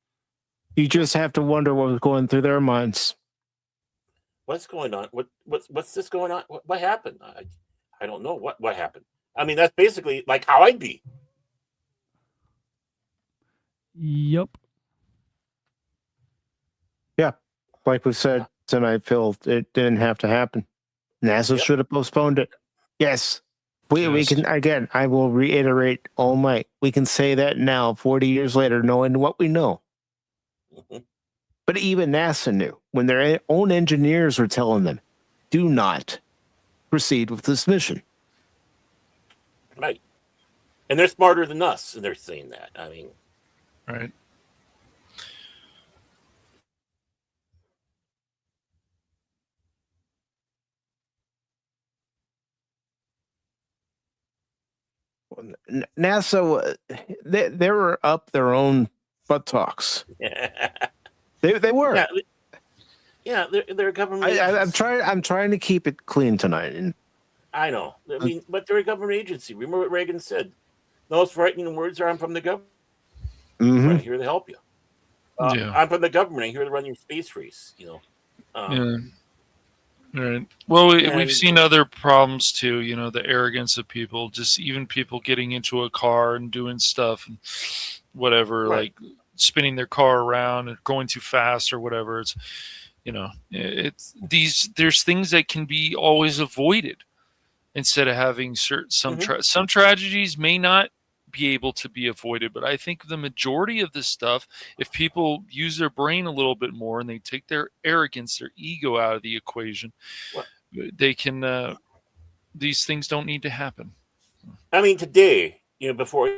You just have to wonder what was going through their minds. What's going on? What's this going on? What happened? I don't know what happened. I mean, that's basically like how I'd be. Yep. Yeah. Like we said tonight, Phil, it didn't have to happen. NASA should have postponed it. Yes. We can, again, I will reiterate all night. We can say that now, 40 years later, knowing what we know. Mm-hmm. But even NASA knew when their own engineers were telling them, do not proceed with this mission. Right. And they're smarter than us, and they're saying that. I mean, right. NASA, they were up their own buttocks. They were. Yeah, they're a government. I'm trying to keep it clean tonight. And I know. I mean, but they're a government agency. Remember what Reagan said? The most frightening words are, "I'm from the government. I'm here to help you. I'm from the government. I'm here to run your space race." You know. Yeah. Right. Well, we've seen other problems too. You know, the arrogance of people. Just even people getting into a car and doing stuff and whatever, like spinning their car around and going too fast or whatever. It's, you know, there's things that can be always avoided instead of having some tragedies may not be able to be avoided. But I think the majority of this stuff, if people use their brain a little bit more and they take their arrogance, their ego out of the equation, they can, these things don't need to happen. I mean, today, you know, before I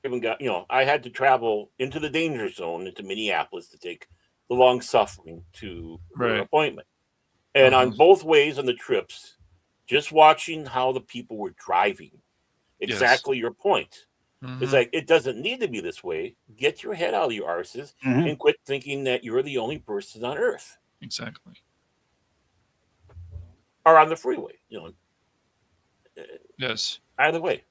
even got, you know, I had to travel into the danger zone into Minneapolis to take the long suffering to her appointment. And on both ways on the trips, just watching how the people were driving, exactly your point. It's like, it doesn't need to be this way. Get your head out of your arses and quit thinking that you're the only person on Earth. Exactly. Or on the freeway, you know. Yes. Either way.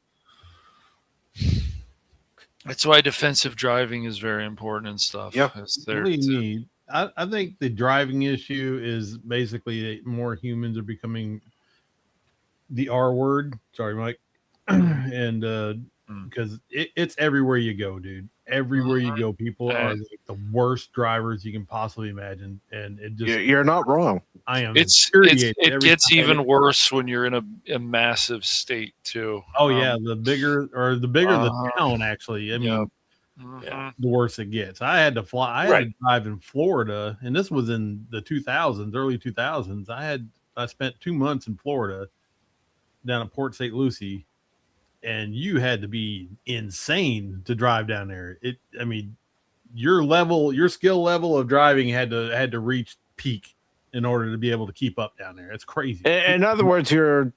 That's why defensive driving is very important and stuff. Yep. I think the driving issue is basically more humans are becoming the R word. Sorry, Mike. And because it's everywhere you go, dude. Everywhere you go, people are like the worst drivers you can possibly imagine, and it just you're not wrong. I am. It gets even worse when you're in a massive state too. Oh yeah, the bigger the town, actually. I mean, the worse it gets. I had to fly. I had to drive in Florida, and this was in the 2000s, early 2000s. I spent 2 months in Florida, down at Port St. Lucie. And you had to be insane to drive down there. I mean, your skill level of driving had to reach peak in order to be able to keep up down there. It's crazy. In other words, your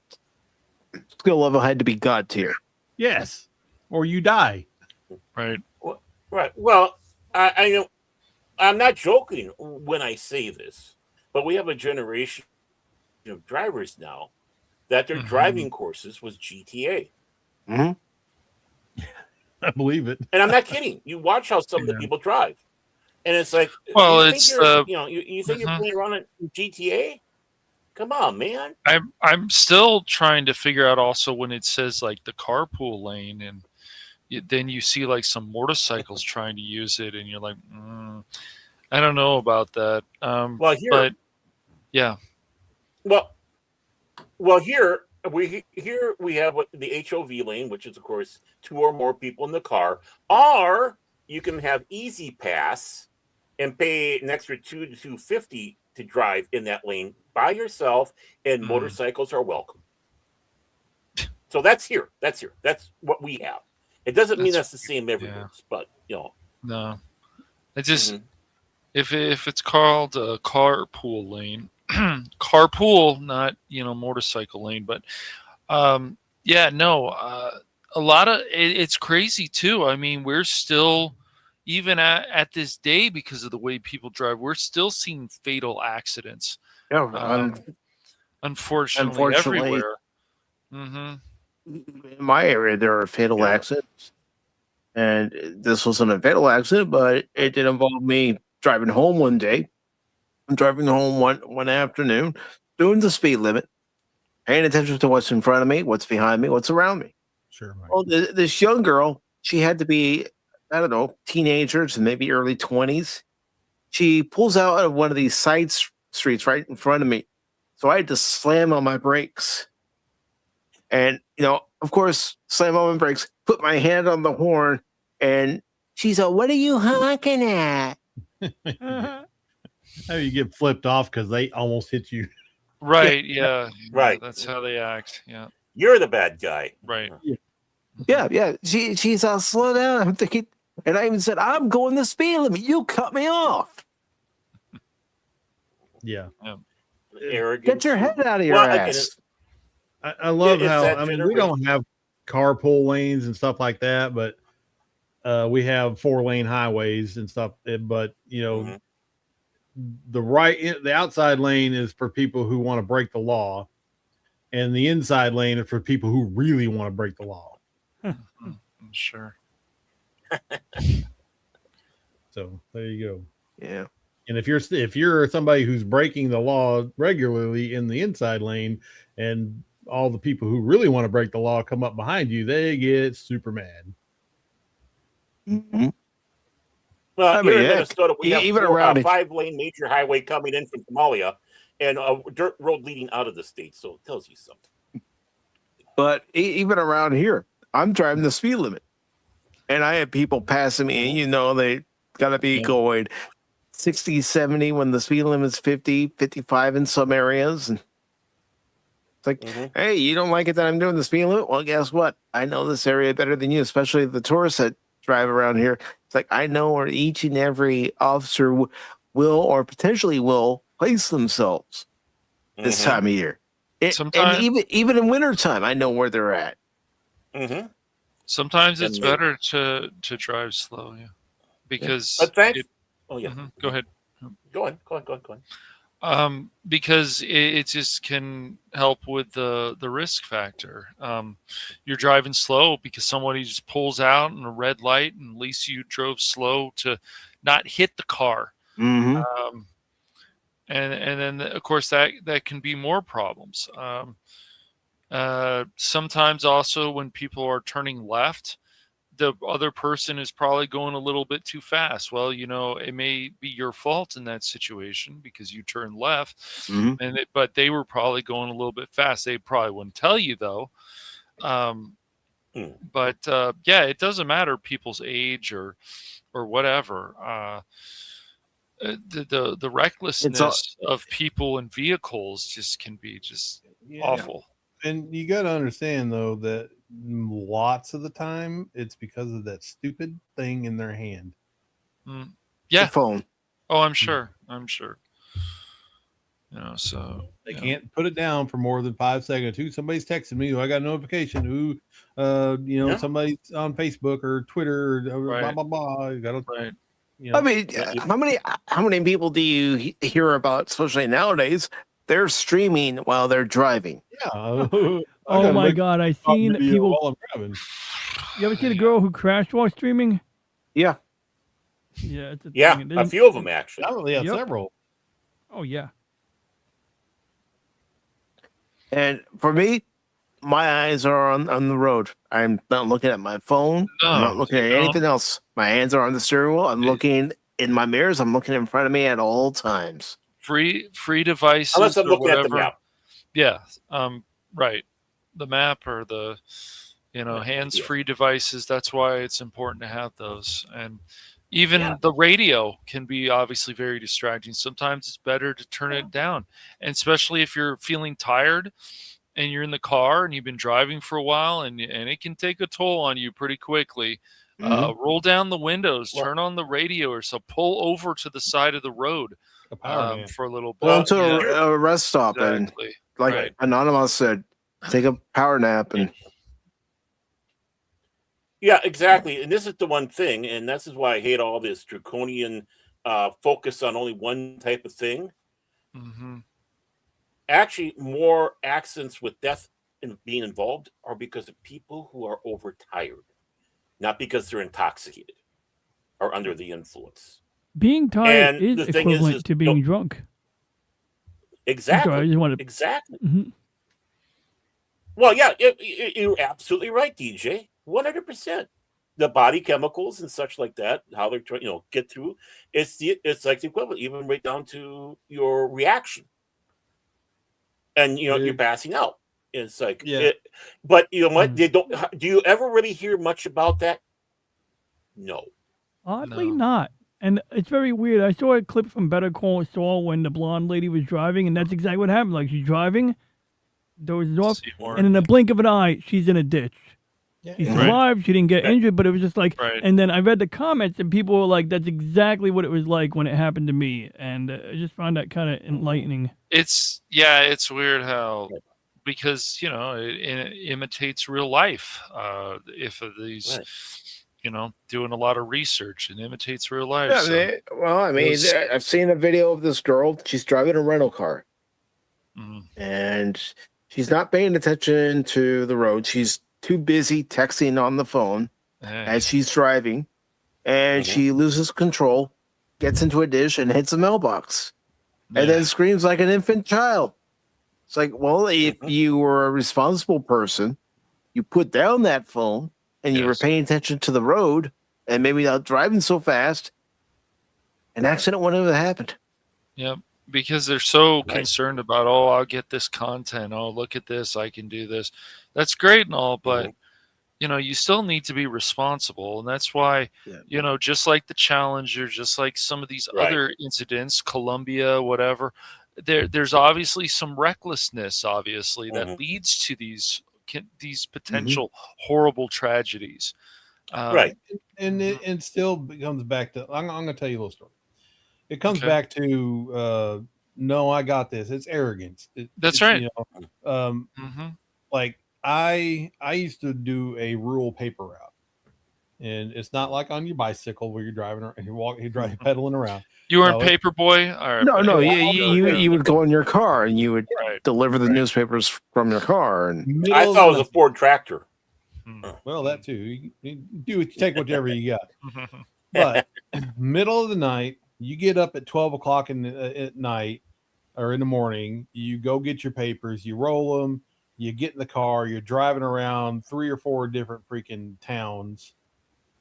skill level had to be God tier. Yes, or you die. Right. Right. Well, I know I'm not joking when I say this, but we have a generation of drivers now that their driving courses was GTA. I believe it. And I'm not kidding. You watch how some of the people drive. And it's like, well, you think you're playing around in GTA? Come on, man. I'm still trying to figure out also when it says like the carpool lane and then you see like some motorcycles trying to use it, and you're like, I don't know about that. Well, here, but yeah. Well, here we have the HOV lane, which is of course 2 or more people in the car, or you can have Easy Pass and pay an extra $2 to $2.50 to drive in that lane by yourself, and motorcycles are welcome. So that's here. That's what we have. It doesn't mean that's the same everywhere, but No, it just if it's called a carpool lane, carpool, not motorcycle lane, but a lot of it's crazy too. I mean, we're still even at this day, because of the way people drive, we're still seeing fatal accidents. Yeah, unfortunately, everywhere. In my area, there are fatal accidents, and this wasn't a fatal accident, but it did involve me driving home one day. I'm driving home one afternoon, doing the speed limit, paying attention to what's in front of me, what's behind me, what's around me. Sure. Mike. Well, this young girl, she had to be, I don't know, teenagers, maybe early 20s. She pulls out of one of these side streets right in front of me. So I had to slam on my brakes. And, of course, slam on my brakes, put my hand on the horn, and she's like, "What are you honking at?" How you get flipped off because they almost hit you. Right, yeah. Right. That's how they act. Yeah. You're the bad guy. Right. Yeah. She's all slow down. I'm thinking, and I even said, "I'm going the speed limit. You cut me off." Yeah. Arrogant. Get your head out of your ass. I love how, we don't have carpool lanes and stuff like that, but we have 4-lane highways and stuff. But, the outside lane is for people who want to break the law, and the inside lane is for people who really want to break the law. Sure. So there you go. Yeah. And if you're somebody who's breaking the law regularly in the inside lane, and all the people who really want to break the law come up behind you, they get super mad. Mm-hmm. Well, here in Minnesota, we have even a around 5-lane major highway coming in from Somalia, and a dirt road leading out of the state. So it tells you something. But even around here, I'm driving the speed limit, and I have people passing me, and they got to be going 60, 70 when the speed limit's 50, 55 in some areas. And it's like, hey, you don't like it that I'm doing the speed limit? Well, guess what? I know this area better than you, especially the tourists that drive around here. It's like, I know where each and every officer will or potentially will place themselves this time of year. And even in wintertime, I know where they're at. Sometimes it's better to drive slow, because Go ahead. Go on. Because it just can help with the risk factor. You're driving slow because somebody just pulls out in a red light, and at least you drove slow to not hit the car. And then of course that can be more problems. Sometimes also when people are turning left, the other person is probably going a little bit too fast. Well, it may be your fault in that situation because you turned left, but they were probably going a little bit fast. They probably wouldn't tell you though. But it doesn't matter people's age or whatever. The recklessness of people and vehicles just can be awful. And you got to understand though that lots of the time it's because of that stupid thing in their hand. The phone. Oh, I'm sure. So they can't put it down for more than 5 seconds. Somebody's texting me. I got a notification. Somebody's on Facebook or Twitter. Or blah blah blah. You got to. I mean, how many people do you hear about, especially nowadays? They're streaming while they're driving. Yeah. Oh my God! I've seen people. While I'm driving. You ever see the girl who crashed while streaming? Yeah. Yeah. It's a few of them actually. Several. Oh yeah. And for me, My eyes are on the road. I'm not looking at my phone. I'm not looking at anything else. My hands are on the steering wheel. I'm looking in my mirrors. I'm looking in front of me at all times. Free devices. Unless I'm or looking at the whatever. map. Yeah. Right. The map or the hands-free devices. That's why it's important to have those. And even the radio can be obviously very distracting. Sometimes it's better to turn it down, and especially if you're feeling tired and you're in the car and you've been driving for a while, and it can take a toll on you pretty quickly. Roll down the windows, turn on the radio, or so pull over to the side of the road for a little bit. Well, to a rest stop, Exactly. and like Right. Anonymous said, take a power nap and. Yeah, exactly. And this is the one thing, and this is why I hate all this draconian focus on only one type of thing. Mm-hmm. Actually, more accidents with death and being involved are because of people who are overtired, not because they're intoxicated or under the influence. Being tired And is the thing is equivalent to being drunk. Exactly. Sorry, I just wanted Exactly. Mhm. Well, yeah, you're absolutely right, DJ. 100%. The body chemicals and such like that, how they're trying, get through. It's like the equivalent, even right down to your reaction, and you're passing out. It's like, but you know what? They don't. Do you ever really hear much about that? No. Oddly not. And it's very weird. I saw a clip from Better Call Saul when the blonde lady was driving, and that's exactly what happened. Like, she's driving, dozes off, and in a blink of an eye, she's in a ditch. She survived. She didn't get injured, but it was just like, and then I read the comments, and people were like, that's exactly what it was like when it happened to me. And I just found that kind of enlightening. It's weird how, because, it imitates real life. If of these, doing a lot of research and imitates real life. Yeah, I've seen a video of this girl. She's driving a rental car. And she's not paying attention to the road. She's too busy texting on the phone as she's driving, and she loses control, gets into a dish, and hits a mailbox, and then screams like an infant child. It's like, well, if you were a responsible person, you put down that phone, and you were paying attention to the road, and maybe not driving so fast, an accident wouldn't have happened. Yep. Because they're so concerned about, I'll get this content. Oh, look at this. I can do this. That's great and all, but, you still need to be responsible. And that's why, just like the Challenger, just like some of these other incidents, Columbia, whatever, there's obviously some recklessness, that leads to these potential horrible tragedies. And it still comes back to, I'm going to tell you a little story. It comes back to no, I got this. It's arrogance. That's right. Like I used to do a rural paper route, and it's not like on your bicycle where you're driving around, you're pedaling around. You weren't paper boy? Or No. You would go in your car and you would deliver the newspapers from your car. And I thought it was a Ford tractor. Well, that too. You take whatever you got. But middle of the night, you get up at 12 o'clock at night or in the morning, you go get your papers, you roll them, you get in the car, you're driving around 3 or 4 different freaking towns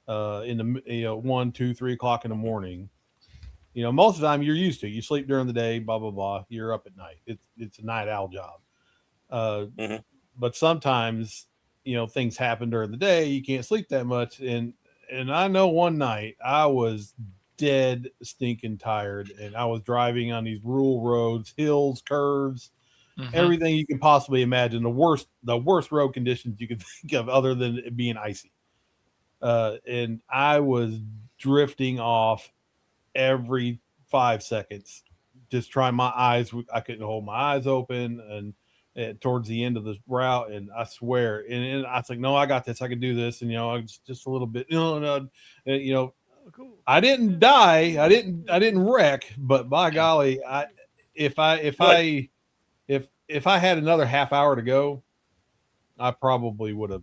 in the 1, 2, 3 o'clock in the morning. Most of the time you're used to it. You sleep during the day, blah, blah, blah. You're up at night. It's a night owl job. But sometimes, things happen during the day. You can't sleep that much. And I know one night I was dead stinking tired, and I was driving on these rural roads, hills, curves, everything you can possibly imagine, the worst road conditions you could think of other than it being icy. And I was drifting off every 5 seconds, just trying my eyes. I couldn't hold my eyes open, and towards the end of the route, and I swear, and I was like, no, I got this. I can do this. And, I was just a little bit, I didn't die. I didn't wreck, but by golly, if I had another half hour to go, I probably would have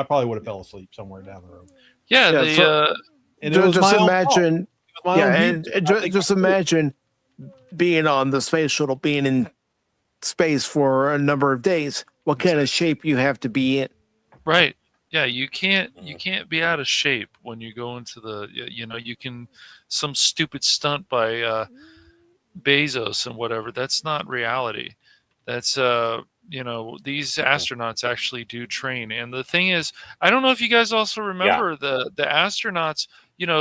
fell asleep somewhere down the road. Just imagine, just imagine being on the space shuttle, being in space for a number of days, what kind of shape you have to be in. Right. Yeah, you can't be out of shape when you go into the you can some stupid stunt by Bezos and whatever. That's not reality. That's these astronauts actually do train. And the thing is, I don't know if you guys also remember the astronauts,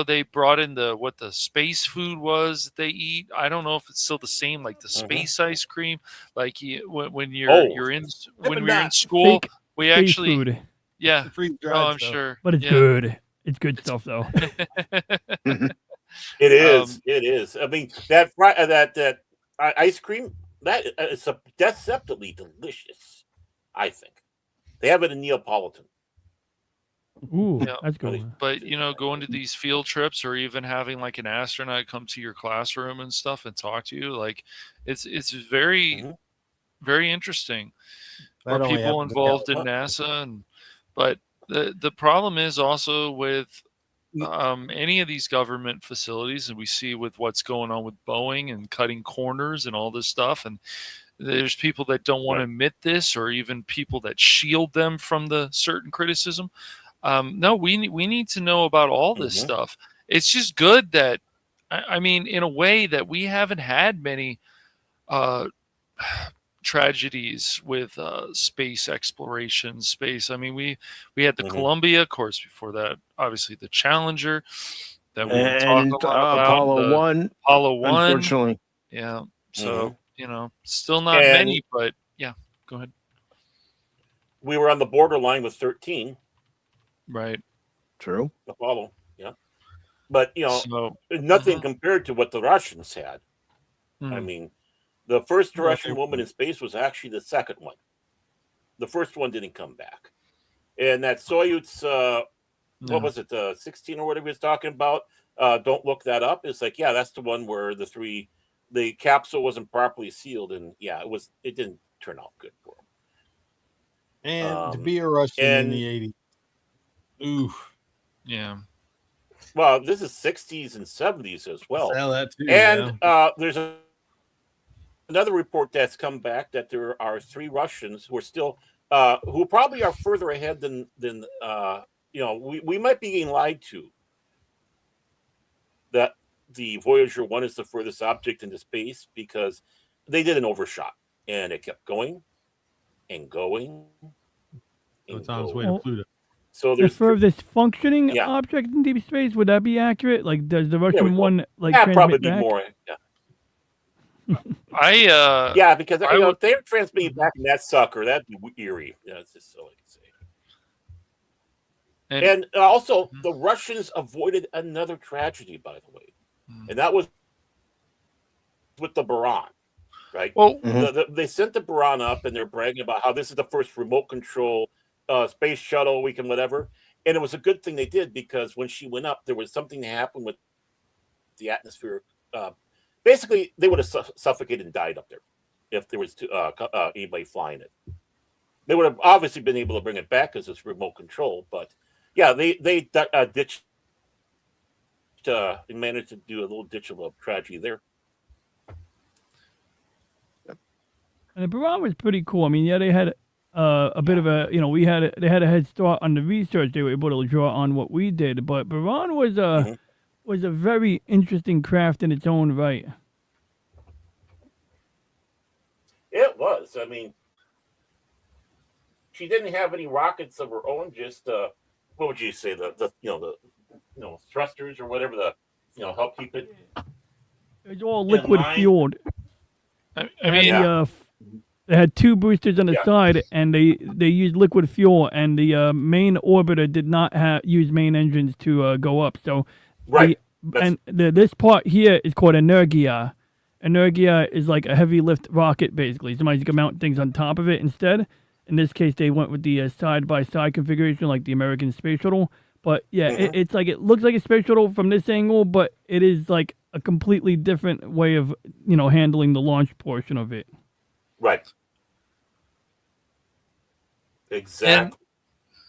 they brought in what the space food was that they eat. I don't know if it's still the same, like the space ice cream. Like when you're in school, Fake we space actually food. yeah. freeze-dried Oh, I'm stuff. sure. But it's Yeah. good. It's good stuff, though. It is. It is. I mean, that ice cream, that is deceptively delicious, I think. They have it in Neapolitan. Ooh, Yeah, that's good. but going to these field trips or even having like an astronaut come to your classroom and stuff and talk to you, like it's very very interesting. That Or only people happens- involved in NASA, but the problem is also with any of these government facilities, and we see with what's going on with Boeing and cutting corners and all this stuff, and there's people that don't want to admit this, or even people that shield them from the certain criticism. No, we need to know about all this stuff. It's just good that, I mean, in a way that we haven't had many tragedies with space exploration, space. I mean, we had the Columbia, of course. Before that, obviously the Challenger that we talk And a lot about. Apollo 1. Apollo 1. Unfortunately. Yeah. So, still not And many, but yeah, go ahead. We were on the borderline with 13. Right. True. Apollo. Yeah. But, So, nothing compared to what the Russians had. I mean, the first Russian woman in space was actually the second one. The first one didn't come back. And that Soyuz, what was it, 16 or whatever he was talking about? Don't look that up. It's like, yeah, that's the one where the capsule wasn't properly sealed. And yeah, it didn't turn out good for him. And to be a Russian in the 80s. Oof. Yeah. Well, this is 60s and 70s as well. Sell that too, and there's another report that's come back that there are 3 Russians who are still, who probably are further ahead than we might be getting lied to. That the Voyager 1 is the furthest object into space because they did an overshot and it kept going and going. So it's on its way to Pluto. So The there's furthest functioning object in deep space, would that be accurate? Like, does the Russian one transmit probably back? be more. Yeah. Because if they're transmitting back in that sucker, that'd be eerie. That's just so I can say. And also, the Russians avoided another tragedy, by the way, and that was with the Buran. Right. Well, they sent the Buran up, and they're bragging about how this is the first remote control space shuttle we can whatever. And it was a good thing they did because when she went up, there was something that happened with the atmosphere. Basically, they would have suffocated and died up there if there was anybody flying it. They would have obviously been able to bring it back because it's remote control. But yeah, they ditched. They managed to do a little ditch of a tragedy there. And the Buran was pretty cool. I mean, yeah, they had a bit of a, they had a head start on the research. They were able to draw on what we did. But Buran was a very interesting craft in its own right. It was. I mean, she didn't have any rockets of her own. Just what would you say? The thrusters or whatever help keep it. It was all liquid fueled. I mean, they had 2 boosters on the side, and they used liquid fuel, and the main orbiter did not use main engines to go up. So, this part here is called Energia. Energia is like a heavy lift rocket, basically. Sometimes you can mount things on top of it instead. In this case, they went with the side-by-side configuration, like the American Space Shuttle. But yeah, it's like it looks like a space shuttle from this angle, but it is like a completely different way of handling the launch portion of it. Right. Exactly.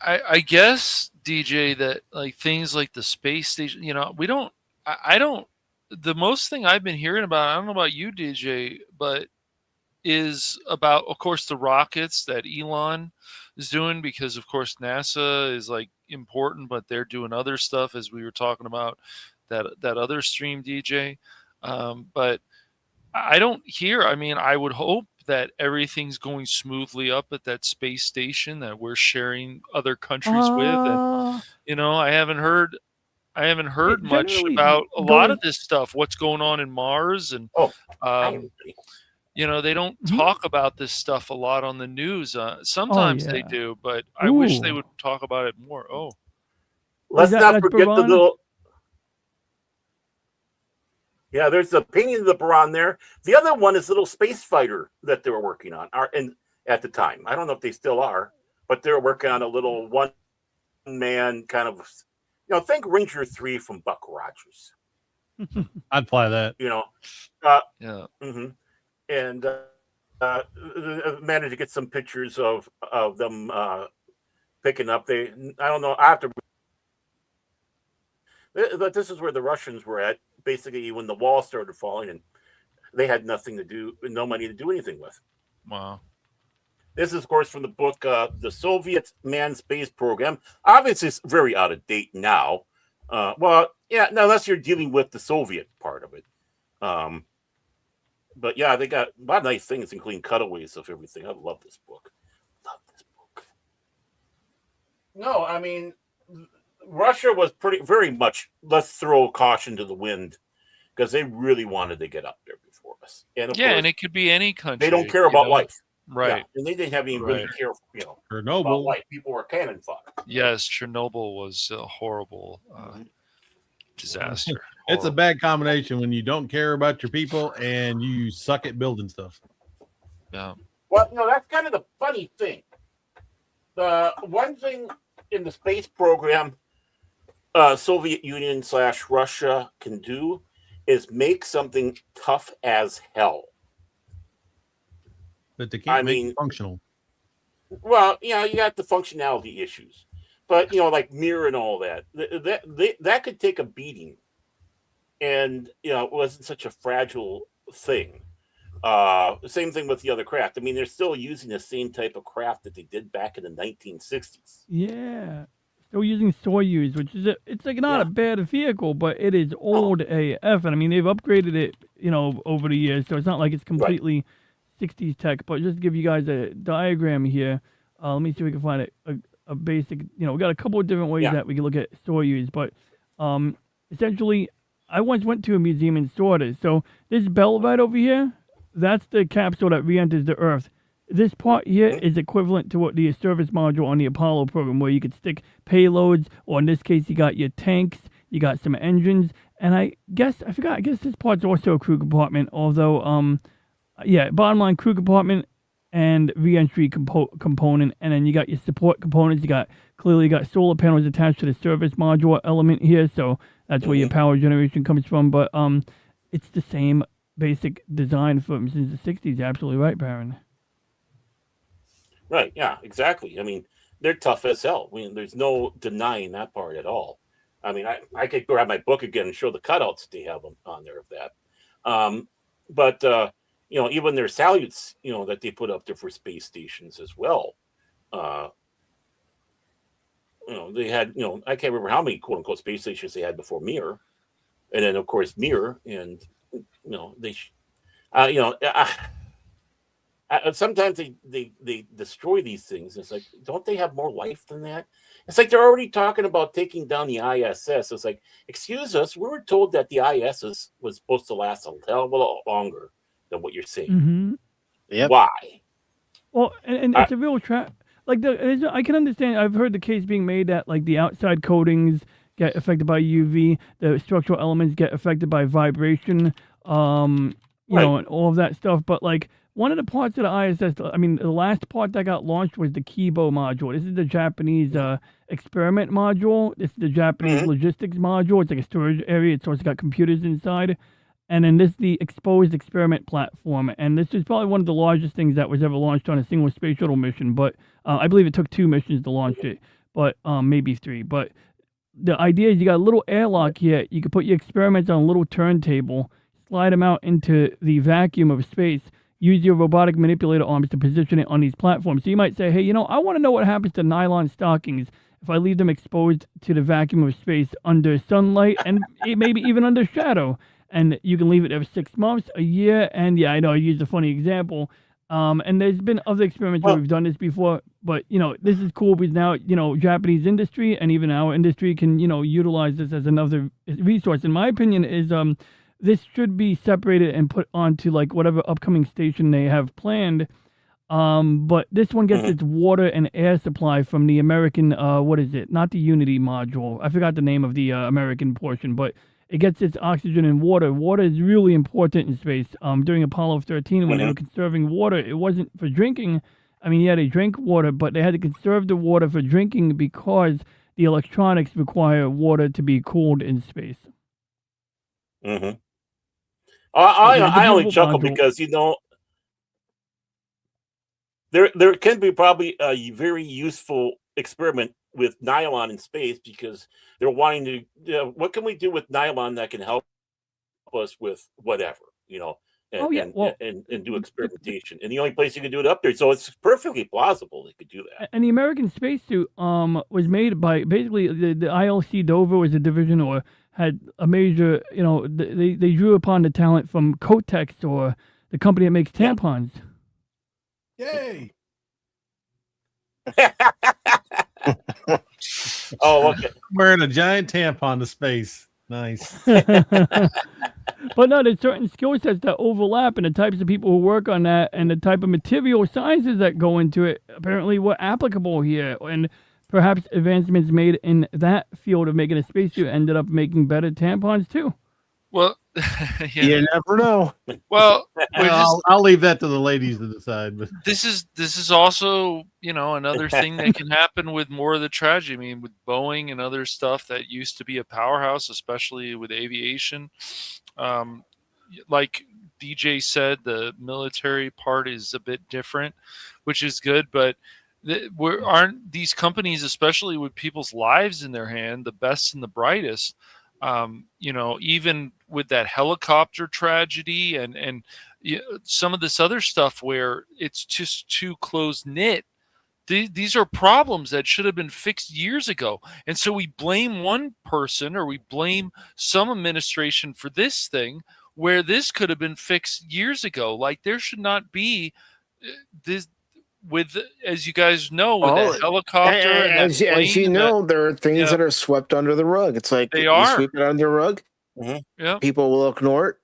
And I guess, DJ, that like things like the space station, we don't. I don't. The most thing I've been hearing about, I don't know about you, DJ, but is about, of course, the rockets that Elon is doing, because of course NASA is like important, but they're doing other stuff, as we were talking about that other stream, DJ. But I don't hear. I mean, I would hope that everything's going smoothly up at that space station that we're sharing other countries with, and I haven't heard much about a lot of this stuff. What's going on in Mars, and they don't talk about this stuff a lot on the news. Sometimes they do, but I wish they would talk about it more. Let's not forget the little. Yeah, there's the painting of the Baran there. The other one is a little space fighter that they were working on, at the time. I don't know if they still are, but they're working on a little one-man kind of, think Ranger 3 from Buck Rogers. I'd fly that. Yeah. Mm-hmm. And managed to get some pictures of them picking up. I don't know, after. But this is where the Russians were at, basically, when the wall started falling, and they had nothing to do, no money to do anything with. Wow. This is, of course, from the book, The Soviet Manned Space Program. Obviously, it's very out of date now. Unless you're dealing with the Soviet part of it. But yeah, they got a lot of nice things, including cutaways of everything. I love this book. No, I mean, Russia was very much, let's throw caution to the wind, because they really wanted to get up there before us. And of course, and it could be any country. They don't care about life. Right. Yeah, and they didn't have any really care, Chernobyl. about life. People were cannon fodder. Yes, Chernobyl was a horrible disaster. It's a bad combination when you don't care about your people and you suck at building stuff. Yeah. Well, that's kind of the funny thing. The one thing in the space program Soviet Union / Russia can do is make something tough as hell. But they can't make it functional. Well, you got the functionality issues. But, like Mir and all that, that could take a beating. And, it wasn't such a fragile thing. Same thing with the other craft. I mean, they're still using the same type of craft that they did back in the 1960s. Yeah. Still using Soyuz, which is it's like not a bad vehicle, but it is old AF. And I mean, they've upgraded it, over the years. So it's not like it's completely 60s tech. But just to give you guys a diagram here, let me see if we can find a basic, we got a couple of different ways that we can look at Soyuz. But essentially, I once went to a museum and saw this. So this bell right over here, that's the capsule that re-enters the Earth. This part here is equivalent to what the service module on the Apollo program, where you could stick payloads, or in this case, you got your tanks, you got some engines, and I guess this part's also a crew compartment, although, bottom line, crew compartment and re-entry component, and then you got your support components. You got solar panels attached to the service module element here, so that's where your power generation comes from, but it's the same basic design from since the 60s. Absolutely right, Baron. Right, yeah, exactly. I mean, they're tough as hell. I mean, there's no denying that part at all. I mean, I could grab my book again and show the cutouts they have on there of that. But even their salutes, that they put up there for space stations as well. They had, I can't remember how many quote unquote space stations they had before Mir. And then, of course, Mir. And, sometimes they destroy these things. It's like, don't they have more life than that? It's like they're already talking about taking down the ISS. It's like, excuse us, we were told that the ISS was supposed to last a hell of a lot longer than what you're saying. Mm-hmm. Yep. Why? Well, and it's a real trap. Like I can understand. I've heard the case being made that like the outside coatings get affected by UV, the structural elements get affected by vibration, and all of that stuff. But like one of the parts of the ISS, I mean, the last part that got launched was the Kibo module. This is the Japanese experiment module. This is the Japanese logistics module. It's like a storage area. It's also got computers inside. And then this is the exposed experiment platform. And this is probably one of the largest things that was ever launched on a single space shuttle mission. But I believe it took 2 missions to launch it, but maybe 3. But the idea is you got a little airlock here. You can put your experiments on a little turntable, slide them out into the vacuum of space, use your robotic manipulator arms to position it on these platforms. So you might say, hey, I want to know what happens to nylon stockings if I leave them exposed to the vacuum of space under sunlight and maybe even under shadow. And you can leave it there for 6 months, a year. And yeah, I know I used a funny example. And there's been other experiments where we've done this before, but this is cool because now, Japanese industry and even our industry can, utilize this as another resource. In my opinion is, this should be separated and put onto like whatever upcoming station they have planned. But this one gets its water and air supply from the American, what is it? Not the Unity module. I forgot the name of the American portion, but it gets its oxygen and water. Water is really important in space. During Apollo 13, when they were conserving water, it wasn't for drinking. I mean, yeah, they drank water, but they had to conserve the water for drinking because the electronics require water to be cooled in space. Mm-hmm. I only chuckle because there can be probably a very useful experiment with nylon in space because they're wanting to. What can we do with nylon that can help us with whatever, and do experimentation? And the only place you can do it up there, so it's perfectly plausible they could do that. And the American spacesuit was made by basically the ILC Dover was a division or had a major, they drew upon the talent from Kotex or the company that makes tampons. Yay! Oh, okay. Wearing a giant tampon to space. Nice. But no, there's certain skill sets that overlap, and the types of people who work on that and the type of material sciences that go into it apparently were applicable here. And perhaps advancements made in that field of making a spacesuit ended up making better tampons too. Well, you never know. Well, I'll leave that to the ladies to decide. But this is also another thing that can happen with more of the tragedy. I mean, with Boeing and other stuff that used to be a powerhouse, especially with aviation. Like DJ said, the military part is a bit different, which is good, but aren't these companies, especially with people's lives in their hand, the best and the brightest? Even with that helicopter tragedy and some of this other stuff where it's just too close knit. These are problems that should have been fixed years ago. And so we blame one person or we blame some administration for this thing where this could have been fixed years ago. Like there should not be this. With, as you guys know, with that helicopter and that plane, as you know, there are things that are swept under the rug. It's like you sweep it under the rug, people will ignore it,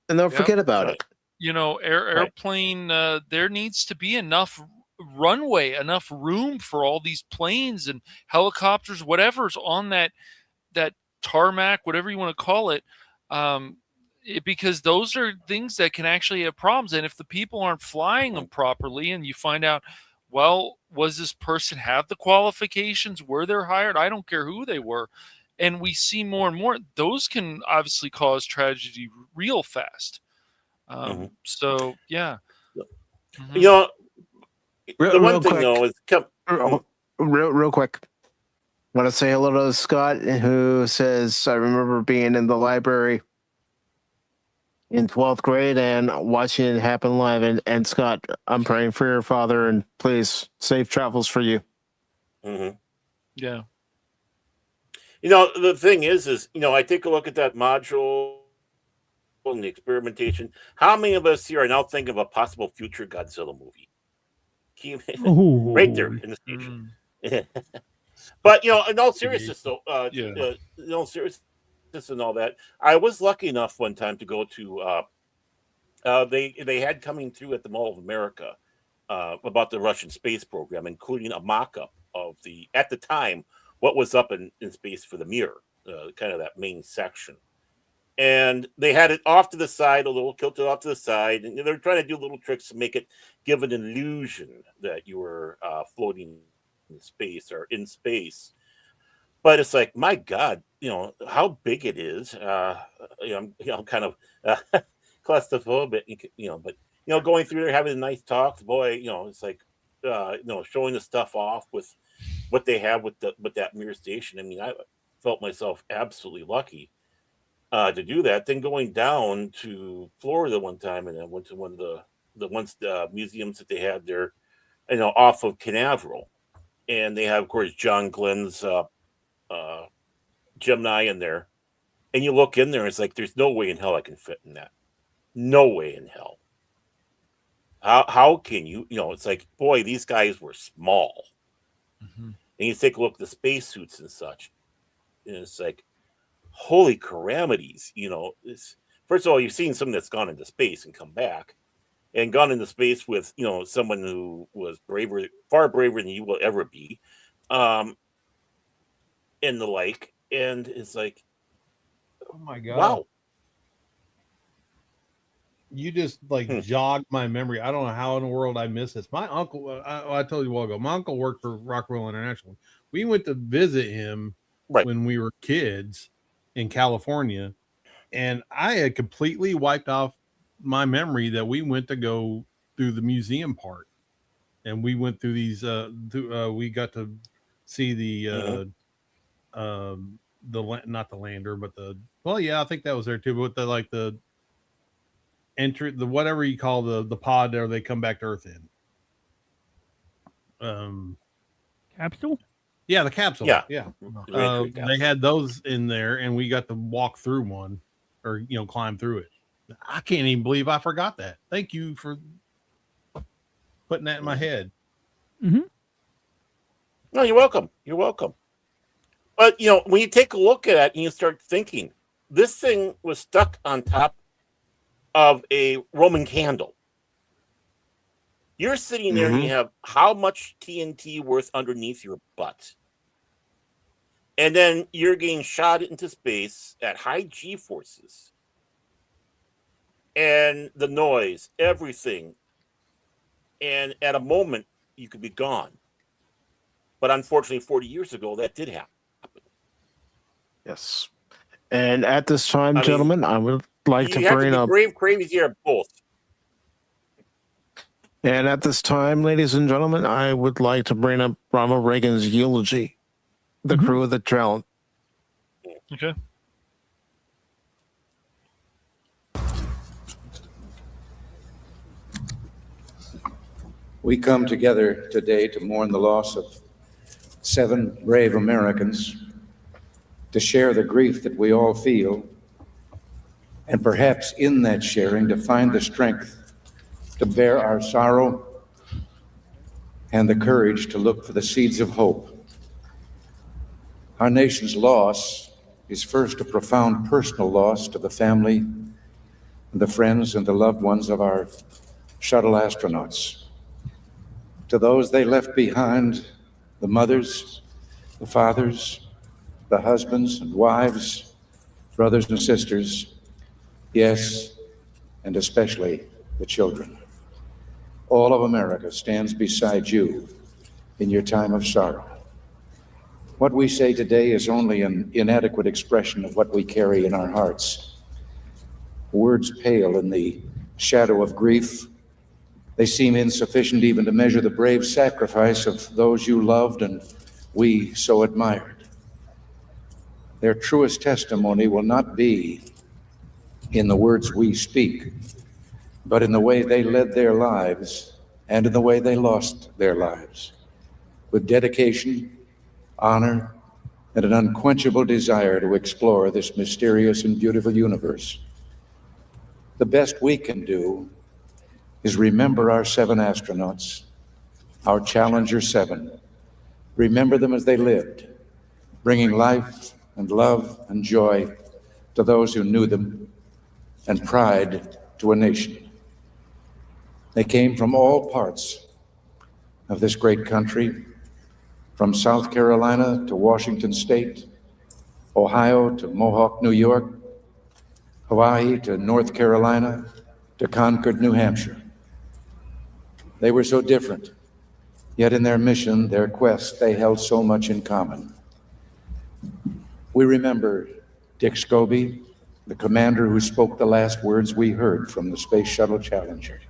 and they'll forget about it. Airplane. There needs to be enough runway, enough room for all these planes and helicopters, whatever's on that tarmac, whatever you want to call it. Because those are things that can actually have problems. And if the people aren't flying them properly and you find out, well, was this person have the qualifications? Were they hired? I don't care who they were. And we see more and more, those can obviously cause tragedy real fast. So, yeah. The one thing, quick. though, is... Real quick. I want to say hello to Scott, who says, I remember being in the library in 12th grade and watching it happen live. And Scott, I'm praying for your father, and please, safe travels for you. Yeah. The thing is, I take a look at that module and the experimentation. How many of us here are now thinking of a possible future Godzilla movie? Right there in the station. But, in all seriousness, though, in all seriousness, and all that, I was lucky enough one time to go to they had coming through at the Mall of America about the Russian space program, including a mock-up of at the time what was up in space for the Mir, kind of that main section. And they had it off to the side, a little tilted off to the side, and they're trying to do little tricks to make it give an illusion that you were floating in space or in space. But it's like, my God, how big it is. I'm kind of claustrophobic, but going through there, having a nice talk, boy, it's like, showing the stuff off with what they have with that Mir station. I mean, I felt myself absolutely lucky to do that. Then going down to Florida one time, and I went to one of the the museums that they had there, off of Canaveral, and they have, of course, John Glenn's Gemini in there, and you look in there, it's like there's no way in hell I can fit in that. No way in hell. How can you? It's like, boy, these guys were small. Mm-hmm. And you take a look at the spacesuits and such, and it's like, holy calamities. First of all, you've seen someone that's gone into space and come back, and gone into space with someone who was far braver than you will ever be, and the like. And it's like, oh my God. Wow. You just jogged my memory. I don't know how in the world I missed this. My uncle, I told you a while ago, my uncle worked for Rockwell International. We went to visit him when we were kids in California, and I had completely wiped off my memory that we went to go through the museum part, and we went through these. We got to see the not the lander, but I think that was there too. But the whatever you call the pod there, they come back to Earth in. Capsule? Yeah, the capsule. Yeah. They had those in there, and we got to walk through one, or climb through it. I can't even believe I forgot that. Thank you for putting that in my head. Mm-hmm. No, you're welcome. You're welcome. But when you take a look at it and you start thinking, this thing was stuck on top of a Roman candle. You're sitting there and you have how much TNT worth underneath your butt. And then you're getting shot into space at high G forces. And the noise, everything. And at a moment, you could be gone. But unfortunately, 40 years ago, that did happen. Yes. And at this time, gentlemen, I would like to bring up brave, crazy, or both. And at this time, ladies and gentlemen, I would like to bring up Ronald Reagan's eulogy, the crew of the Trell. Okay. We come together today to mourn the loss of 7 brave Americans, to share the grief that we all feel, and perhaps in that sharing to find the strength to bear our sorrow and the courage to look for the seeds of hope. Our nation's loss is first a profound personal loss to the family, and the friends and the loved ones of our shuttle astronauts. To those they left behind, the mothers, the fathers, the husbands and wives, brothers and sisters, yes, and especially the children. All of America stands beside you in your time of sorrow. What we say today is only an inadequate expression of what we carry in our hearts. Words pale in the shadow of grief. They seem insufficient even to measure the brave sacrifice of those you loved and we so admired. Their truest testimony will not be in the words we speak, but in the way they led their lives and in the way they lost their lives, with dedication, honor, and an unquenchable desire to explore this mysterious and beautiful universe. The best we can do is remember our 7 astronauts, our Challenger 7. Remember them as they lived, bringing life and love and joy to those who knew them, and pride to a nation. They came from all parts of this great country, from South Carolina to Washington State, Ohio to Mohawk, New York, Hawaii to North Carolina, to Concord, New Hampshire. They were so different, yet in their mission, their quest, they held so much in common. We remember Dick Scobee, the commander who spoke the last words we heard from the Space Shuttle Challenger.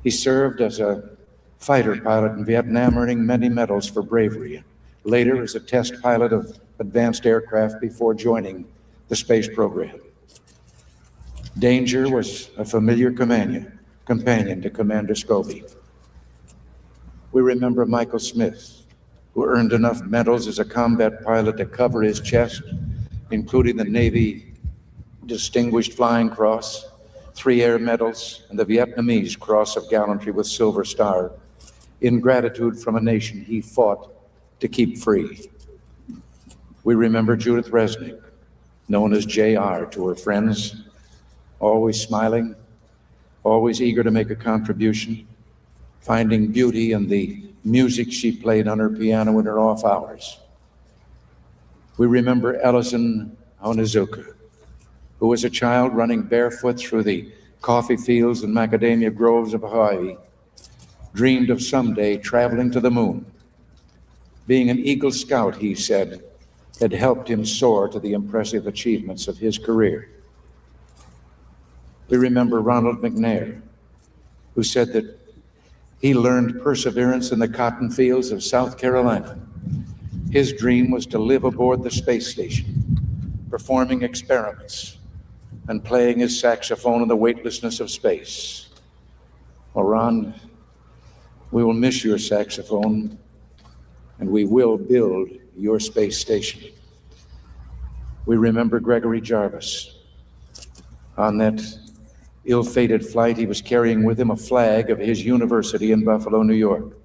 He served as a fighter pilot in Vietnam, earning many medals for bravery. Later, as a test pilot of advanced aircraft before joining the space program. Danger was a familiar companion, companion to Commander Scobee. We remember Michael Smith, who earned enough medals as a combat pilot to cover his chest, including the Navy Distinguished Flying Cross, 3 Air Medals, and the Vietnamese Cross of Gallantry with Silver Star, in gratitude from a nation he fought to keep free. We remember Judith Resnik, known as JR to her friends, always smiling, always eager to make a contribution, finding beauty in the music she played on her piano in her off hours. We remember Ellison Onizuka, who was a child running barefoot through the coffee fields and macadamia groves of Hawaii, dreamed of someday traveling to the moon. Being an Eagle Scout, he said, had helped him soar to the impressive achievements of his career. We remember Ronald McNair, who said that he learned perseverance in the cotton fields of South Carolina. His dream was to live aboard the space station, performing experiments and playing his saxophone in the weightlessness of space. Well, Ron, we will miss your saxophone, and we will build your space station. We remember Gregory Jarvis. On that ill-fated flight, he was carrying with him a flag of his university in Buffalo, New York.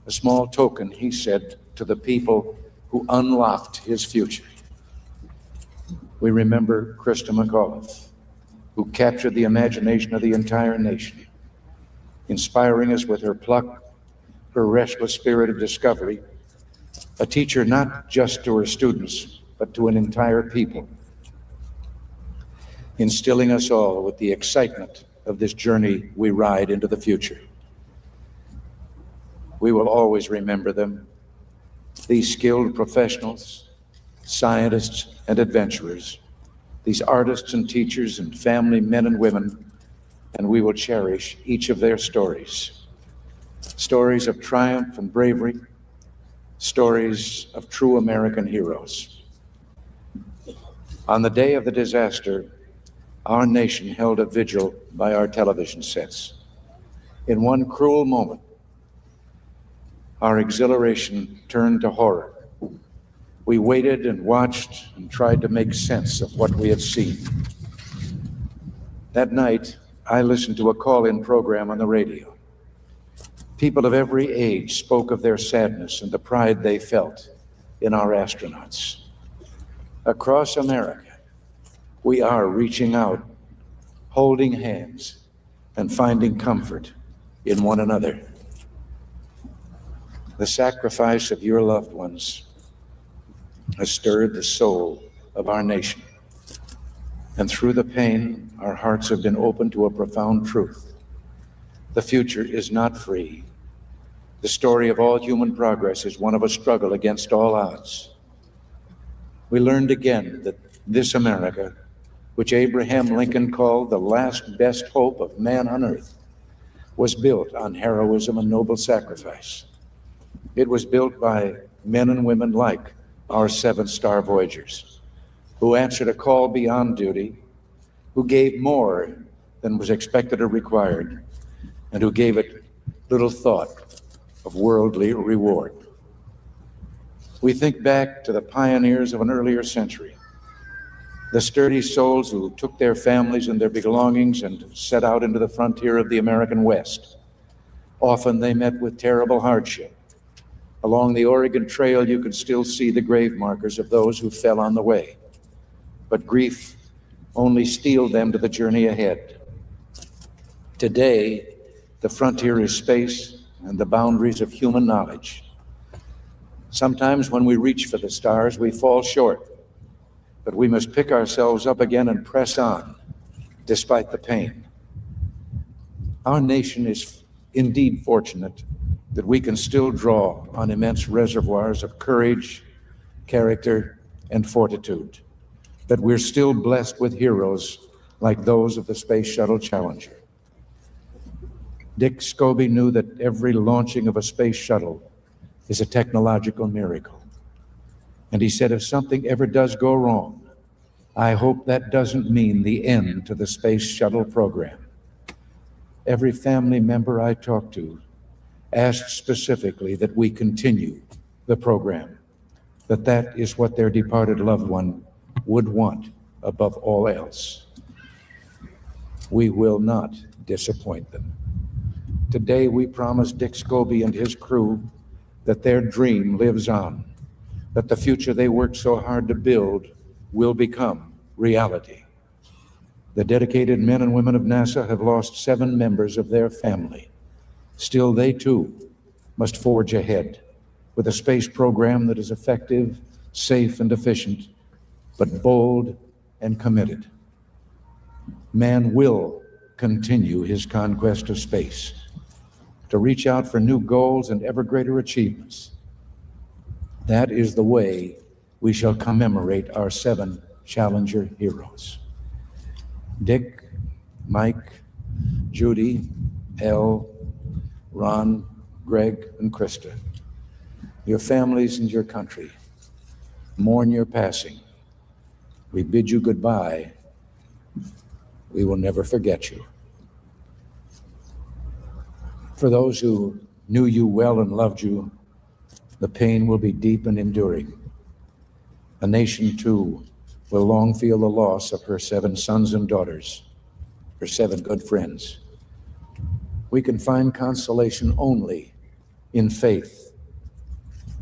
A small token, he said, to the people who unlocked his future. We remember Christa McAuliffe, who captured the imagination of the entire nation, inspiring us with her pluck, her restless spirit of discovery, a teacher not just to her students, but to an entire people, instilling us all with the excitement of this journey we ride into the future. We will always remember them, these skilled professionals, scientists and adventurers, these artists and teachers and family men and women, and we will cherish each of their stories. Stories of triumph and bravery, stories of true American heroes. On the day of the disaster, our nation held a vigil by our television sets. In one cruel moment, our exhilaration turned to horror. We waited and watched and tried to make sense of what we had seen. That night, I listened to a call-in program on the radio. People of every age spoke of their sadness and the pride they felt in our astronauts. Across America, we are reaching out, holding hands, and finding comfort in one another. The sacrifice of your loved ones has stirred the soul of our nation. And through the pain, our hearts have been opened to a profound truth. The future is not free. The story of all human progress is one of a struggle against all odds. We learned again that this America, which Abraham Lincoln called the last best hope of man on earth, was built on heroism and noble sacrifice. It was built by men and women like our 7-star Voyagers, who answered a call beyond duty, who gave more than was expected or required, and who gave it little thought of worldly reward. We think back to the pioneers of an earlier century, the sturdy souls who took their families and their belongings and set out into the frontier of the American West. Often they met with terrible hardship. Along the Oregon Trail, you could still see the grave markers of those who fell on the way. But grief only steeled them to the journey ahead. Today, the frontier is space and the boundaries of human knowledge. Sometimes when we reach for the stars, we fall short, but we must pick ourselves up again and press on, despite the pain. Our nation is indeed fortunate that we can still draw on immense reservoirs of courage, character, and fortitude, that we're still blessed with heroes like those of the Space Shuttle Challenger. Dick Scobee knew that every launching of a space shuttle is a technological miracle. And he said, if something ever does go wrong, I hope that doesn't mean the end to the Space Shuttle program. Every family member I talked to asked specifically that we continue the program, that is what their departed loved one would want above all else. We will not disappoint them. Today we promise Dick Scobee and his crew that their dream lives on, that the future they worked so hard to build will become reality. The dedicated men and women of NASA have lost 7 members of their family. Still, they too must forge ahead with a space program that is effective, safe, and efficient, but bold and committed. Man will continue his conquest of space to reach out for new goals and ever greater achievements. That is the way we shall commemorate our 7 Challenger heroes. Dick, Mike, Judy, Elle, Ron, Greg, and Christa. Your families and your country mourn your passing. We bid you goodbye. We will never forget you. For those who knew you well and loved you, the pain will be deep and enduring. A nation, too, will long feel the loss of her 7 sons and daughters, her 7 good friends. We can find consolation only in faith,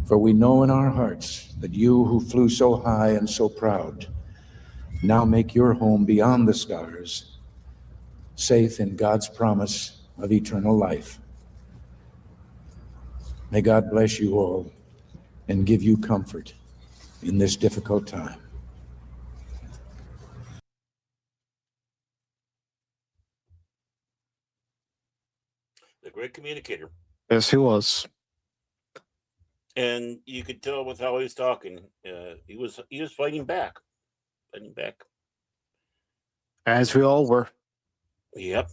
for we know in our hearts that you who flew so high and so proud now make your home beyond the stars, safe in God's promise of eternal life. May God bless you all and give you comfort in this difficult time. A great communicator. Yes, he was. And you could tell with how he was talking, he was fighting back. As we all were. Yep.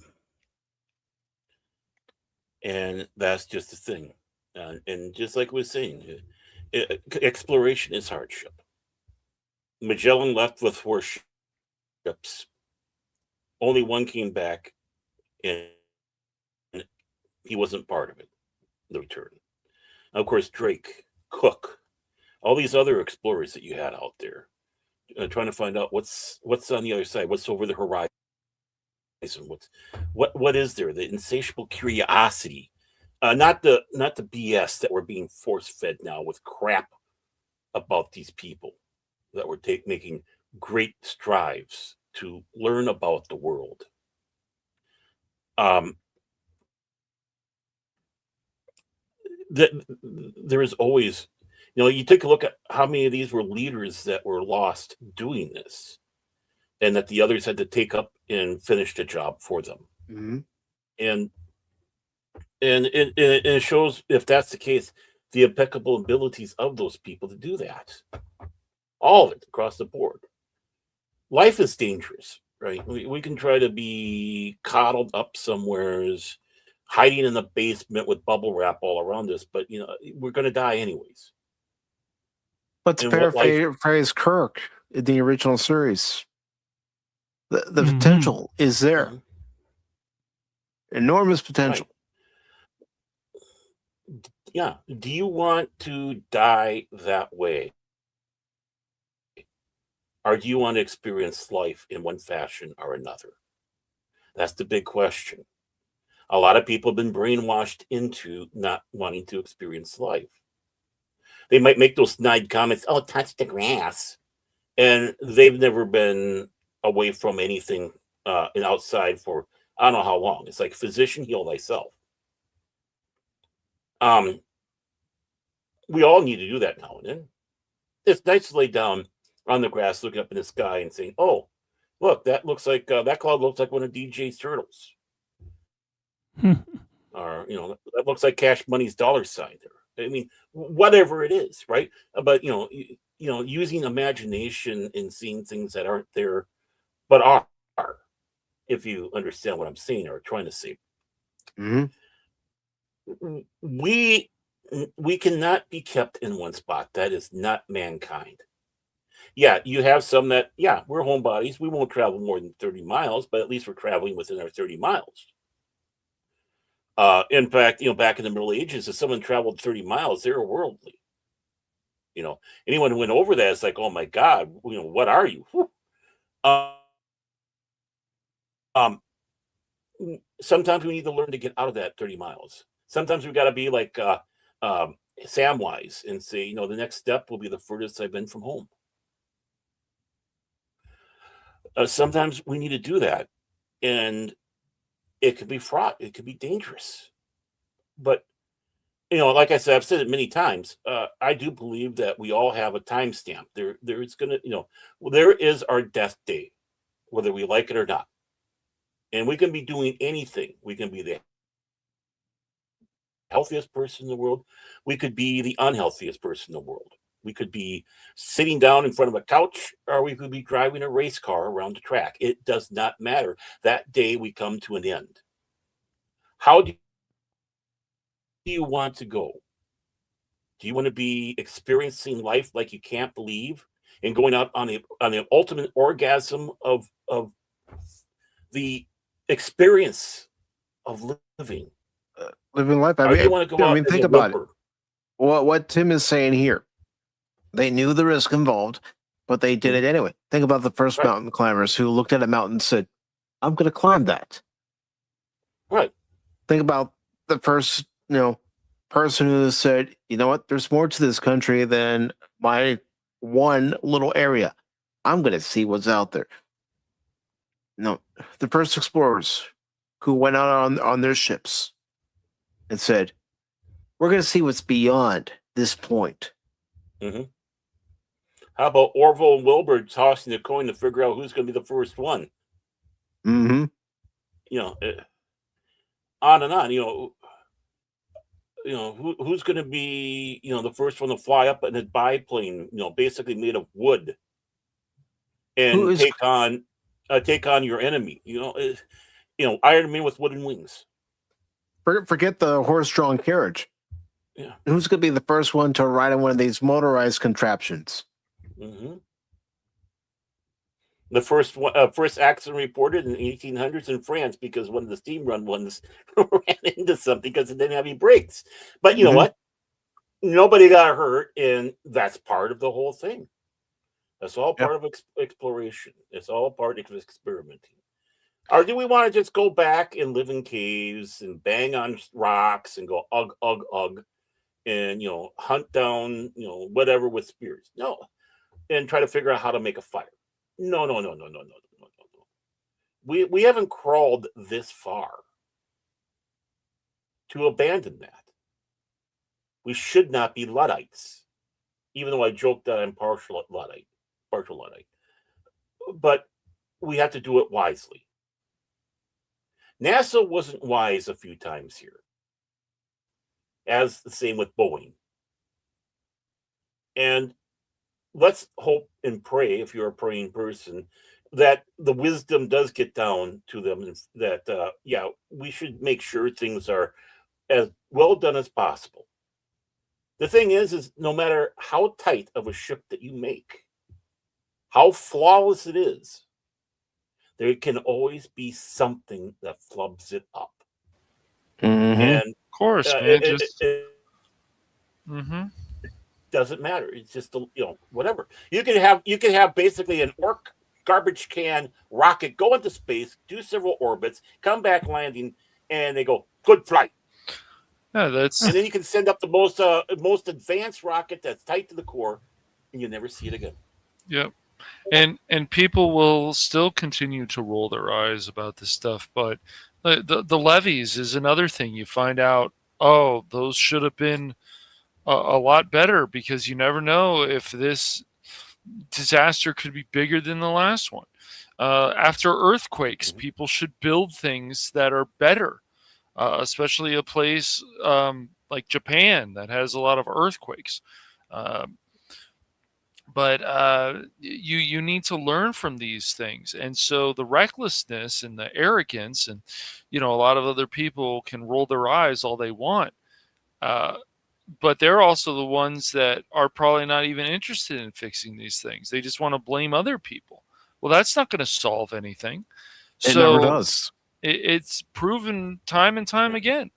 And that's just the thing. And just like we were saying, exploration is hardship. Magellan left with 4 ships. Only one came back, and he wasn't part of it, the return. Of course, Drake, Cook, all these other explorers that you had out there, trying to find out what's on the other side, what's over the horizon, what is there, the insatiable curiosity, not the BS that we're being force fed now with crap about these people that were making great strides to learn about the world. There is always, you take a look at how many of these were leaders that were lost doing this, and that the others had to take up and finish the job for them. Mm-hmm. And it shows, if that's the case, the impeccable abilities of those people to do that. All of it across the board. Life is dangerous, right? We can try to be coddled up somewheres, hiding in the basement with bubble wrap all around us, but we're going to die anyways. But to paraphrase Kirk in the original series, the potential is there. Enormous potential. Right. Yeah. Do you want to die that way? Or do you want to experience life in one fashion or another? That's the big question. A lot of people have been brainwashed into not wanting to experience life. They might make those snide comments, "Oh, touch the grass." And they've never been away from anything and outside for I don't know how long. It's like, physician, heal thyself. We all need to do that now and then. It's nice to lay down on the grass, looking up in the sky and saying, "Oh, look, that looks like that cloud looks like one of DJ's turtles." Or that looks like Cash Money's dollar sign there. I mean, whatever it is, right? But using imagination and seeing things that aren't there but are, if you understand what I'm saying or trying to say. Mm-hmm. We cannot be kept in one spot. That is not mankind. Yeah, you have some that, we're homebodies. We won't travel more than 30 miles, but at least we're traveling within our 30 miles. In fact, back in the Middle Ages, if someone traveled 30 miles, they were worldly. Anyone who went over that is like, oh my God, what are you? Sometimes we need to learn to get out of that 30 miles. Sometimes we've got to be like Samwise and say, the next step will be the furthest I've been from home. Sometimes we need to do that. And it could be fraught. It could be dangerous. But, like I said, I've said it many times. I do believe that we all have a timestamp. There is our death day, whether we like it or not. And we can be doing anything. We can be the healthiest person in the world. We could be the unhealthiest person in the world. We could be sitting down in front of a couch, or we could be driving a race car around the track. It does not matter. That day we come to an end. How do you want to go? Do you want to be experiencing life like you can't believe and going out on the ultimate orgasm of the experience of living? Living life. Think about it. What Tim is saying here. They knew the risk involved, but they did it anyway. Think about the first mountain climbers who looked at a mountain and said, I'm going to climb that. Right. Think about the first, person who said, you know what, there's more to this country than my one little area. I'm going to see what's out there. No, the first explorers who went out on their ships and said, we're going to see what's beyond this point. Mm-hmm. How about Orville and Wilbur tossing the coin to figure out who's going to be the first one? Mm-hmm. On and on. Who's going to be, the first one to fly up in a biplane, basically made of wood, and take on your enemy. Iron Man with wooden wings. Forget the horse-drawn carriage. Yeah. Who's going to be the first one to ride on one of these motorized contraptions? Mm-hmm. The first accident reported in the 1800s in France because one of the steam run ones ran into something because it didn't have any brakes. But you know what? Nobody got hurt, and that's part of the whole thing. That's all part of exploration. It's all part of experimenting. Or do we want to just go back and live in caves and bang on rocks and go ugh, ugh, ugh, and hunt down whatever with spears? No, and try to figure out how to make a fire. No. We haven't crawled this far to abandon that. We should not be Luddites, even though I joked that I'm partial Luddite. But we have to do it wisely. NASA wasn't wise a few times here, as the same with Boeing. And let's hope and pray, if you're a praying person, that the wisdom does get down to them, and that, we should make sure things are as well done as possible. The thing is no matter how tight of a ship that you make, how flawless it is, there can always be something that flubs it up. Mm-hmm. And of course, man, it doesn't matter. It's just whatever. You can have basically an garbage can rocket go into space, do several orbits, come back landing, and they go, good flight. Yeah, and then you can send up the most advanced rocket that's tight to the core, and you never see it again. Yep. And people will still continue to roll their eyes about this stuff, but the levees is another thing. You find out, those should have been a lot better, because you never know if this disaster could be bigger than the last one. After earthquakes, people should build things that are better, especially a place like Japan that has a lot of earthquakes. But you need to learn from these things. And so the recklessness and the arrogance, and a lot of other people can roll their eyes all they want, but they're also the ones that are probably not even interested in fixing these things. They just want to blame other people. Well, that's not going to solve anything. It never does. It's proven time and time again.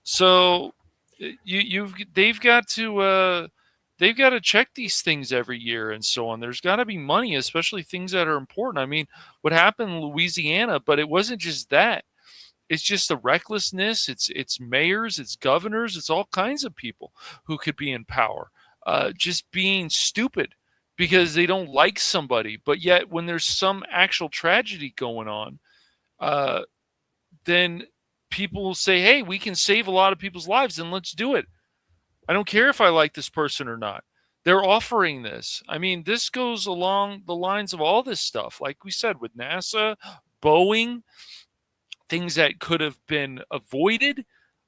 So they've got to check these things every year and so on. There's got to be money, especially things that are important. I mean, what happened in Louisiana, but it wasn't just that. It's just the recklessness. It's mayors, it's governors, it's all kinds of people who could be in power, just being stupid because they don't like somebody. But yet, when there's some actual tragedy going on, then people will say, "Hey, we can save a lot of people's lives, and let's do it. I don't care if I like this person or not." They're offering this. I mean, this goes along the lines of all this stuff, like we said, with NASA, Boeing, things that could have been avoided.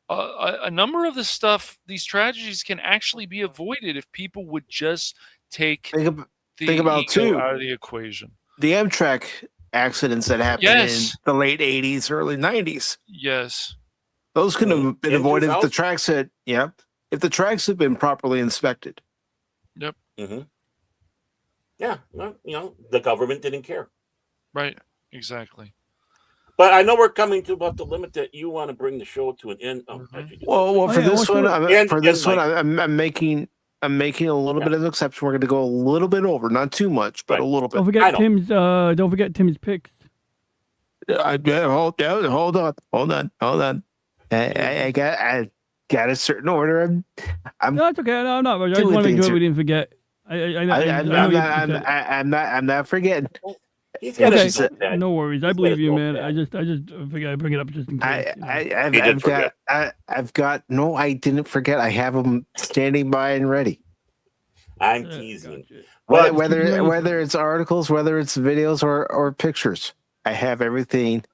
A number of the stuff, these tragedies can actually be avoided if people would just take think about ego too out of the equation. the Amtrak accidents that happened Yes. in the late 80s, early 90s. Yes. Those could have been In avoided if the 2000? tracks had, if the tracks had been properly inspected. Yep. Mm-hmm. Yeah, well, the government didn't care. Right. Exactly. But I know we're coming to about the limit that you want to bring the show to an end. Well, for this one, I'm making a little Yeah. bit of an exception. We're going to go a little bit over, not too much, but a little bit. Don't forget Tim's picks. Hold on. I got a certain order. No, it's okay. No, I'm not. I just want to make sure we didn't forget. I'm not forgetting. He's got okay. No worries. I believe you, man. I just figured I'd bring it up just in case. I didn't forget. I have them standing by and ready. I'm teasing. Whether it's articles, whether it's videos or pictures, I have everything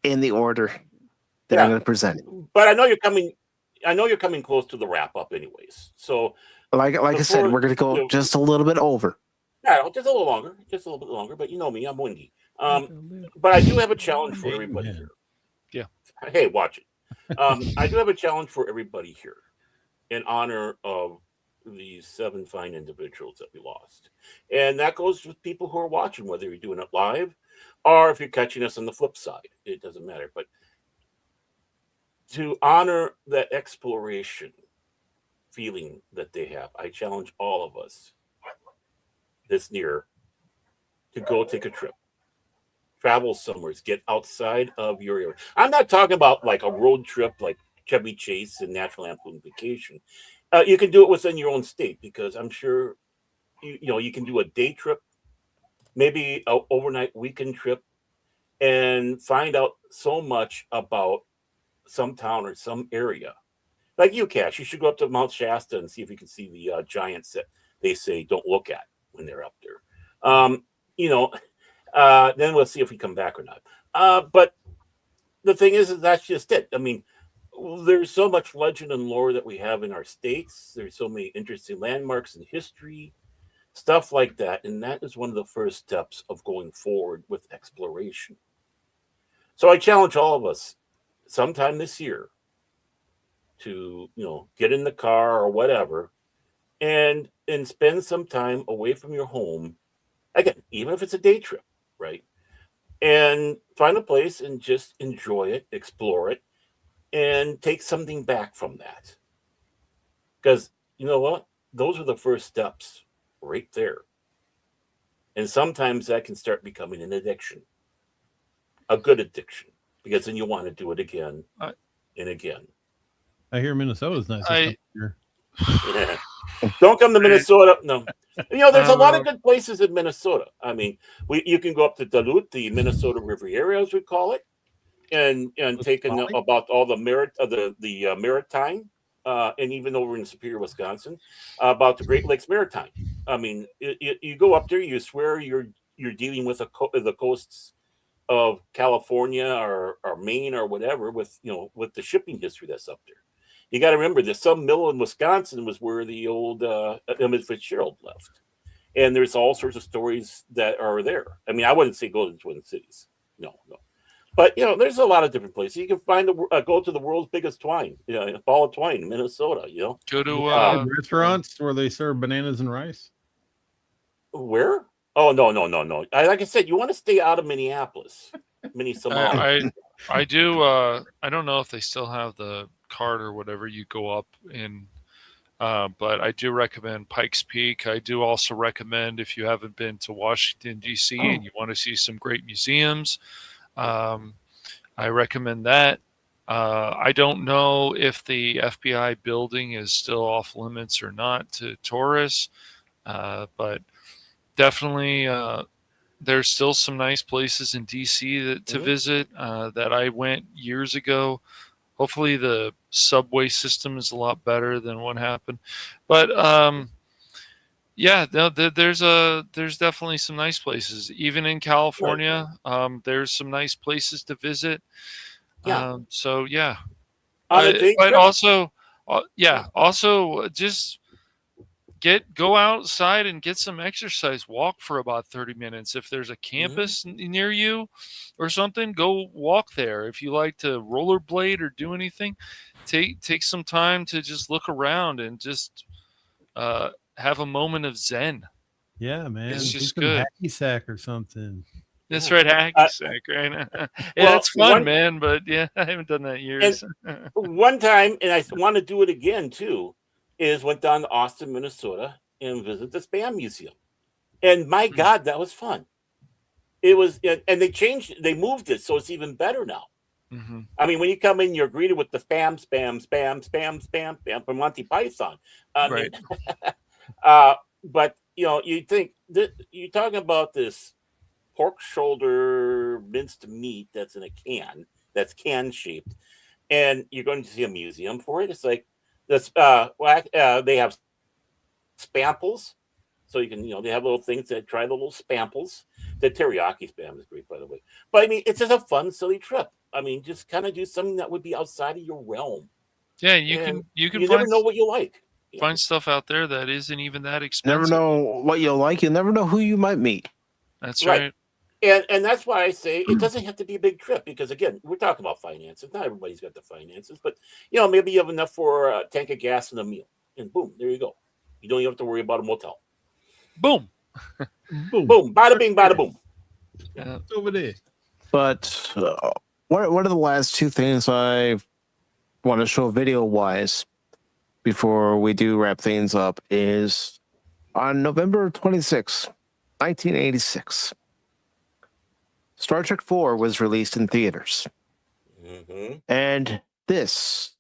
in the order that I'm going to present. But I know you're coming. I know you're coming close to the wrap up, anyways. So, like I said, we're going to go just a little bit over. Yeah, just a little longer, bit longer. But you know me, I'm windy. But I do have a challenge for everybody here. Yeah. Hey, watch it. I do have a challenge for everybody here in honor of these 7 fine individuals that we lost, and that goes with people who are watching, whether you're doing it live or if you're catching us on the flip side. It doesn't matter. But to honor that exploration feeling that they have, I challenge all of us this near to go take a trip, travel somewhere, get outside of your area. I'm not talking about like a road trip like Chevy Chase and National Lampoon Vacation. You can do it within your own state, because I'm sure you can do a day trip, maybe an overnight weekend trip, and find out so much about some town or some area. Like you, Cash, you should go up to Mount Shasta and see if you can see the giants that they say don't look at when they're up there. Then we'll see if we come back or not. But the thing is that's just it. I mean, there's so much legend and lore that we have in our states. There's so many interesting landmarks in history, stuff like that. And that is one of the first steps of going forward with exploration. So I challenge all of us sometime this year to, get in the car or whatever and spend some time away from your home. Again, even if it's a day trip, right? And find a place and just enjoy it, explore it, and take something back from that. Because you know what? Those are the first steps right there. And sometimes that can start becoming an addiction, a good addiction, because then you want to do it again and again. I hear Minnesota's nice. Yeah. Don't come to Minnesota. No. There's a lot of good places in Minnesota. I mean, you can go up to Duluth, the Minnesota Riviera, as we call it, and take about all the merit of the maritime, and even over in Superior, Wisconsin, about the Great Lakes Maritime. I mean, you go up there, you swear you're dealing with the coasts of California or Maine or whatever, with the shipping history that's up there. You got to remember that some mill in Wisconsin was where the old Emmett Fitzgerald left. And there's all sorts of stories that are there. I mean, I wouldn't say go to the Twin Cities. No. But, there's a lot of different places. You can find go to the world's biggest twine, Ball of Twine, Minnesota, Go to restaurants where they serve bananas and rice. Where? Oh, no. Like I said, you want to stay out of Minneapolis. I do. I don't know if they still have the cart or whatever, you go up in. But I do recommend Pikes Peak. I do also recommend, if you haven't been to Washington, D.C. and you want to see some great museums, I recommend that. I don't know if the FBI building is still off limits or not to tourists, but definitely there's still some nice places in D.C. to visit that I went years ago. Hopefully the subway system is a lot better than what happened. But yeah, no, there's definitely some nice places. Even in California, there's some nice places to visit. Yeah. So yeah. On a day But trip. also also just go outside and get some exercise. Walk for about 30 minutes. If there's a campus near you or something, go walk there. If you like to rollerblade or do anything, take some time to just look around and just have a moment of zen. Yeah, man. It's Do just some good. hacky sack or something. That's right, hacky sack, right? Yeah, that's fun, man. But yeah, I haven't done that in years. And one time, and I want to do it again too, is went down to Austin, Minnesota, and visit the Spam Museum. And my God, that was fun. It was, and they moved it, so it's even better now. Mm-hmm. I mean, when you come in, you're greeted with the spam from Monty Python. Right. But you think that you're talking about this pork shoulder minced meat that's in a can, that's can shaped, and you're going to see a museum for it. It's like this. They have spamples, so you can they have little things that try the little spamples. The teriyaki spam is great, by the way. But I mean, it's just a fun, silly trip. I mean, just kind of do something that would be outside of your realm. Yeah, you can never know what you like. Find stuff out there that isn't even that expensive. Never know what you'll like. You never know who you might meet. That's right. And that's why I say it doesn't have to be a big trip, because again, we're talking about finances. Not everybody's got the finances, but maybe you have enough for a tank of gas and a meal, and boom, there you go. You don't even have to worry about a motel. Boom. Boom. Bada bing, bada boom. Yeah. Over there. But one of the last two things I want to show video-wise before we do wrap things up is on November 26, 1986, Star Trek IV was released in theaters. Mm-hmm. And this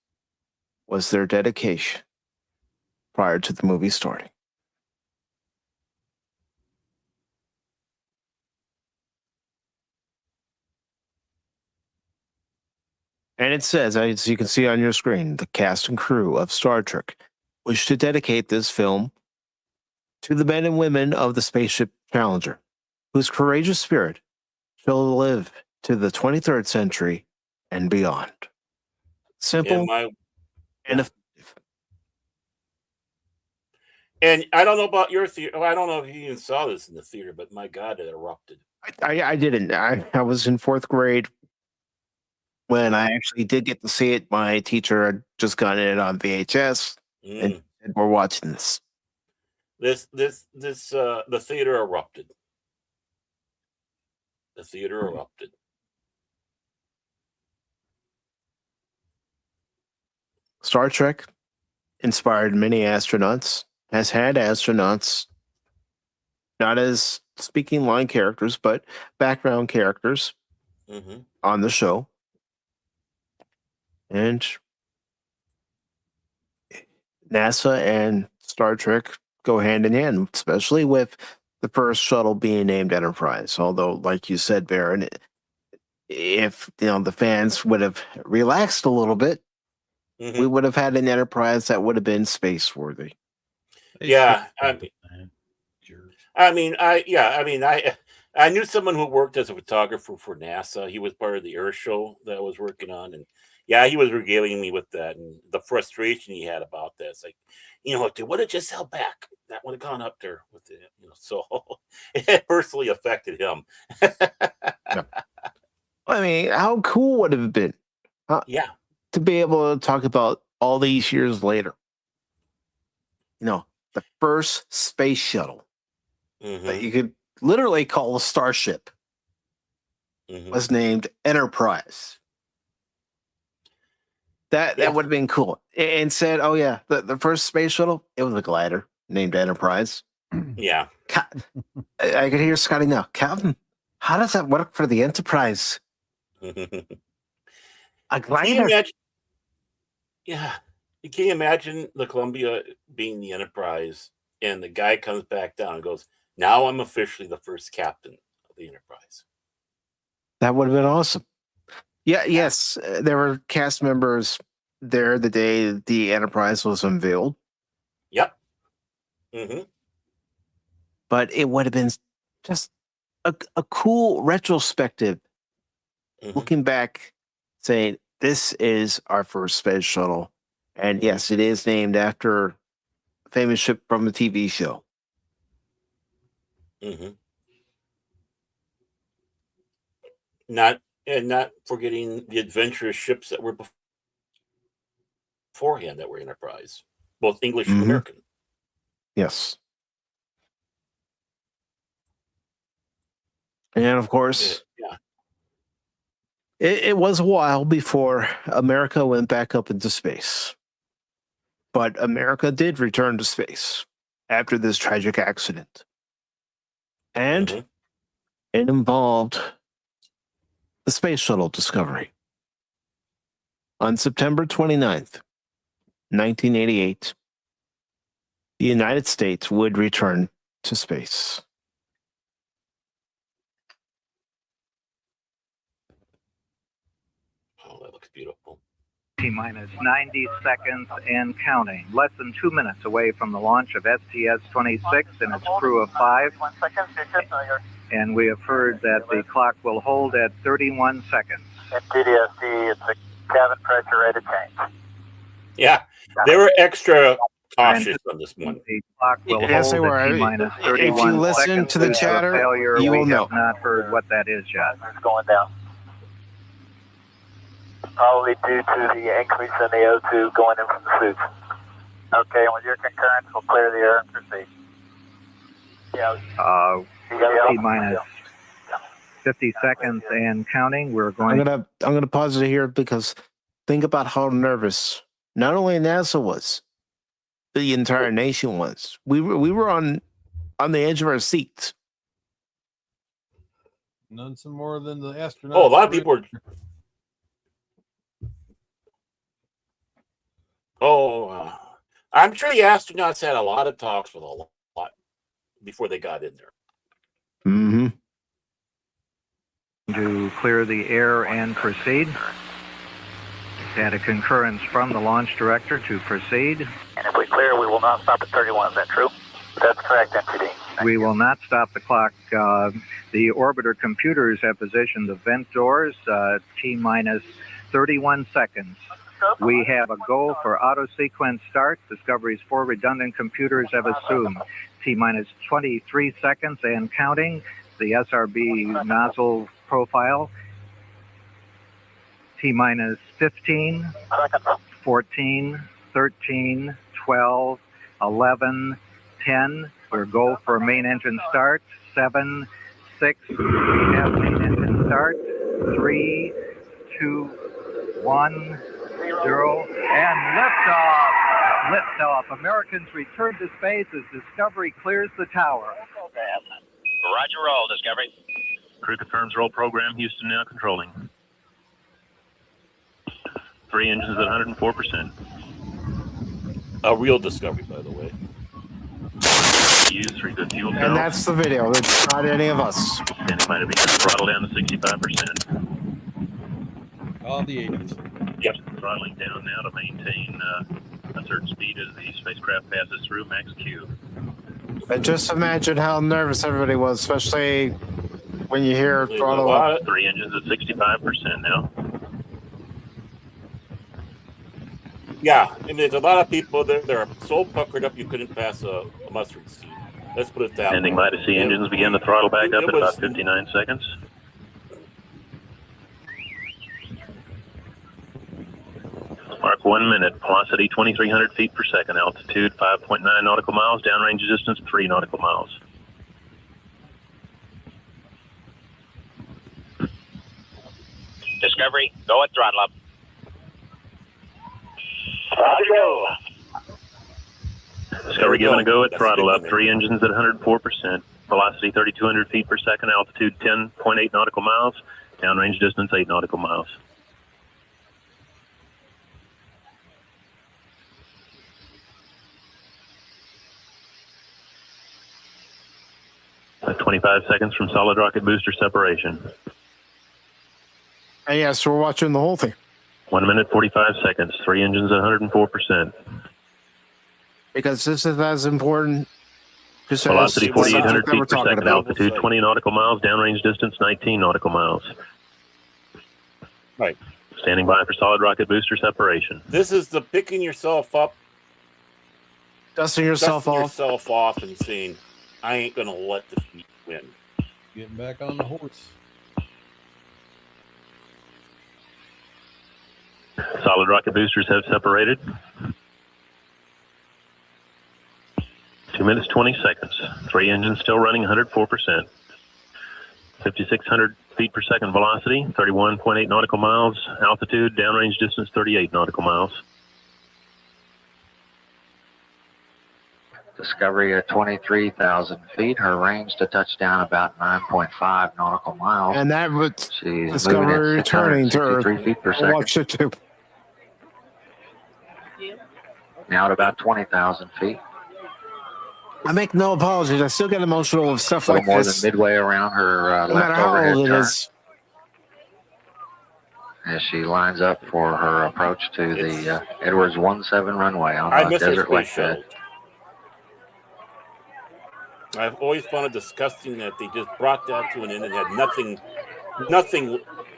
was their dedication prior to the movie starting. And it says, as you can see on your screen, the cast and crew of Star Trek wish to dedicate this film to the men and women of the spaceship Challenger, whose courageous spirit shall live to the 23rd century and beyond. Simple and effective. And I don't know about your theater. I don't know if you even saw this in the theater, but my God, it erupted. I didn't. I was in fourth grade when I actually did get to see it. My teacher had just gotten it on VHS, and we're watching this. The theater erupted. The theater erupted. Star Trek inspired many astronauts, has had astronauts, not as speaking line characters, but background characters on the show. And NASA and Star Trek go hand in hand, especially with the first shuttle being named Enterprise. Although, like you said, Baron, if the fans would have relaxed a little bit, we would have had an Enterprise that would have been space worthy. Yeah, I knew someone who worked as a photographer for NASA. He was part of the Earth show that I was working on, and he was regaling me with that and the frustration he had about that. It's like, if they would have just held back, that would have gone up there with it. So it personally affected him. I mean, how cool would it have been? To be able to talk about all these years later. The first space shuttle that you could literally call a starship was named Enterprise. That would have been cool. And said, oh yeah, the first space shuttle, it was a glider named Enterprise. Yeah. I could hear Scotty now. Captain, how does that work for the Enterprise? A glider? Can you imagine? Yeah. Can you imagine the Columbia being the Enterprise and the guy comes back down and goes, now I'm officially the first captain of the Enterprise. That would have been awesome. Yeah, yes. There were cast members there the day the Enterprise was unveiled. Yep. Mm-hmm. But it would have been just a cool retrospective. Mm-hmm. Looking back, saying, this is our first space shuttle. And yes, it is named after a famous ship from a TV show. Mm-hmm. Not forgetting the adventurous ships that were beforehand that were Enterprise, both English and American. Yes. And of course, it was a while before America went back up into space. But America did return to space after this tragic accident. And it involved the Space Shuttle Discovery. On September 29th, 1988, the United States would return to space. Oh, that looks beautiful. T-minus 90 seconds and counting. Less than 2 minutes away from the launch of STS-26 and its crew of 5. 1 second, And we have heard that the clock will hold at 31 seconds. TDSD, it's a cabin pressure ready to change. Yeah, they were extra cautious on this one. The clock will Yes, they hold were. at T-minus If 31 you listen seconds. to the Due a chatter, failure, you we will know. have not heard what that is yet. It's going down. Probably due to the increase in the O2 going in from the suits. Okay, and with your concurrence, we'll clear the air and proceed. Yeah. T-minus 50 seconds and counting. We're going. I'm gonna pause it here because think about how nervous not only NASA was, the entire nation was. We were on the edge of our seats. None some more than the astronauts. Oh, a lot of people were. I'm sure the astronauts had a lot of talks with a lot before they got in there. Mm-hmm. To clear the air and proceed. Had a concurrence from the launch director to proceed. And if we clear, we will not stop at 31. Is that true? That's correct, MTD. We will not stop the clock. The orbiter computers have positioned the vent doors. T-minus 31 seconds. We have a go for auto sequence start. Discovery's 4 redundant computers have assumed T-minus 23 seconds and counting. The SRB nozzle profile. T-minus 15, 14, 13, 12, 11, 10. We're go for main engine start. 7, 6. We have main engine start. 3, 2, 1, 0. And liftoff. Liftoff. Americans return to space as Discovery clears the tower. Roger roll, Discovery. Crew confirms roll program. Houston now controlling. 3 engines at 104%. A real Discovery, by the way. Use 3 good fuel And cells. that's the video. It's not any of us. And it might have been throttle down to 65%. All the 80s. Yep. Throttling down now to maintain a certain speed as the spacecraft passes through max Q. And just imagine how nervous everybody was, especially when you hear throttle up. 3 engines at 65% now. Yeah, I mean, there's a lot of people there. They're so puckered up you couldn't pass a mustard seed. Let's put it that way. Ending by to see engines begin to throttle back up It at was- about 59 seconds. Mark 1 minute. Velocity 2,300 feet per second. Altitude 5.9 nautical miles. Downrange distance 3 nautical miles. Discovery, go at throttle up. Go. Discovery given a go at throttle up. 3 engines at 104%. Velocity 3,200 feet per second. Altitude 10.8 nautical miles. Downrange distance 8 nautical miles. At 25 seconds from solid rocket booster separation. And yes, we're watching the whole thing. 1 minute 45 seconds. 3 engines at 104%. Because this is as important. Velocity 4,800 feet per second. Altitude 20 nautical miles. Downrange distance 19 nautical miles. Right. Standing by for solid rocket booster separation. This is the picking yourself up, dusting yourself off and saying, I ain't going to let defeat win. Getting back on the horse. Solid rocket boosters have separated. 2 minutes, 20 seconds. 3 engines still running 104%. 5,600 feet per second velocity, 31.8 nautical miles. Altitude, downrange distance, 38 nautical miles. Discovery at 23,000 feet. Her range to touchdown about 9.5 nautical miles. And that would She's Discovery returning to Earth. 3 feet per second. Watch it too. Now at about 20,000 feet. I make no apologies. I still get emotional with stuff A little like more this. than midway around her No left matter how overhead old it turn. is. As she lines up for her approach to the Edwards 17 runway on I the miss her desert space lake shuttle. bed. I've always found it disgusting that they just brought that to an end and had nothing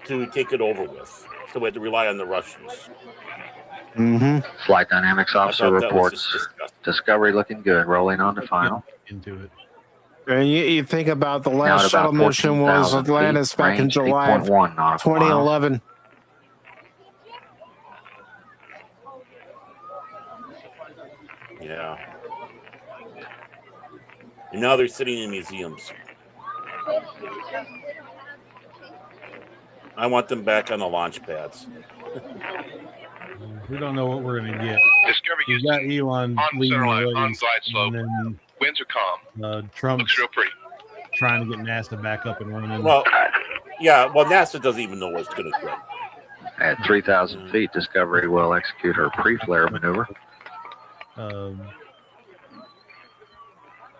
to take it over with. So we had to rely on the Russians. Flight dynamics officer thought that was reports just disgusting. Discovery looking good, rolling on to final. Into it. And you think about the Now last at shuttle about mission was 14,000 Atlantis feet, back in range July of 8.1 nautical miles. 2011. Yeah. And now they're sitting in museums. I want them back on the launch pads. We don't know what we're going to get. Discovery We've got Elon leading the race, on glide slope. and then Winds are calm. Trump's Looks real pretty. trying to get NASA back up and running. Well, yeah, well, NASA doesn't even know what's going to do. At 3,000 feet, Discovery will execute her pre-flare maneuver.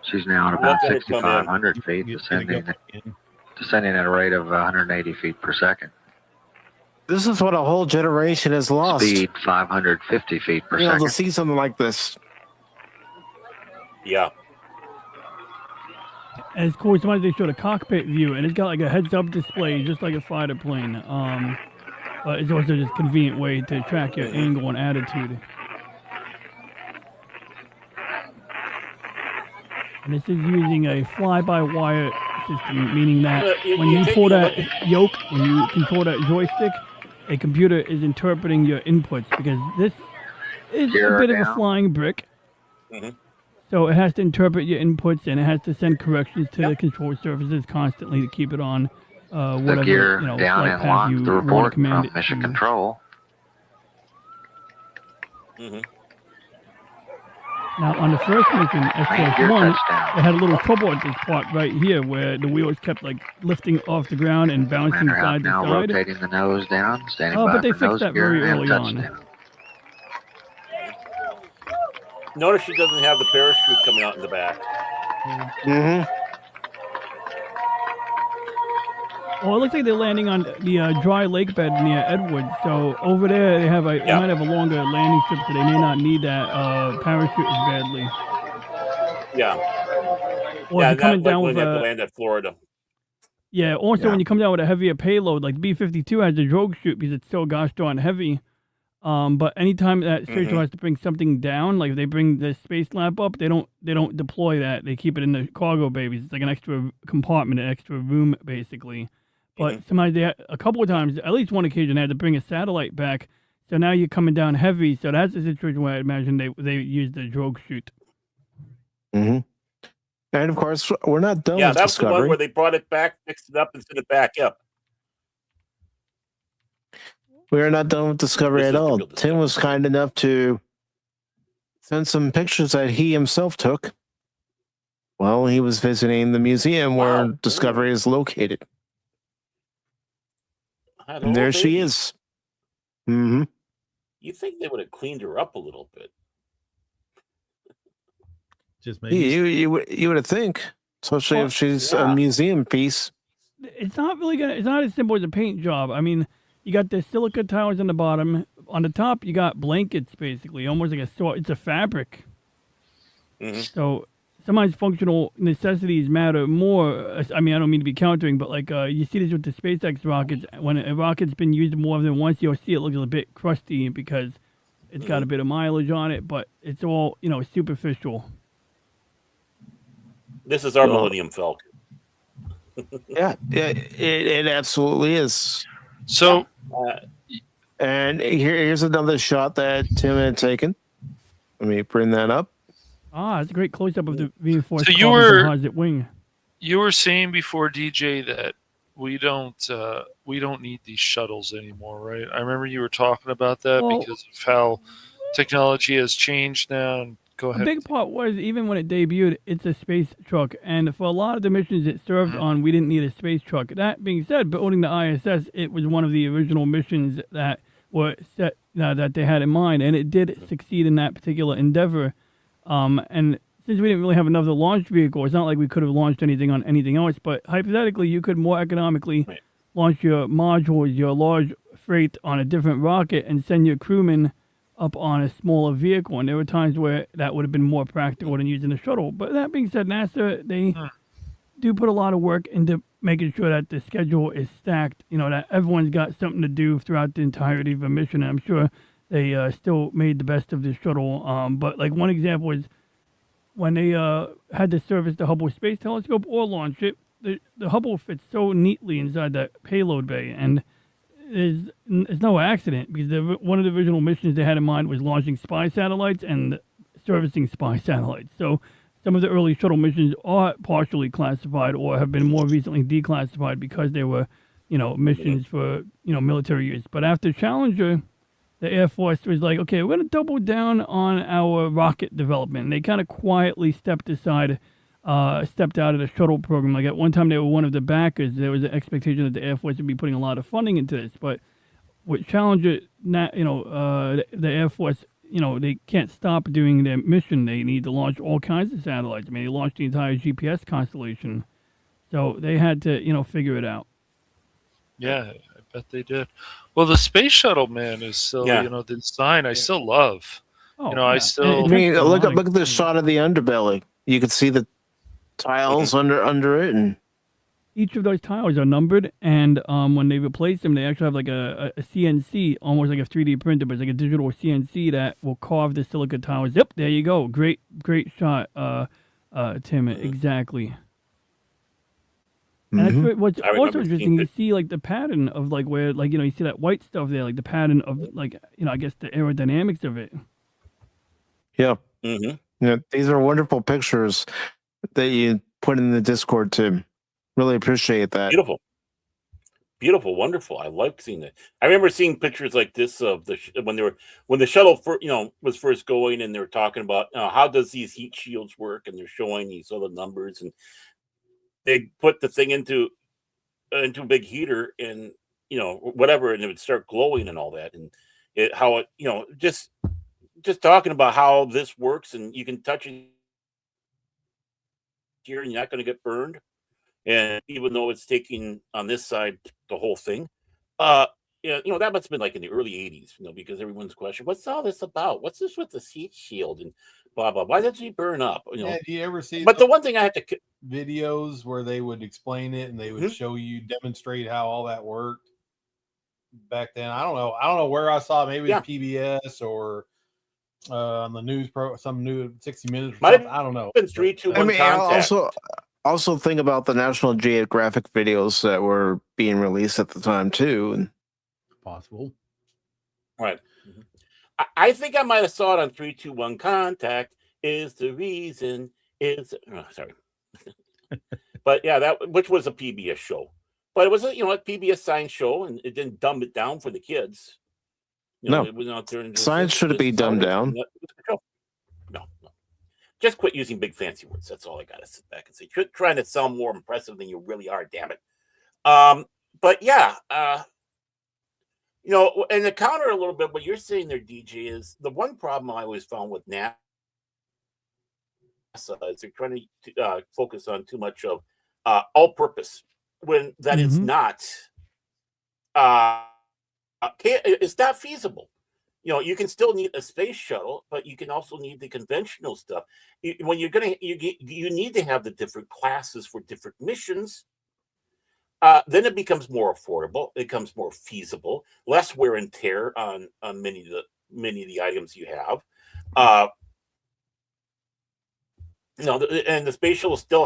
She's now at about Let her come in. 6,500 feet, descending at a rate of 180 feet per second. This is what a whole generation has lost. Speed 550 feet per You know, second. to see something like this. Yeah. And it's cool. Sometimes they showed a cockpit view, and it's got like a heads-up display, just like a fighter plane. But it's also just a convenient way to track your angle and attitude. And this is using a fly-by-wire system, meaning that when you pull that yoke, when you control that joystick, a computer is interpreting your inputs, because this is a bit of a flying brick. So it has to interpret your inputs, and it has to send corrections to the control surfaces constantly to keep it on whatever The gear down down flight and path locked. you The want to report command from it Mission to. Control. Now, on the first mission, STS-1, it had a little trouble at this part right here where the wheels kept like lifting off the ground and bouncing Commander out side to now side. rotating the nose down, standing Oh, by but they for fixed nose that gear very and early on. touchdown. Notice she doesn't have the parachute coming out in the back. Oh, it looks like they're landing on the dry lake bed near Edwards. So over there, they have they might have a longer landing strip, so they may not need that parachute as badly. Yeah. Or yeah, if you're coming down when with they have to land at Florida. Yeah, also when you come down with a heavier payload, like the B-52 has a drogue chute because it's so gosh darn heavy. But anytime that station has to bring something down, like if they bring the space lab up, they don't deploy that. They keep it in the cargo babies. It's like an extra compartment, an extra room, basically. But sometimes a couple of times, at least one occasion, they had to bring a satellite back. So now you're coming down heavy. So that's the situation where I imagine they use the drogue chute. And of course, we're not done Yeah, with that's the Discovery. one where they brought it back, fixed it up, and sent it back up. We are not done with Discovery at all. Tim was kind enough to sent some pictures that he himself took while he was visiting the museum where Discovery is located. And there she is. Mm-hmm. You think they would have cleaned her up a little bit? Just maybe You would have think, especially if she's a museum piece. It's not really it's not as simple as a paint job. I mean, you got the silica tiles on the bottom. On the top, you got blankets, basically, almost like it's a fabric. Mm-hmm. So sometimes functional necessities matter more. I mean, I don't mean to be countering, but like you see this with the SpaceX rockets. When a rocket's been used more than once, you'll see it looks a bit crusty because it's got a bit of mileage on it, but it's all, superficial. This is our Millennium Falcon. Yeah, it absolutely is. So, and here's another shot that Tim had taken. Let me bring that up. It's a great close-up of the reinforced So composite wing. You were saying before, DJ, that we don't need these shuttles anymore, right? I remember you were talking about that because of how technology has changed now. And go ahead. A big part was, even when it debuted, it's a space truck, and for a lot of the missions it served on, we didn't need a space truck. That being said, building the ISS, it was one of the original missions that were set that they had in mind, and it did succeed in that particular endeavor. And since we didn't really have another launch vehicle, it's not like we could have launched anything on anything else, but hypothetically, you could more economically launch your modules, your large freight, on a different rocket and send your crewmen up on a smaller vehicle. And there were times where that would have been more practical than using a shuttle. But that being said, NASA, they do put a lot of work into making sure that the schedule is stacked, that everyone's got something to do throughout the entirety of a mission. And I'm sure they still made the best of the shuttle. But like one example is when they had to service the Hubble Space Telescope or launch it, the Hubble fits so neatly inside that payload bay, and it's no accident, because one of the original missions they had in mind was launching spy satellites and servicing spy satellites. So some of the early shuttle missions are partially classified or have been more recently declassified because they were, missions for, military use. But after Challenger, the Air Force was like, okay, we're going to double down on our rocket development. And they kind of quietly stepped out of the shuttle program. Like at one time, they were one of the backers. There was an expectation that the Air Force would be putting a lot of funding into this. But with Challenger, the Air Force, they can't stop doing their mission. They need to launch all kinds of satellites. I mean, they launched the entire GPS constellation. So they had to, figure it out. Yeah, I bet they did. Well, the space shuttle, man, is still, the design I still love. I still. I mean, look at the shot of the underbelly. You can see the tiles under it, and each of those tiles are numbered. And when they replace them, they actually have like a CNC, almost like a 3D printer, but it's like a digital CNC that will carve the silica tiles. Yep, there you go. Great shot, Tim. Exactly. And that's what's also interesting. You see like the pattern of like where, like, you see that white stuff there, like the pattern of like, I guess the aerodynamics of it. Yeah. These are wonderful pictures that you put in the Discord, Tim. Really appreciate that. Beautiful, wonderful. I like seeing it. I remember seeing pictures like this of when the shuttle was first going, and they were talking about how does these heat shields work, and they're showing these other numbers, and they put the thing into a big heater, and whatever, and it would start glowing and all that, and just talking about how this works, and you can touch it here and you're not going to get burned, and even though it's taking on this side the whole thing, that must have been like in the early 80s, because everyone's question, what's all this about? What's this with the heat shield and blah blah? Why did she burn up? Yeah, do you ever see? But the one thing I have to videos where they would explain it and they would show you, demonstrate how all that worked back then. I don't know where I saw it. Maybe it's PBS or on the news some new 60 Minutes. Or something. I don't know. I mean, also think about the National Geographic videos that were being released at the time too. And possible, right? I think I might have saw it on 321 Contact. Is the reason is sorry. But yeah, which was a PBS show, but it was a PBS science show, and it didn't dumb it down for the kids. No, it was out there. Science should be dumbed down. just quit using big fancy words. That's all I got to sit back and say. You're trying to sound more impressive than you really are, damn it. But yeah, and to counter a little bit what you're saying there, DJ, is the one problem I always found with NASA is they're trying to focus on too much of all-purpose when that is not. It's not feasible. You can still need a space shuttle, but you can also need the conventional stuff. When you need to have the different classes for different missions. Then it becomes more affordable. It becomes more feasible, less wear and tear on many of the items you have. And the space shuttle still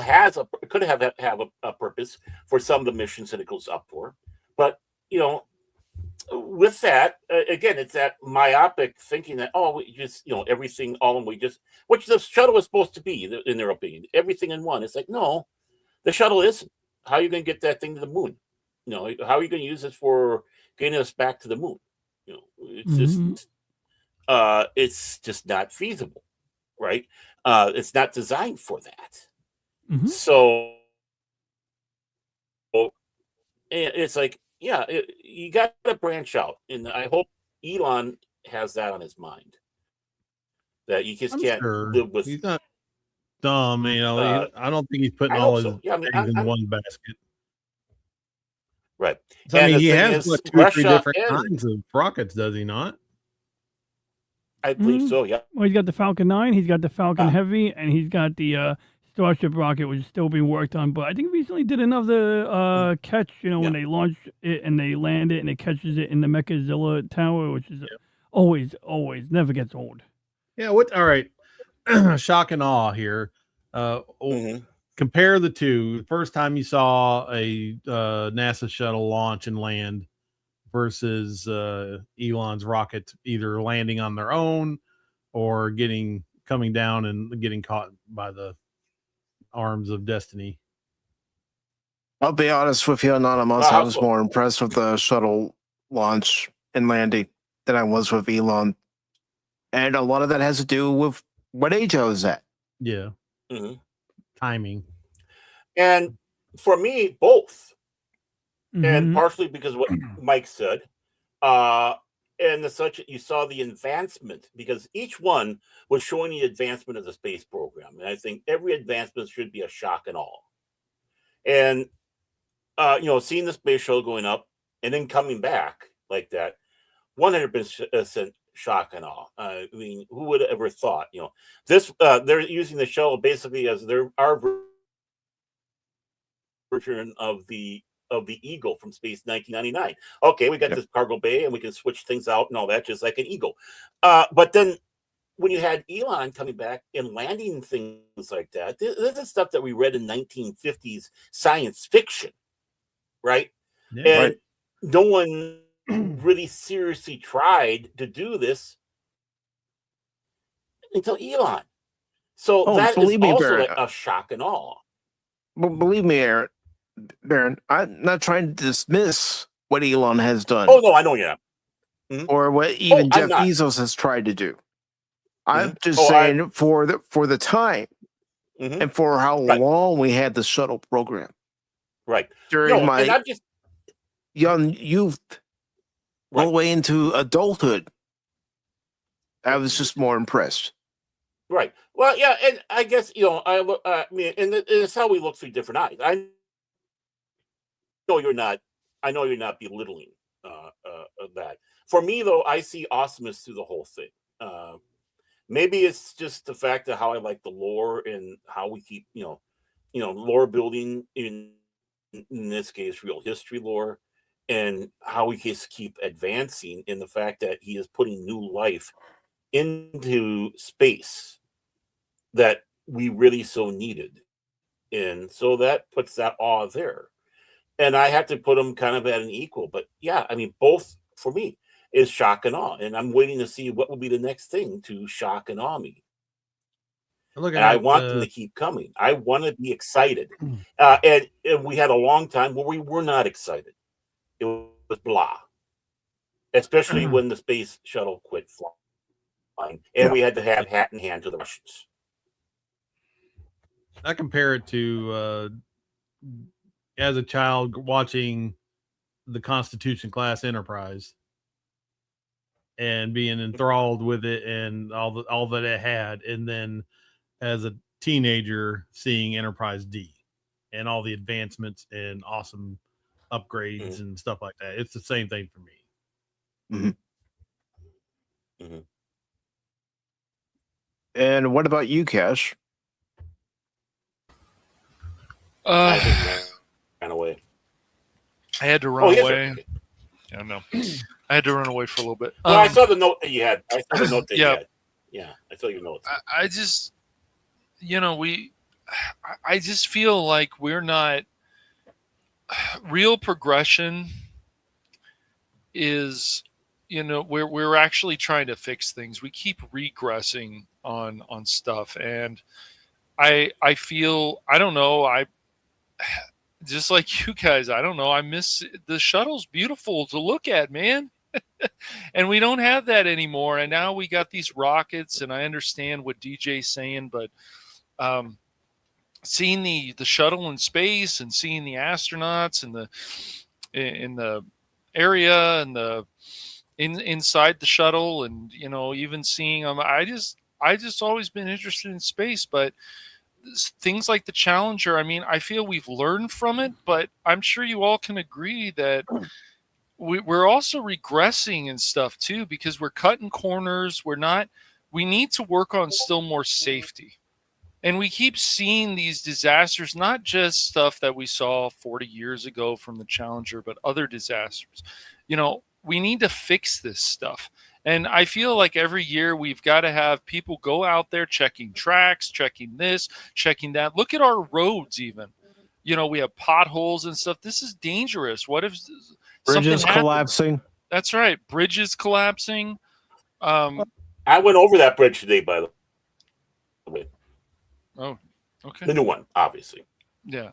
could have a purpose for some of the missions that it goes up for, but with that, again, it's that myopic thinking that, we just, everything all in, which the shuttle is supposed to be, in their opinion, everything in one. It's like, no, the shuttle isn't. How are you going to get that thing to the moon? How are you going to use this for getting us back to the moon? It's just not feasible, right? It's not designed for that. So it's like, you got to branch out, and I hope Elon has that on his mind. That you just can't live with. He's not dumb, I don't think he's putting all his eggs in one basket. Right. So, he has 2 or 3 different kinds of rockets, does he not? I believe so. Yeah. Well, he's got the Falcon 9, he's got the Falcon Heavy, and he's got the Starship rocket, which is still being worked on. But I think recently did another catch. When they launch it and they land it and it catches it in the Mechazilla Tower, which is always never gets old. Yeah. All right. Shock and awe here. Compare the two. The first time you saw a NASA shuttle launch and land versus Elon's rocket either landing on their own or coming down and getting caught by the arms of destiny. I'll be honest with you, Anonymous. I was more impressed with the shuttle launch and landing than I was with Elon. And a lot of that has to do with what age I was at. Yeah. Timing. And for me, both. And partially because of what Mike said. And you saw the advancement, because each one was showing the advancement of the space program. And I think every advancement should be a shock and awe. And, seeing the space shuttle going up and then coming back like that, 100% shock and awe. I mean, who would have ever thought, they're using the shuttle basically as our version of the Eagle from Space 1999. Okay, we got this cargo bay and we can switch things out and all that, just like an Eagle. But then when you had Elon coming back and landing things like that, this is stuff that we read in 1950s science fiction, right? Yeah, and no one really seriously tried to do this until Elon. So that is also a shock and awe. Well, believe me, Baron, I'm not trying to dismiss what Elon has done. Oh, no, I know you're not. Or what even Jeff Bezos has tried to do. I'm just saying for the time and for how long we had the shuttle program. Right. During my young youth, all the way into adulthood, I was just more impressed. Right. Well, yeah, and I guess, I mean, and it's how we look through different eyes. I know you're not belittling that. For me, though, I see awesomeness through the whole thing. Maybe it's just the fact of how I like the lore and how we keep, lore building in this case, real history lore, and how we just keep advancing in the fact that he is putting new life into space that we really so needed. And so that puts that awe there. And I have to put them kind of at an equal. But yeah, I mean, both for me is shock and awe. And I'm waiting to see what will be the next thing to shock and awe me. And I want them to keep coming. I want to be excited. And we had a long time where we were not excited. It was blah. Especially when the space shuttle quit flying. And we had to have hat in hand to the Russians. I compare it to as a child watching the Constitution class Enterprise and being enthralled with it and all that it had, and then as a teenager seeing Enterprise D and all the advancements and awesome upgrades and stuff like that. It's the same thing for me. And what about you, Cash? I think ran away. I had to run away. Okay. Yeah, no. I had to run away for a little bit. Well, I saw the note that you had. I saw the note that you had. Yeah, I saw your notes. I just, I just feel like we're not real progression is, we're actually trying to fix things. We keep regressing on stuff, and I feel, I don't know, I just like you guys, I don't know, I miss the shuttle's beautiful to look at, man. And we don't have that anymore. And now we got these rockets, and I understand what DJ's saying, but seeing the shuttle in space and seeing the astronauts in the area and inside the shuttle, and even seeing them, I just always been interested in space. But things like the Challenger, I mean, I feel we've learned from it, but I'm sure you all can agree that we're also regressing and stuff too, because we're cutting corners. We need to work on still more safety. And we keep seeing these disasters, not just stuff that we saw 40 years ago from the Challenger, but other disasters. We need to fix this stuff. And I feel like every year we've got to have people go out there checking tracks, checking this, checking that. Look at our roads even. We have potholes and stuff. This is dangerous. What if Bridges collapsing? That's right. Bridges collapsing. I went over that bridge today, by the way. Oh, okay. The new one, obviously. Yeah.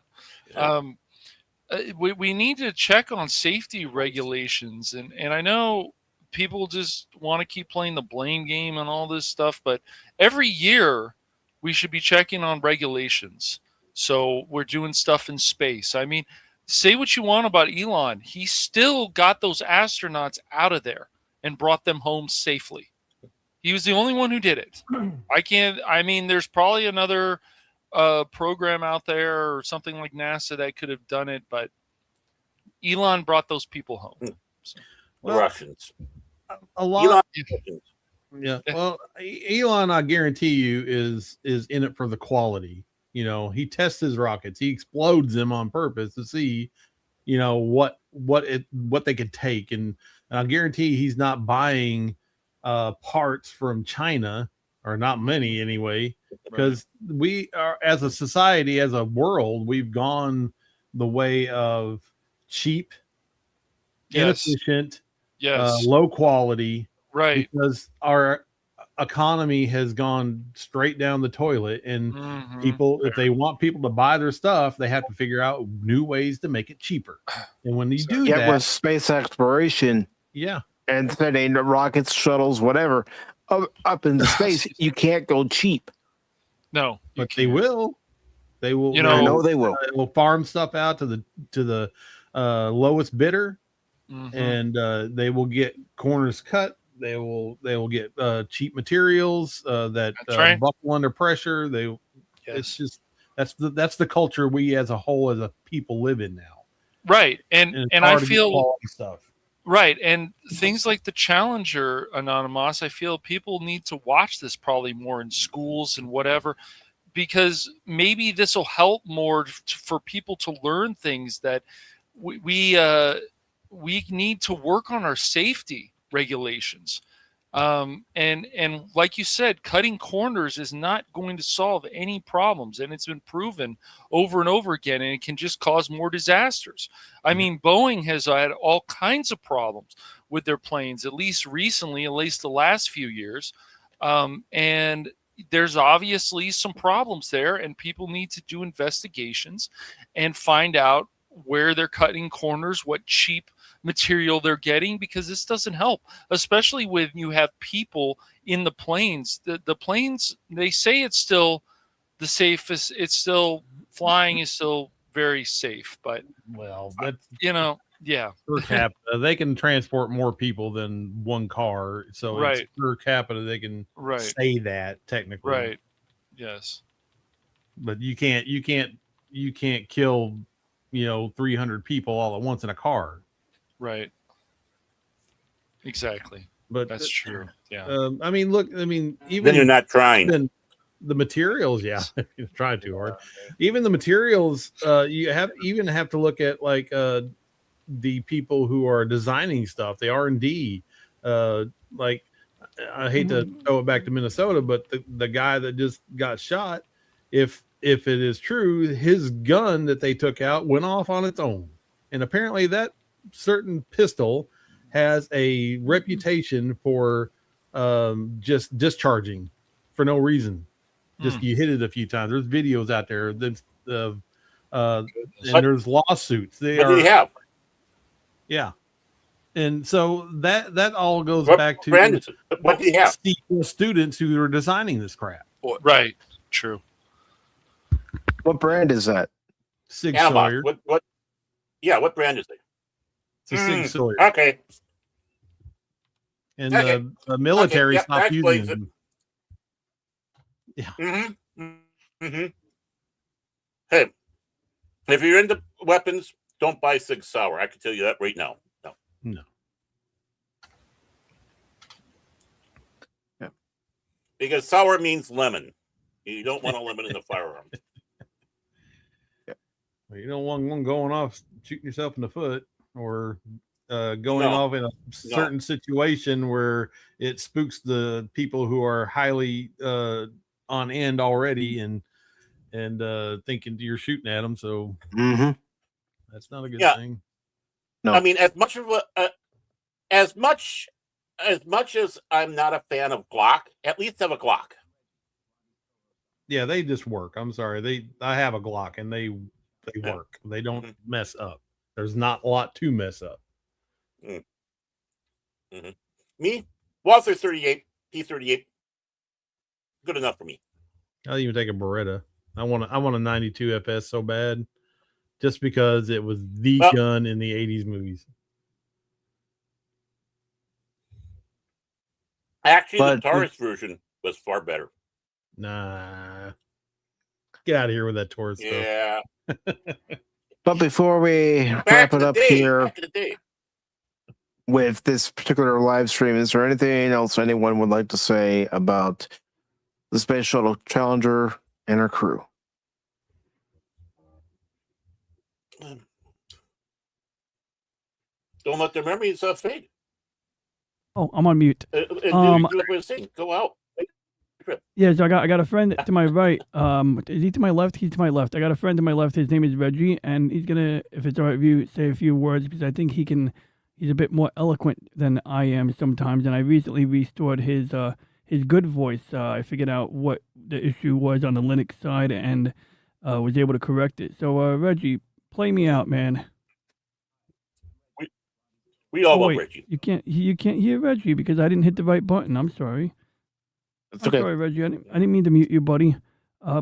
We need to check on safety regulations. And I know people just want to keep playing the blame game and all this stuff, but every year we should be checking on regulations. So we're doing stuff in space. I mean, say what you want about Elon. He still got those astronauts out of there and brought them home safely. He was the only one who did it. There's probably another program out there or something like NASA that could have done it, but Elon brought those people home. So. Well, Russians. A lot. Yeah. Well, Elon, I guarantee you, is in it for the quality. He tests his rockets. He explodes them on purpose to see, what they could take. And I guarantee he's not buying parts from China, or not many anyway, because we are, as a society, as a world, we've gone the way of cheap, inefficient, low quality, right? Because our economy has gone straight down the toilet, and people, if they want people to buy their stuff, they have to figure out new ways to make it cheaper. And when you do that, with space exploration, and sending rockets, shuttles, whatever, up into space, you can't go cheap. No, but they will. They will. I know they will. They will farm stuff out to the lowest bidder, and they will get corners cut. They will get cheap materials that buckle under pressure. It's just that's the culture we as a whole, as a people, live in now. Right, and I feel stuff. Right, and things like the Challenger, Anonymous, I feel people need to watch this probably more in schools and whatever, because maybe this will help more for people to learn things that we need to work on our safety regulations. And like you said, cutting corners is not going to solve any problems, and it's been proven over and over again, and it can just cause more disasters. I mean, Boeing has had all kinds of problems with their planes, at least recently, at least the last few years. And there's obviously some problems there, and people need to do investigations and find out where they're cutting corners, what cheap material they're getting, because this doesn't help, especially when you have people in the planes. The planes, they say it's still the safest. It's still flying is still very safe, but well, that's yeah. Per capita, they can transport more people than one car, so Right. it's per capita. They can say that technically, Right. Yes. But you can't kill 300 people all at once in a car. Right. Exactly. But that's true. Yeah. Even then you're not trying. Then the materials, you're trying too hard. Even the materials, you have to look at like the people who are designing stuff, the R&D. Like, I hate to throw it back to Minnesota, but the guy that just got shot, if it is true, his gun that they took out went off on its own, and apparently that certain pistol has a reputation for just discharging for no reason. Just you hit it a few times. There's videos out there and there's lawsuits. What do you have? Yeah. And so that all goes What back to brand is it? What do you have? the students who are designing this crap. Right. True. What brand is that? Sig Analog. Sauer. What? Yeah. What brand is it? It's a Sig Sauer. Okay. And the military that stopped explains using them. Yeah. Hey, if you're into weapons, don't buy Sig Sauer. I can tell you that right now. No. Yeah. Because sour means lemon. You don't want a lemon in the firearm. Well, you don't want one going off shooting yourself in the foot, or going off in a certain situation where it spooks the people who are highly on end already and thinking you're shooting at them. So that's not a good thing. No. I mean, as much as I'm not a fan of Glock, at least have a Glock. Yeah, they just work. I'm sorry. I have a Glock and they work. They don't mess up. There's not a lot to mess up. Me, Walther 38, P38, good enough for me. I'll even take a Beretta. I want a 92 FS so bad, just because it was the gun in the 80s movies. Actually, the Taurus version was far better. Nah. Get out of here with that Taurus stuff. Yeah. But before we wrap it up here with this particular live stream, is there anything else anyone would like to say about the Space Shuttle Challenger and her crew? Don't let their memories fade. Oh, I'm on mute. Do what we're saying. Go out. Yeah, so I got a friend to my right. Is he to my left? He's to my left. I got a friend to my left. His name is Reggie, and he's gonna, if it's all right with you, say a few words because I think he's a bit more eloquent than I am sometimes. And I recently restored his good voice. I figured out what the issue was on the Linux side and was able to correct it. So Reggie, play me out, man. We all love Reggie. You can't hear Reggie because I didn't hit the right button. I'm sorry. It's okay. I'm sorry, Reggie. I didn't mean to mute you, buddy.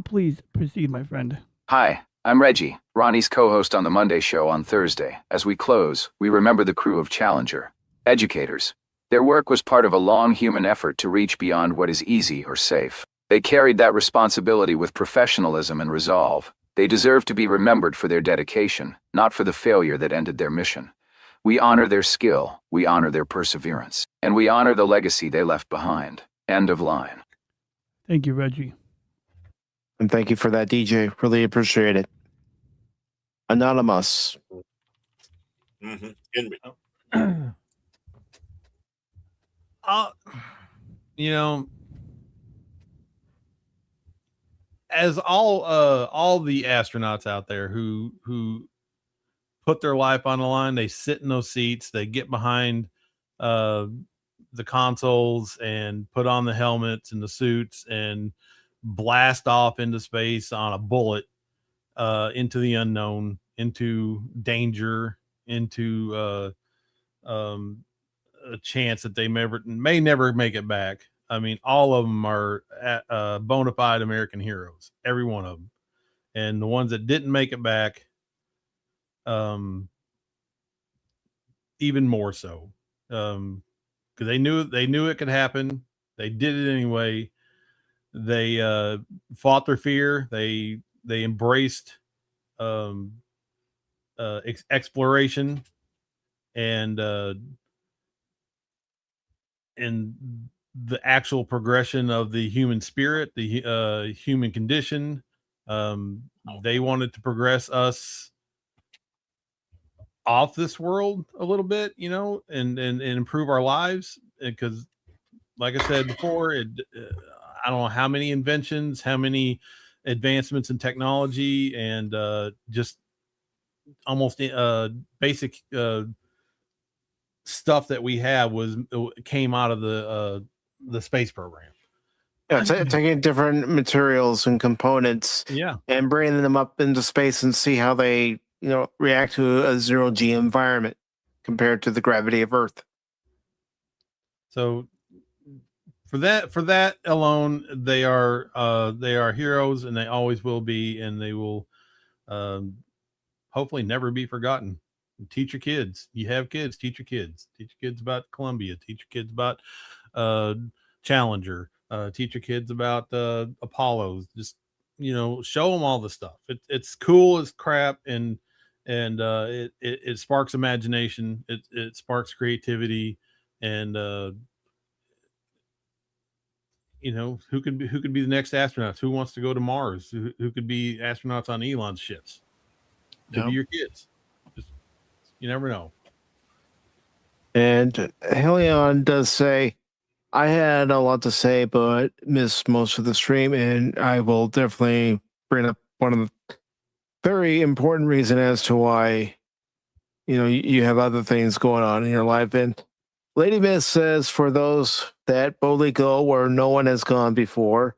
Please proceed, my friend. Hi, I'm Reggie, Ronnie's co-host on the Monday show on Thursday. As we close, we remember the crew of Challenger, educators. Their work was part of a long human effort to reach beyond what is easy or safe. They carried that responsibility with professionalism and resolve. They deserve to be remembered for their dedication, not for the failure that ended their mission. We honor their skill, we honor their perseverance, and we honor the legacy they left behind. End of line. Thank you, Reggie. And thank you for that, DJ. Really appreciate it. Anonymous. As all the astronauts out there who put their life on the line, they sit in those seats, they get behind the consoles and put on the helmets and the suits and blast off into space on a bullet, into the unknown, into danger, into a chance that they may never make it back. I mean, all of them are bona fide American heroes, every one of them. And the ones that didn't make it back, even more so, because they knew it could happen. They did it anyway. They fought their fear. They embraced exploration and the actual progression of the human spirit, the human condition. They wanted to progress us off this world a little bit, you know, and improve our lives. Because, like I said before, I don't know how many inventions, how many advancements in technology, and just almost basic stuff that we have came out of the space program. Yeah, taking different materials and components, Yeah, and bringing them up into space and see how they, react to a zero-G environment compared to the gravity of Earth. So for that alone, they are heroes, and they always will be, and they will hopefully never be forgotten. Teach your kids. You have kids, teach your kids. Teach your kids about Columbia. Teach your kids about Challenger. Teach your kids about Apollos. Just, show them all the stuff. It's cool as crap, and it sparks imagination. It sparks creativity, and who could be the next astronauts? Who wants to go to Mars? Who could be astronauts on Elon's ships? Could be your kids. You never know. And Helion does say, I had a lot to say, but missed most of the stream, and I will definitely bring up one of the very important reason as to why, you have other things going on in your life. And Lady Miss says, for those that boldly go where no one has gone before,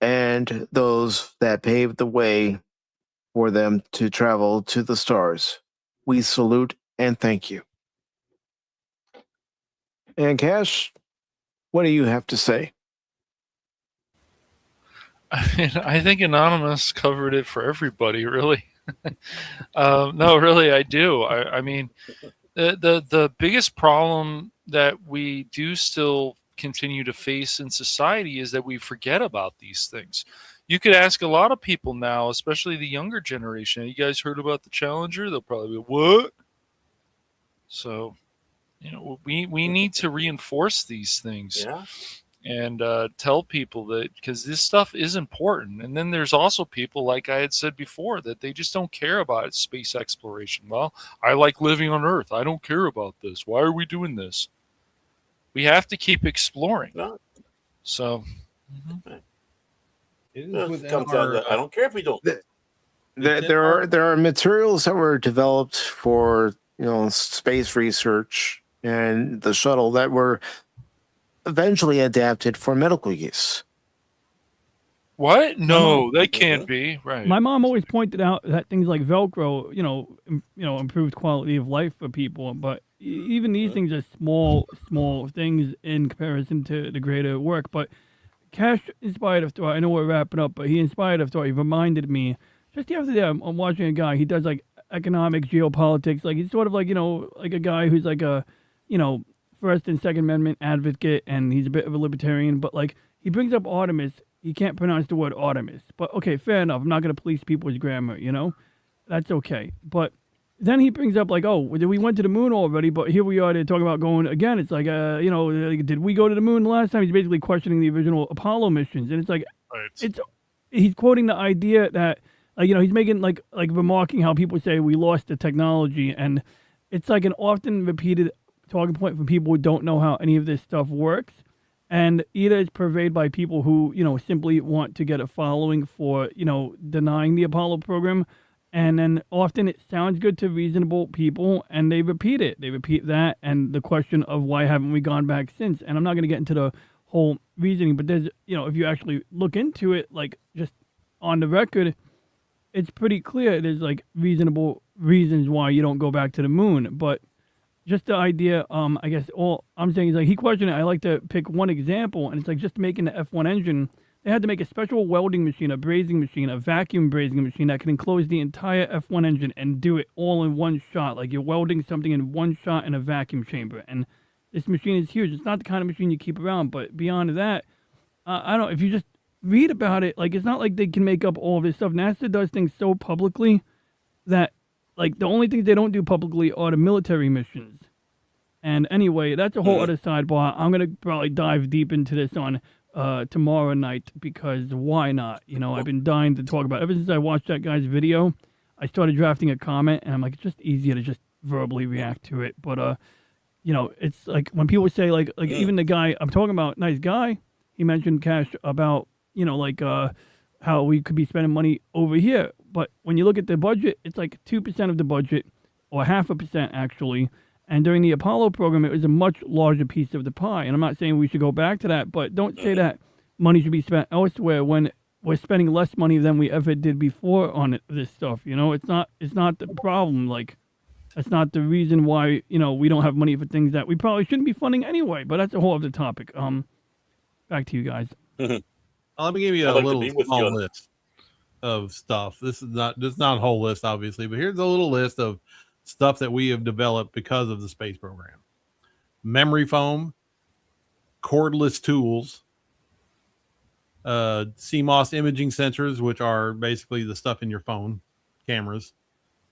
and those that paved the way for them to travel to the stars, we salute and thank you. And Cash, what do you have to say? I think Anonymous covered it for everybody, really. No, really, I do. I mean, the biggest problem that we do still continue to face in society is that we forget about these things. You could ask a lot of people now, especially the younger generation, you guys heard about the Challenger? They'll probably be, what? So, we need to reinforce these things. Yeah. And tell people that, because this stuff is important. And then there's also people, like I had said before, that they just don't care about space exploration. Well, I like living on Earth. I don't care about this. Why are we doing this? We have to keep exploring. No. So, I don't care if we don't. There are materials that were developed for space research and the shuttle that were eventually adapted for medical use. What? No, that can't be right. My mom always pointed out that things like Velcro, improved quality of life for people. But even these things are small things in comparison to the greater work. But Cash inspired a thought. I know we're wrapping up, but he inspired a thought. He reminded me just the other day. I'm watching a guy. He does like economics, geopolitics. Like he's sort of like like a guy who's like a First and Second Amendment advocate, and he's a bit of a libertarian. But like he brings up Artemis. He can't pronounce the word Artemis. But okay, fair enough. I'm not going to police people's grammar. That's okay. But then he brings up like, oh, we went to the moon already, but here we are to talk about going again. It's like, did we go to the moon the last time? He's basically questioning the original Apollo missions, and it's like, he's quoting the idea that, he's making like remarking how people say we lost the technology, and it's like an often repeated talking point for people who don't know how any of this stuff works, and either it's purveyed by people who simply want to get a following for denying the Apollo program. And then often it sounds good to reasonable people, and they repeat it. They repeat that and the question of why haven't we gone back since? And I'm not going to get into the whole reasoning, but there's, if you actually look into it, like just on the record, it's pretty clear there's like reasonable reasons why you don't go back to the moon. But just the idea, I guess all I'm saying is like he questioned it. I like to pick one example, and it's like just making the F1 engine. They had to make a special welding machine, a brazing machine, a vacuum brazing machine that can enclose the entire F1 engine and do it all in one shot. Like you're welding something in one shot in a vacuum chamber. And this machine is huge. It's not the kind of machine you keep around. But beyond that, I don't know. If you just read about it, like it's not like they can make up all of this stuff. NASA does things so publicly that, like, the only things they don't do publicly are the military missions. And anyway, that's a whole other sidebar. I'm going to probably dive deep into this on tomorrow night because why not? You know, I've been dying to talk about it. Ever since I watched that guy's video, I started drafting a comment, and I'm like, it's just easier to just verbally react to it. But, you know, it's like when people say, like even the guy I'm talking about, nice guy, he mentioned Cash about, you know, like how we could be spending money over here. But when you look at the budget, it's like 2% of the budget, or 0.5% actually. And during the Apollo program, it was a much larger piece of the pie. And I'm not saying we should go back to that, but don't say that money should be spent elsewhere when we're spending less money than we ever did before on this stuff. You know, it's not the problem. Like, that's not the reason why, you know, we don't have money for things that we probably shouldn't be funding anyway. But that's a whole other topic. Back to you guys. Let me give you a little small list of stuff. This is not a whole list, obviously, but here's a little list of stuff that we have developed because of the space program. Memory foam, cordless tools, CMOS imaging sensors, which are basically the stuff in your phone, cameras.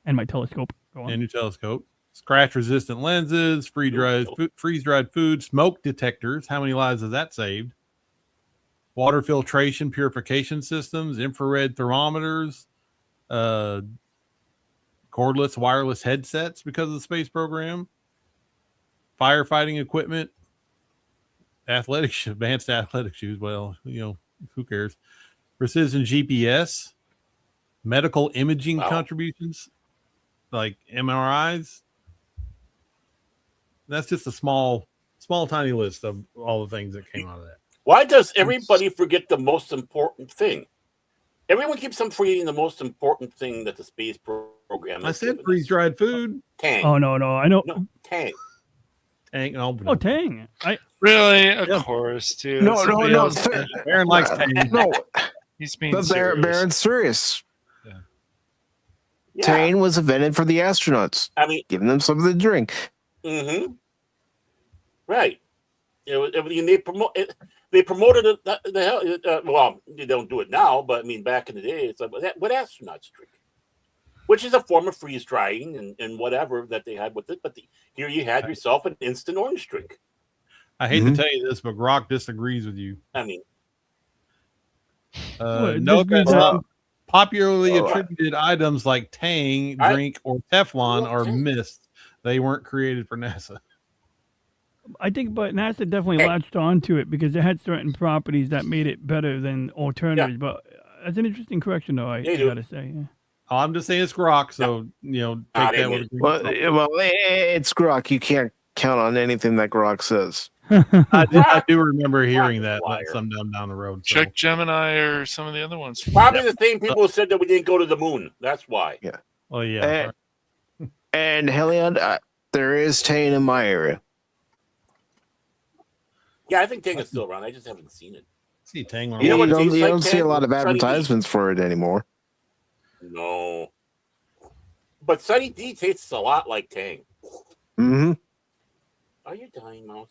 And my telescope. Go on. And your telescope. Scratch-resistant lenses, freeze-dried food, smoke detectors. How many lives has that saved? Water filtration, purification systems, infrared thermometers, cordless wireless headsets because of the space program, firefighting equipment, advanced athletic shoes. Well, you know, who cares? Precision GPS, medical imaging contributions like MRIs. That's just a small, tiny list of all the things that came out of that. Why does everybody forget the most important thing? Everyone keeps on forgetting the most important thing that the space program. I said freeze-dried food. Tang. Oh no, I know. No, Tang. Tang. Oh, Tang. Really? Of course, too. No. Baron likes Tang. No, he's being but serious. Baron's serious. Yeah. Tang was invented for the astronauts. I mean, giving them something to drink. Mm-hmm. Right. They promoted it. Well, they don't do it now, but I mean, back in the day, it's like what astronauts drink, which is a form of freeze drying and whatever that they had with it. But here you had yourself an instant orange drink. I hate to tell you this, but Grok disagrees with you. I mean, no offense. Popularly attributed items like Tang, drink, or Teflon are myths. They weren't created for NASA. I think, but NASA definitely latched onto it because it had certain properties that made it better than alternatives. Yeah. But that's an interesting correction, though. I gotta say. Yeah. I'm just saying it's Grok, so you know, take that with a well, it's Grok. You can't count on anything that Grok says. I do remember hearing that sometime down the road. So. Check Gemini or some of the other ones. Probably the same people who said that we didn't go to the moon. That's why. Yeah. Oh yeah. And Helion, there is Tang in my area. Yeah, I think Tang is still around. I just haven't seen it. See Tang. You don't see a lot of advertisements for it anymore. No. But Sunny D tastes a lot like Tang. Mm-hmm. Are you dying, Mouse?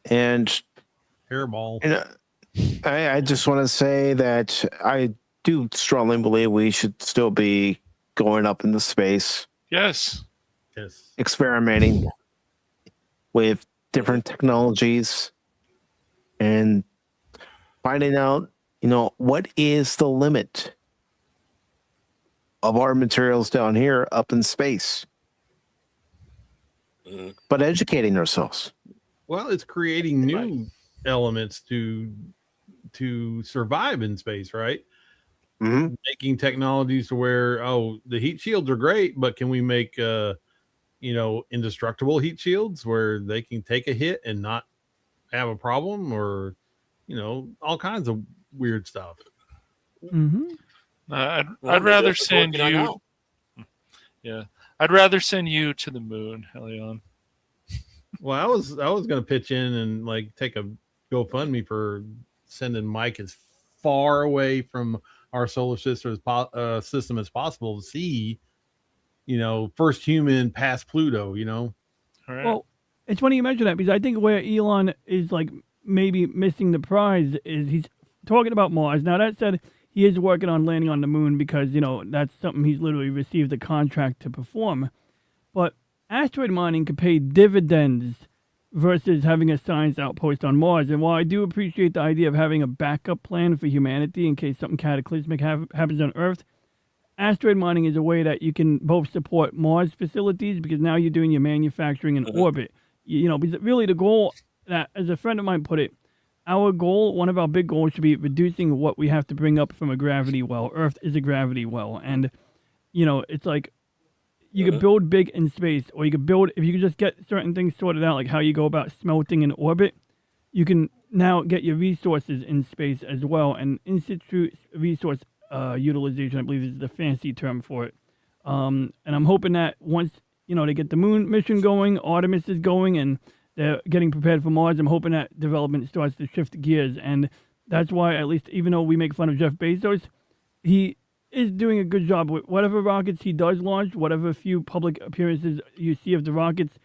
And hairball. And I just want to say that I do strongly believe we should still be going up into space. Yes. Experimenting with different technologies and finding out, what is the limit of our materials down here up in space. Mm-hmm. But educating ourselves. Well, it's creating new elements to survive in space, right? Mm-hmm. Making technologies to where, the heat shields are great, but can we make indestructible heat shields where they can take a hit and not have a problem, or all kinds of weird stuff. Mm-hmm. I'd rather send you. Yeah, I'd rather send you to the moon, Helion. Well, I was gonna pitch in and like take a GoFundMe for sending Mike as far away from our solar system as possible to see, first human past Pluto. Right. Well, it's funny you mention that because I think where Elon is like maybe missing the prize is he's talking about Mars. Now that said, he is working on landing on the moon because that's something he's literally received a contract to perform. But asteroid mining could pay dividends versus having a science outpost on Mars. And while I do appreciate the idea of having a backup plan for humanity in case something cataclysmic happens on Earth, asteroid mining is a way that you can both support Mars facilities because now you're doing your manufacturing in orbit. Because really the goal, that as a friend of mine put it, our goal, one of our big goals should be reducing what we have to bring up from a gravity well. Earth is a gravity well. And, it's like you could build big in space, or you could build, if you could just get certain things sorted out, like how you go about smelting in orbit, you can now get your resources in space as well. And in situ resource utilization, I believe, is the fancy term for it. And I'm hoping that once, they get the moon mission going, Artemis is going, and they're getting prepared for Mars, I'm hoping that development starts to shift gears. And that's why, at least, even though we make fun of Jeff Bezos, he is doing a good job with whatever rockets he does launch, whatever few public appearances you see of the rockets,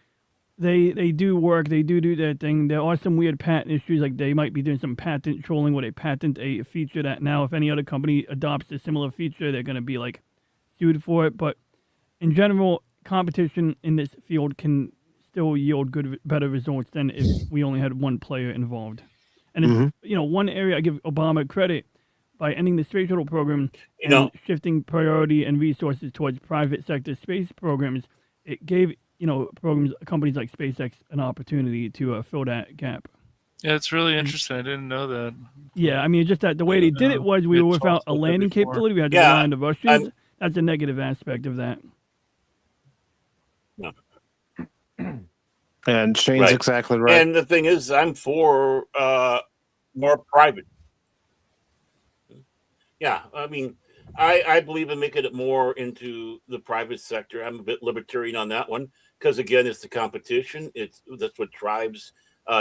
they do work, they do their thing. There are some weird patent issues, like they might be doing some patent trolling where they patent a feature that now if any other company adopts a similar feature, they're going to be like sued for it. But in general, competition in this field can still yield better results than if we only had one player involved. And it's, one area I give Obama credit by ending the space shuttle program and shifting priority and resources towards private sector space programs. It gave companies like SpaceX an opportunity to fill that gap. Yeah, it's really interesting. I didn't know that. Yeah, I mean, just that the way they did it was we were without a landing capability. We had to rely on the Russians. That's a negative aspect of that. And Shane's exactly right. And the thing is, I'm for more private. Yeah, I mean, I believe in making it more into the private sector. I'm a bit libertarian on that one because, again, it's the competition. That's what drives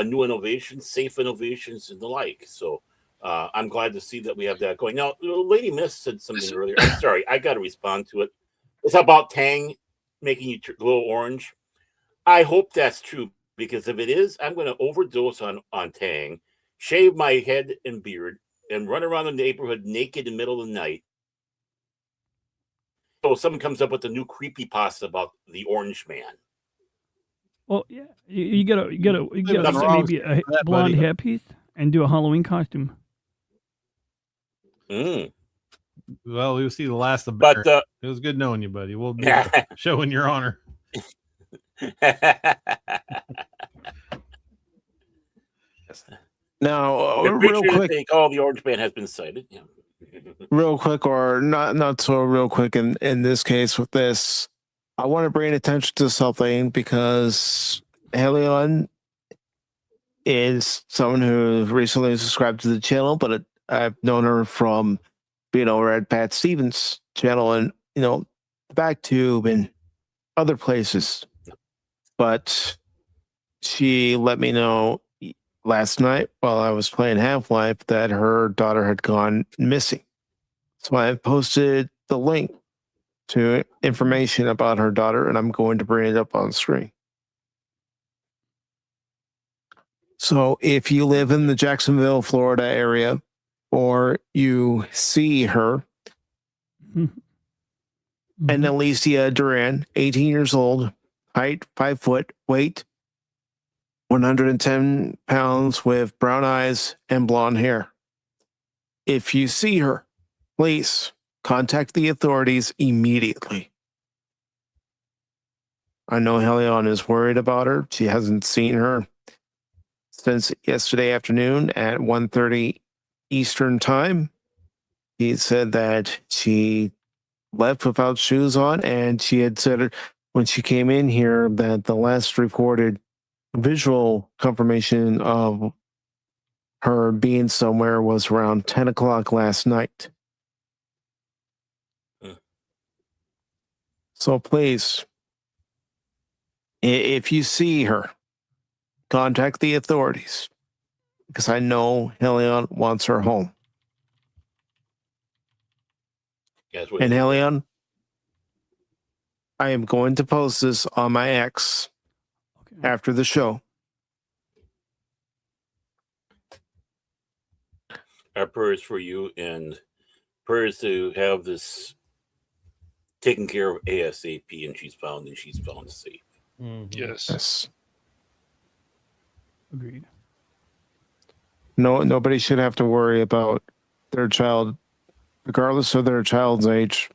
new innovations, safe innovations, and the like. So I'm glad to see that we have that going. Now, Lady Miss said something earlier. I'm sorry, I got to respond to it. It's about Tang making you glow orange. I hope that's true because if it is, I'm going to overdose on Tang, shave my head and beard, and run around the neighborhood naked in the middle of the night. So someone comes up with a new creepypasta about the Orange Man. Well, yeah, you gotta maybe a blonde hairpiece and do a Halloween costume. Well, we'll see the last of Barrett. But it was good knowing you, buddy. We'll be showing your honor. Now, real quick, they call the Orange Man has been cited. Yeah. Real quick, or not so real quick. In this case, with this, I want to bring attention to something because Helion is someone who recently subscribed to the channel, but I've known her from being over at Pat Stevens' channel and the Backtube and other places. But she let me know last night while I was playing Half-Life that her daughter had gone missing. So I posted the link to information about her daughter, and I'm going to bring it up on screen. So if you live in the Jacksonville, Florida area, or you see her, and Alicia Duran, 18 years old, height 5 foot, weight 110 pounds, with brown eyes and blonde hair. If you see her, please contact the authorities immediately. I know Helion is worried about her. She hasn't seen her since yesterday afternoon at 1:30 Eastern time. He said that she left without shoes on, and she had said when she came in here that the last recorded visual confirmation of her being somewhere was around 10 o'clock last night. So please If you see her, contact the authorities, because I know Helion wants her home. Yes, what And is it? Helion, I am going to post this on my X after the show. Our prayers for you and prayers to have this taken care of ASAP, and she's found safe. Yes. Agreed. Nobody should have to worry about their child, regardless of their child's age.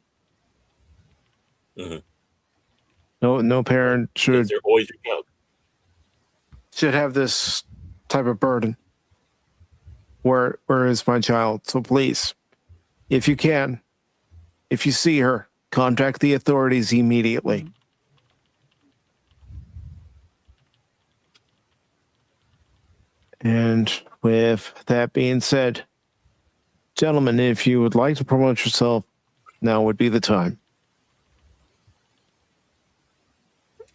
Mhm. No parent should They're always your child. should have this type of burden. Where is my child? So please, if you can, if you see her, contact the authorities immediately. And with that being said, gentlemen, if you would like to promote yourself, now would be the time.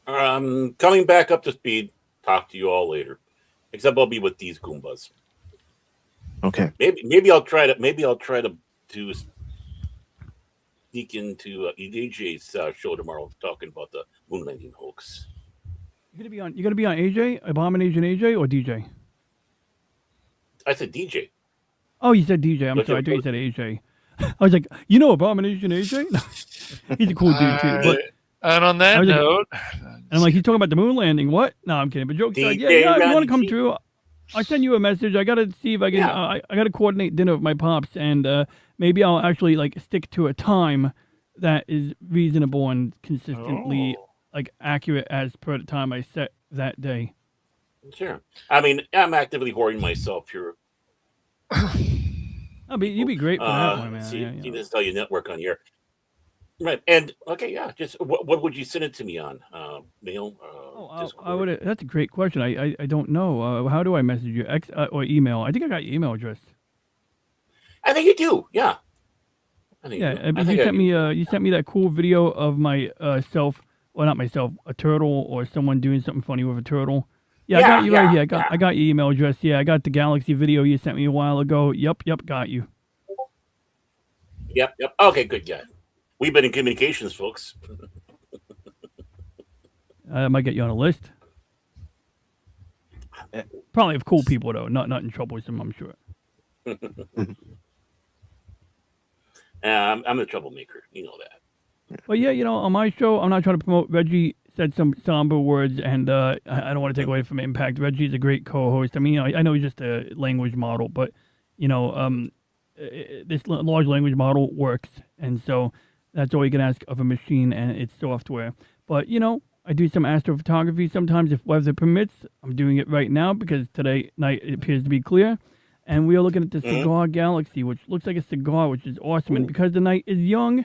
Coming back up to speed. Talk to you all later. Except I'll be with these Goombas. Okay. Maybe I'll try to sneak into DJ's show tomorrow, talking about the moon landing hoax. You're gonna be on AJ, Abomination AJ, or DJ? I said DJ. Oh, you said DJ. I'm sorry. I thought you said AJ. I was like, Abomination AJ? He's a cool dude too. But And on that note, and I'm like, he's talking about the moon landing. What? No, I'm kidding. But jokes aside, yeah, if you want to come through, I send you a message. I gotta see if I can. I gotta coordinate dinner with my pops, and maybe I'll actually stick to a time that is reasonable and consistently accurate as per the time I set that day. Sure. I mean, I'm actively hoarding myself here. You'd be great for that one, man. See this is how you network on here. Right. And okay, yeah. Just what would you send it to me on? Mail? I would. That's a great question. I don't know. How do I message you? X or email? I think I got your email address. I think you do. Yeah. You sent me that cool video of my self. Well, not myself. A turtle or someone doing something funny with a turtle. Yeah, I got you right here. I got your email address. Yeah, I got the Galaxy video you sent me a while ago. Yep, got you. Yep. Okay, good. Yeah. We've been in communications, folks. I might get you on a list. Probably of cool people though, not in trouble with them, I'm sure. I'm a troublemaker, you know that. But yeah, on my show, I'm not trying to promote. Reggie said some somber words, and I don't want to take away from Impact. Reggie's a great co-host. I mean, I know he's just a language model, but this large language model works, and so that's all you can ask of a machine, and it's software. But I do some astrophotography sometimes if weather permits. I'm doing it right now because today night it appears to be clear, and we are looking at the cigar galaxy, which looks like a cigar, which is awesome. And because the night is young,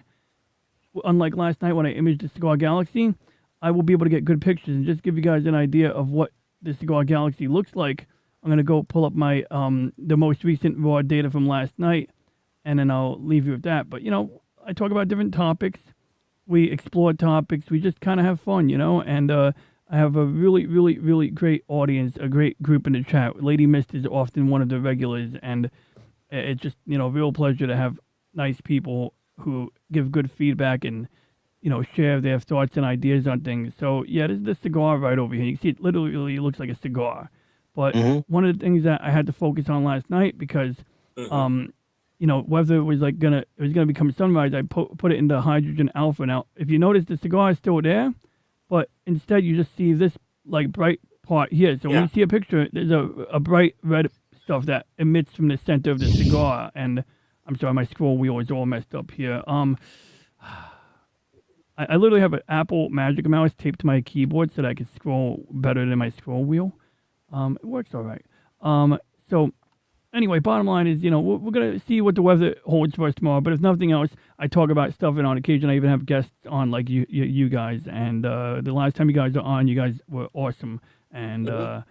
unlike last night when I imaged the cigar galaxy, I will be able to get good pictures and just give you guys an idea of what the cigar galaxy looks like. I'm gonna go pull up my the most recent raw data from last night, and then I'll leave you with that. But I talk about different topics. We explore topics. We just kind of have fun, and I have a really, really, really great audience, a great group in the chat. Lady Mist is often one of the regulars, and it's just, a real pleasure to have nice people who give good feedback and, share their thoughts and ideas on things. So, yeah, this is the cigar right over here. You can see it literally looks like a cigar. But one of the things that I had to focus on last night because whether it was gonna become sunrise, I put it into hydrogen alpha. Now, if you notice, the cigar is still there, but instead you just see this bright part here. So when you see a picture, there's a bright red stuff that emits from the center of the cigar. And I'm sorry, my scroll wheel is all messed up here. I literally have an Apple Magic Mouse taped to my keyboard so that I can scroll better than my scroll wheel. It works all right. So anyway, bottom line is, we're going to see what the weather holds for us tomorrow. But if nothing else, I talk about stuff, and on occasion I even have guests on like you guys. And the last time you guys are on, you guys were awesome. And the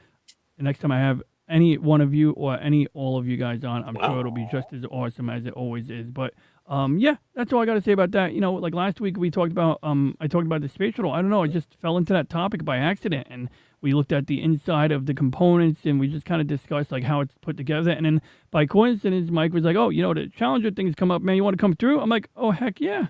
next time I have any one of you or all of you guys on, I'm sure it'll be just as awesome as it always is. But Yeah, that's all I got to say about that. You know, like last week we talked about, I talked about the space shuttle. I don't know, I just fell into that topic by accident, and we looked at the inside of the components, and we just kind of discussed like how it's put together. And then by coincidence, Mike was like, "Oh, you know, the Challenger thing's come up, man. You want to come through?" I'm like, "Oh, heck yeah!"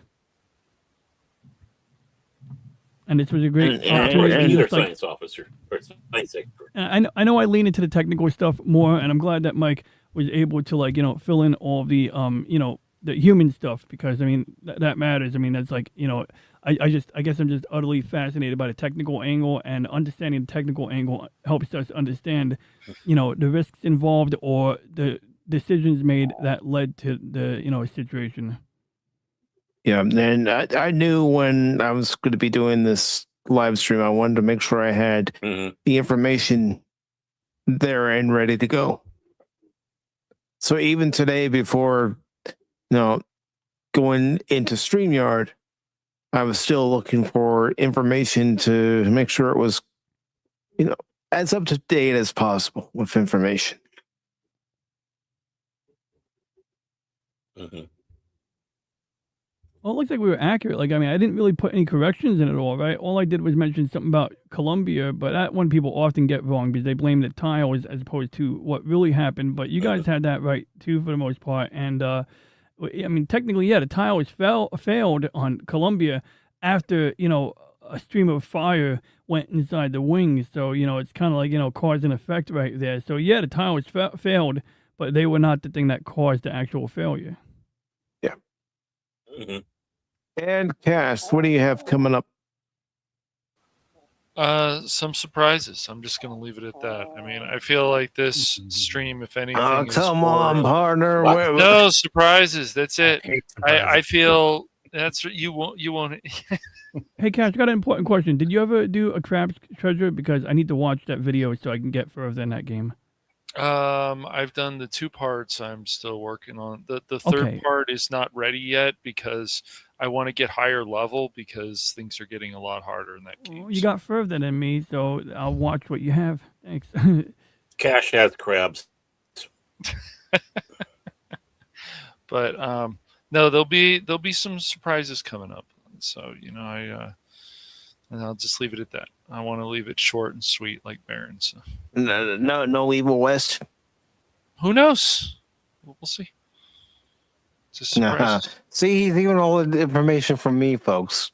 And this was a great opportunity. And to either just, like, science officer or science expert. I know I lean into the technical stuff more, and I'm glad that Mike was able to, like, you know, fill in all the you know, the human stuff, because I mean that matters. I mean, that's like, you know, I guess I'm just utterly fascinated by the technical angle, and understanding the technical angle helps us understand, you know, the risks involved or the decisions made that led to the, you know, situation. Yeah, and I knew when I was going to be doing this live stream, I wanted to make sure I had the information there and ready to go. So even today, before, you know, going into StreamYard, I was still looking for information to make sure it was, you know, as up to date as possible with information. Well, it looks like we were accurate. Like, I mean, I didn't really put any corrections in it all, right? All I did was mention something about Columbia, but that one people often get wrong because they blame the tiles as opposed to what really happened. But you guys had that right, too, for the most part. And, I mean, technically, yeah, the tile was failed on Columbia after, you know, a stream of fire went inside the wings. So, you know, it's kind of like, you know, cause and effect right there. So, yeah, the tile was failed, but they were not the thing that caused the actual failure. Yeah. And Cass, what do you have coming up? Some surprises. I'm just going to leave it at that. I mean, I feel like this stream, if anything, Oh, is come for- on, partner. No surprises. That's it. I feel that's you won't. Hey, Cash, I got an important question. Did you ever do a Crab's Treasure? Because I need to watch that video so I can get further in that game. I've done the 2 parts. I'm still working on the third Okay. part is not ready yet because I want to get higher level because things are getting a lot harder in that game. Well, you got further than me, so I'll watch what you have. Thanks. Cash has crabs. But no, there'll be some surprises coming up. So, you know, and I'll just leave it at that. I want to leave it short and sweet like Baron. So. No Evil West. Who knows? We'll see. It's a surprise. See, he's even all the information from me, folks.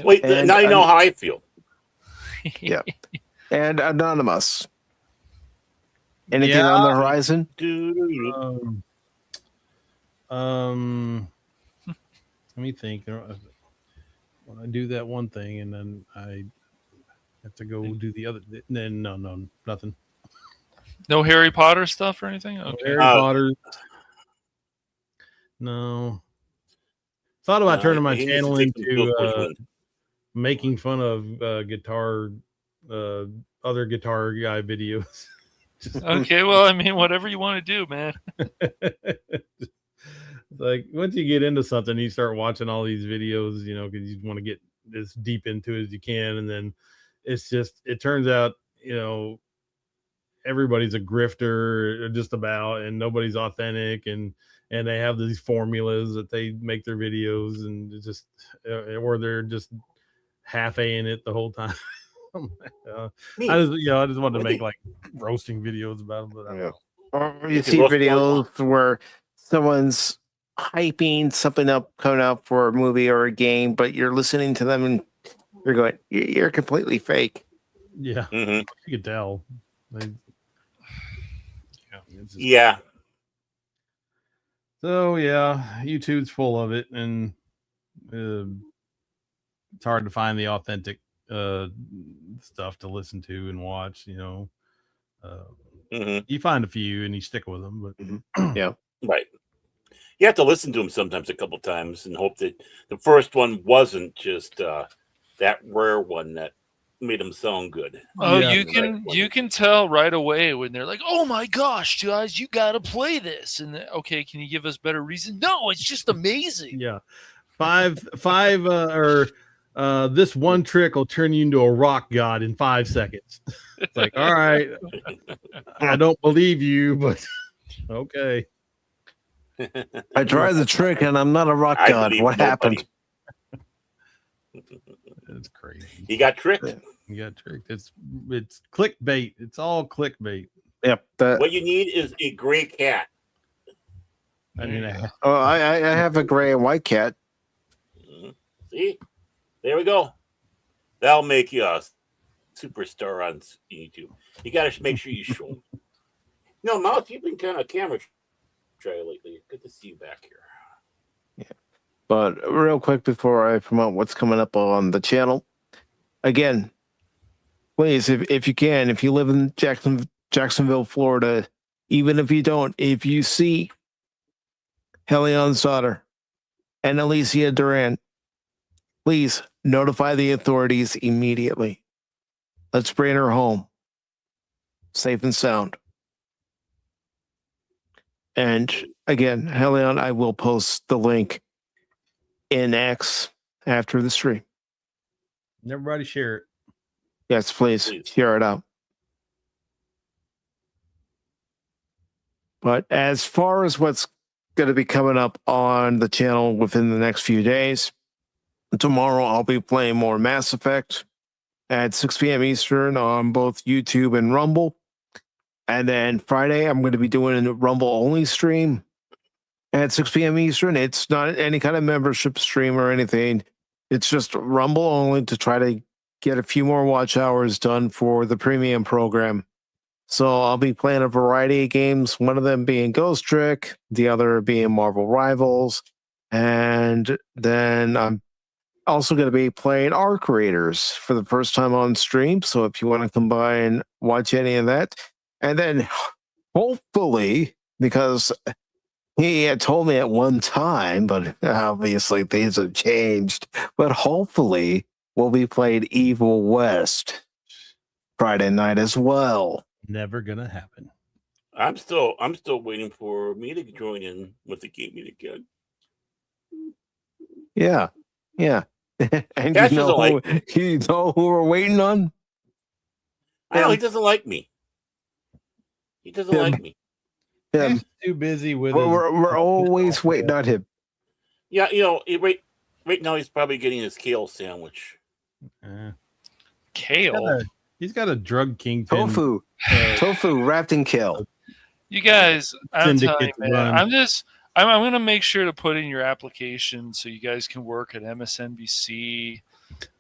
Wait, And now you know how I feel. Yeah. And Anonymous. Anything on the horizon? Let me think. When I do that one thing and then I have to go do the other, then no, nothing. No Harry Potter stuff or anything? Okay. Harry Potter. No. Thought about turning my channel into making fun of other guitar guy videos. Okay, well, I mean, whatever you want to do, man. Like once you get into something, you start watching all these videos, you know, because you want to get as deep into it as you can, and then it turns out, you know, everybody's a grifter, just about, and nobody's authentic, and they have these formulas that they make their videos, and it's just or they're just half-aing it the whole time. I just wanted to make like roasting videos about them, but I don't know. Or you see videos where someone's hyping something up, coming out for a movie or a game, but you're listening to them and you're going, you're completely fake. Yeah, you can tell. Yeah. So yeah, YouTube's full of it, and it's hard to find the authentic stuff to listen to and watch. You know, you find a few and you stick with them, but yeah, right. You have to listen to them sometimes a couple times and hope that the first one wasn't just that rare one that made them sound good. Oh, you can tell right away when they're like, "Oh my gosh, guys, you got to play this." And okay, can you give us better reason? No, it's just amazing. Yeah, five or this one trick will turn you into a rock god in 5 seconds. It's like, all right, I don't believe you, but okay. I tried the trick and I'm not a rock I god. believe What happened? It's crazy. You got tricked. You got tricked. It's clickbait. It's all clickbait. Yep. What you need is a gray cat. I mean, I have a gray and white cat. See, there we go. That'll make you a superstar on YouTube. You got to make sure you show them. No, Mouse, you've been kind of camera shy lately. Good to see you back here. But real quick before I promote what's coming up on the channel, again, please, if you can, if you live in Jacksonville, Florida, even if you don't, if you see Helion's daughter and Alicia Durant, please notify the authorities immediately. Let's bring her home, safe and sound. And again, Helion, I will post the link in X after the stream. everybody share it. Yes, please share it out. But as far as what's going to be coming up on the channel within the next few days, tomorrow I'll be playing more Mass Effect at 6 p.m. Eastern on both YouTube and Rumble. And then Friday, I'm going to be doing a Rumble only stream at 6 p.m. Eastern. It's not any kind of membership stream or anything. It's just Rumble only to try to get a few more watch hours done for the premium program. So I'll be playing a variety of games, one of them being Ghost Trick, the other being Marvel Rivals. And then I'm also going to be playing Arc Raiders for the first time on stream. So if you want to combine, watch any of that. And then hopefully, because he had told me at one time, but obviously things have changed, but hopefully we'll be playing Evil West Friday night as well. Never gonna happen. I'm still waiting for me to join in with the game meet again. Yeah. And Cash you know, doesn't like you know who we're waiting on? I know he doesn't like me. He doesn't like me. Him. He's too busy with. We're always waiting on him. Yeah, you know, right now he's probably getting his kale sandwich. Kale. He's got a drug kingpin. Tofu wrapped in kale. You guys, I'm telling you, Syndicate man, run. I'm going to make sure to put in your application so you guys can work at MSNBC,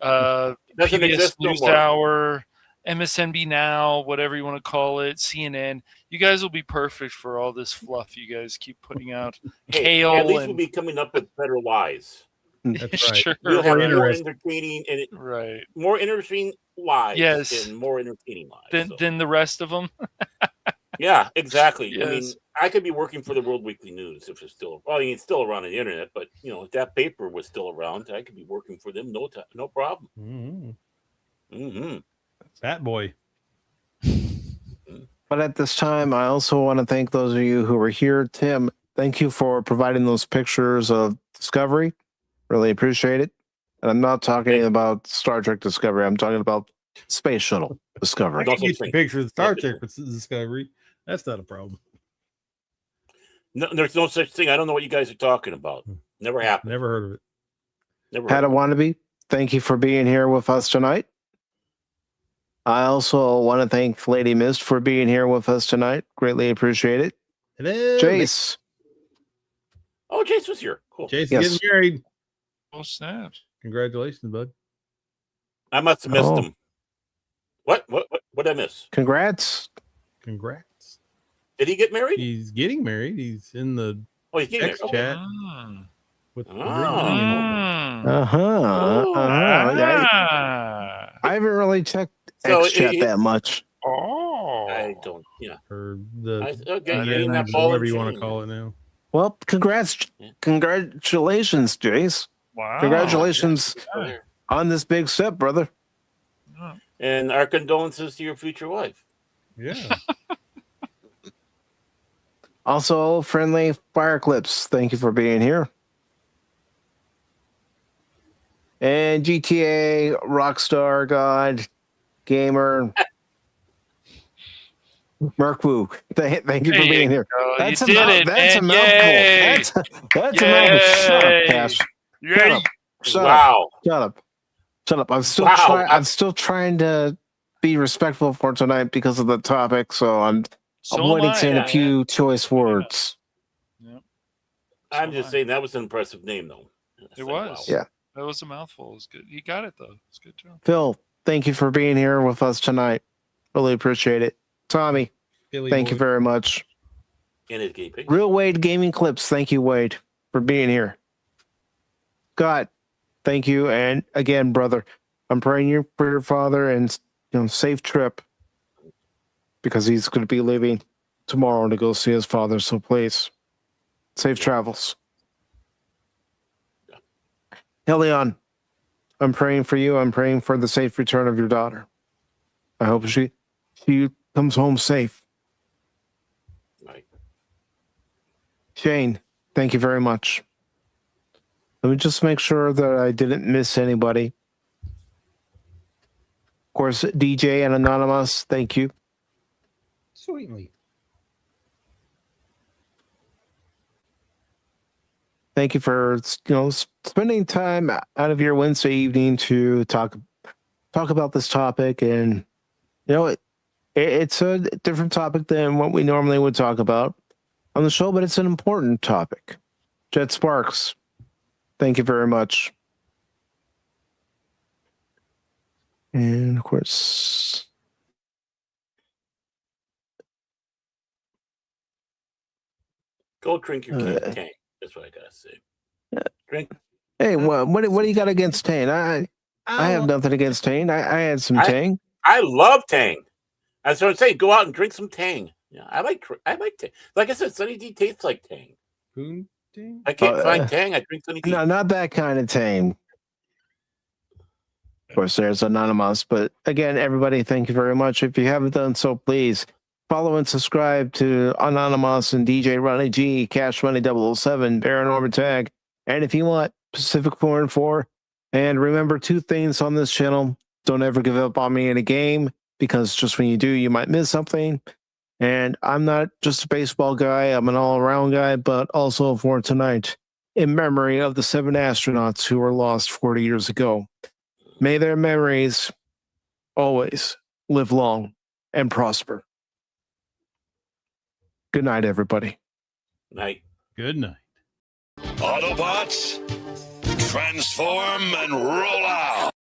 Doesn't PBS exist no more. NewsHour, MSNB Now, whatever you want to call it, CNN. You guys will be perfect for all this fluff you guys keep putting out. Hey, Kale at least and we'll be coming up with better lies. That's right. Sure. We'll have more Interesting. entertaining and right. more interesting lies Yes. and more entertaining lies. Than the rest of them. Yeah, exactly. I mean, Yes. I could be working for the World Weekly News if it's still. Well, I mean, it's still around on the internet, but you know, if that paper was still around, I could be working for them. No problem. Mm-hmm. Fat boy. But at this time, I also want to thank those of you who were here. Tim, thank you for providing those pictures of Discovery. Really appreciate it. And I'm not talking about Star Trek Discovery. I'm talking about Space Shuttle Discovery. I can get you pictures of Star Trek with Discovery. That's not a problem. No, there's no such thing. I don't know what you guys are talking about. Never happened. Never heard of it. Never. Had a wannabe, thank you for being here with us tonight. I also want to thank Lady Mist for being here with us tonight. Greatly appreciate it. Hello, Jace. Oh, Jace was here. Cool. Jason Yes. getting married. Oh, snaps. Congratulations, bud. I must have missed Oh. him. What did I miss? Congrats. Congrats. Did he get married? He's getting married. He's in the Oh, he's getting text married. chat Mm. with Oh. Mm. I haven't really checked So X chat it- that much. Oh. I don't. Yeah. or the Okay, getting that ball whatever and you want to chain. call it now. Well, congratulations, Jace. Wow. Congratulations Yeah. on this big step, brother. And our condolences to your future wife. Yeah. Also, friendly Fire Clips, thank you for being here. And GTA, Rockstar God, Gamer, Merc Woo. Thank you for There being you here. go. That's You did it, That's a man. mouthful. Yay. That's a mouthful. Shut up, Yay. Cash. Shut Yay. up. Shut Wow. up. Shut up. Shut up. Wow. I'm still trying to be respectful for tonight because of the topic, so I'm So avoiding am I, saying a man. few choice words. I'm just saying that was an impressive name, though. It was. Yeah. That was a mouthful. It was good. He got it, though. It's a good job. Phil, thank you for being here with us tonight. Really appreciate it. Tommy, thank you very much. And his gay pig. Real Wade Gaming Clips, thank you, Wade, for being here. God, thank you. And again, brother, I'm praying for your father and safe trip because he's going to be leaving tomorrow to go see his father. So please, safe travels. Helion, I'm praying for you. I'm praying for the safe return of your daughter. I hope she comes home safe. Right. Shane, thank you very much. Let me just make sure that I didn't miss anybody. Of course, DJ and Anonymous, thank you. Sweetly. Thank you for spending time out of your Wednesday evening to talk about this topic. And it's a different topic than what we normally would talk about on the show, but it's an important topic. Jet Sparks, thank you very much. And of course, Go drink your Tang. That's what I gotta say. Drink. Hey, what do you got against Tang? I have nothing against Tang. I had some Tang. I love Tang. That's what I'm saying. Go out and drink some Tang. Yeah, I like Tang. Like I said, Sunny D tastes like Tang. Tang? I can't find Tang. I drink Sunny D. No, not that kind of Tang. Of course, there's Anonymous. But again, everybody, thank you very much. If you haven't done so, please follow and subscribe to Anonymous and DJ Ronnie G, Cash Money 007, Baron Orbit Tag. And if you want, Pacific414. And remember two things on this channel. Don't ever give up on me in a game, because just when you do, you might miss something. And I'm not just a baseball guy. I'm an all-around guy, but also for tonight, in memory of the 7 astronauts who were lost 40 years ago. May their memories always live long and prosper. Good night, everybody. Night. Good night. Autobots, transform and roll out.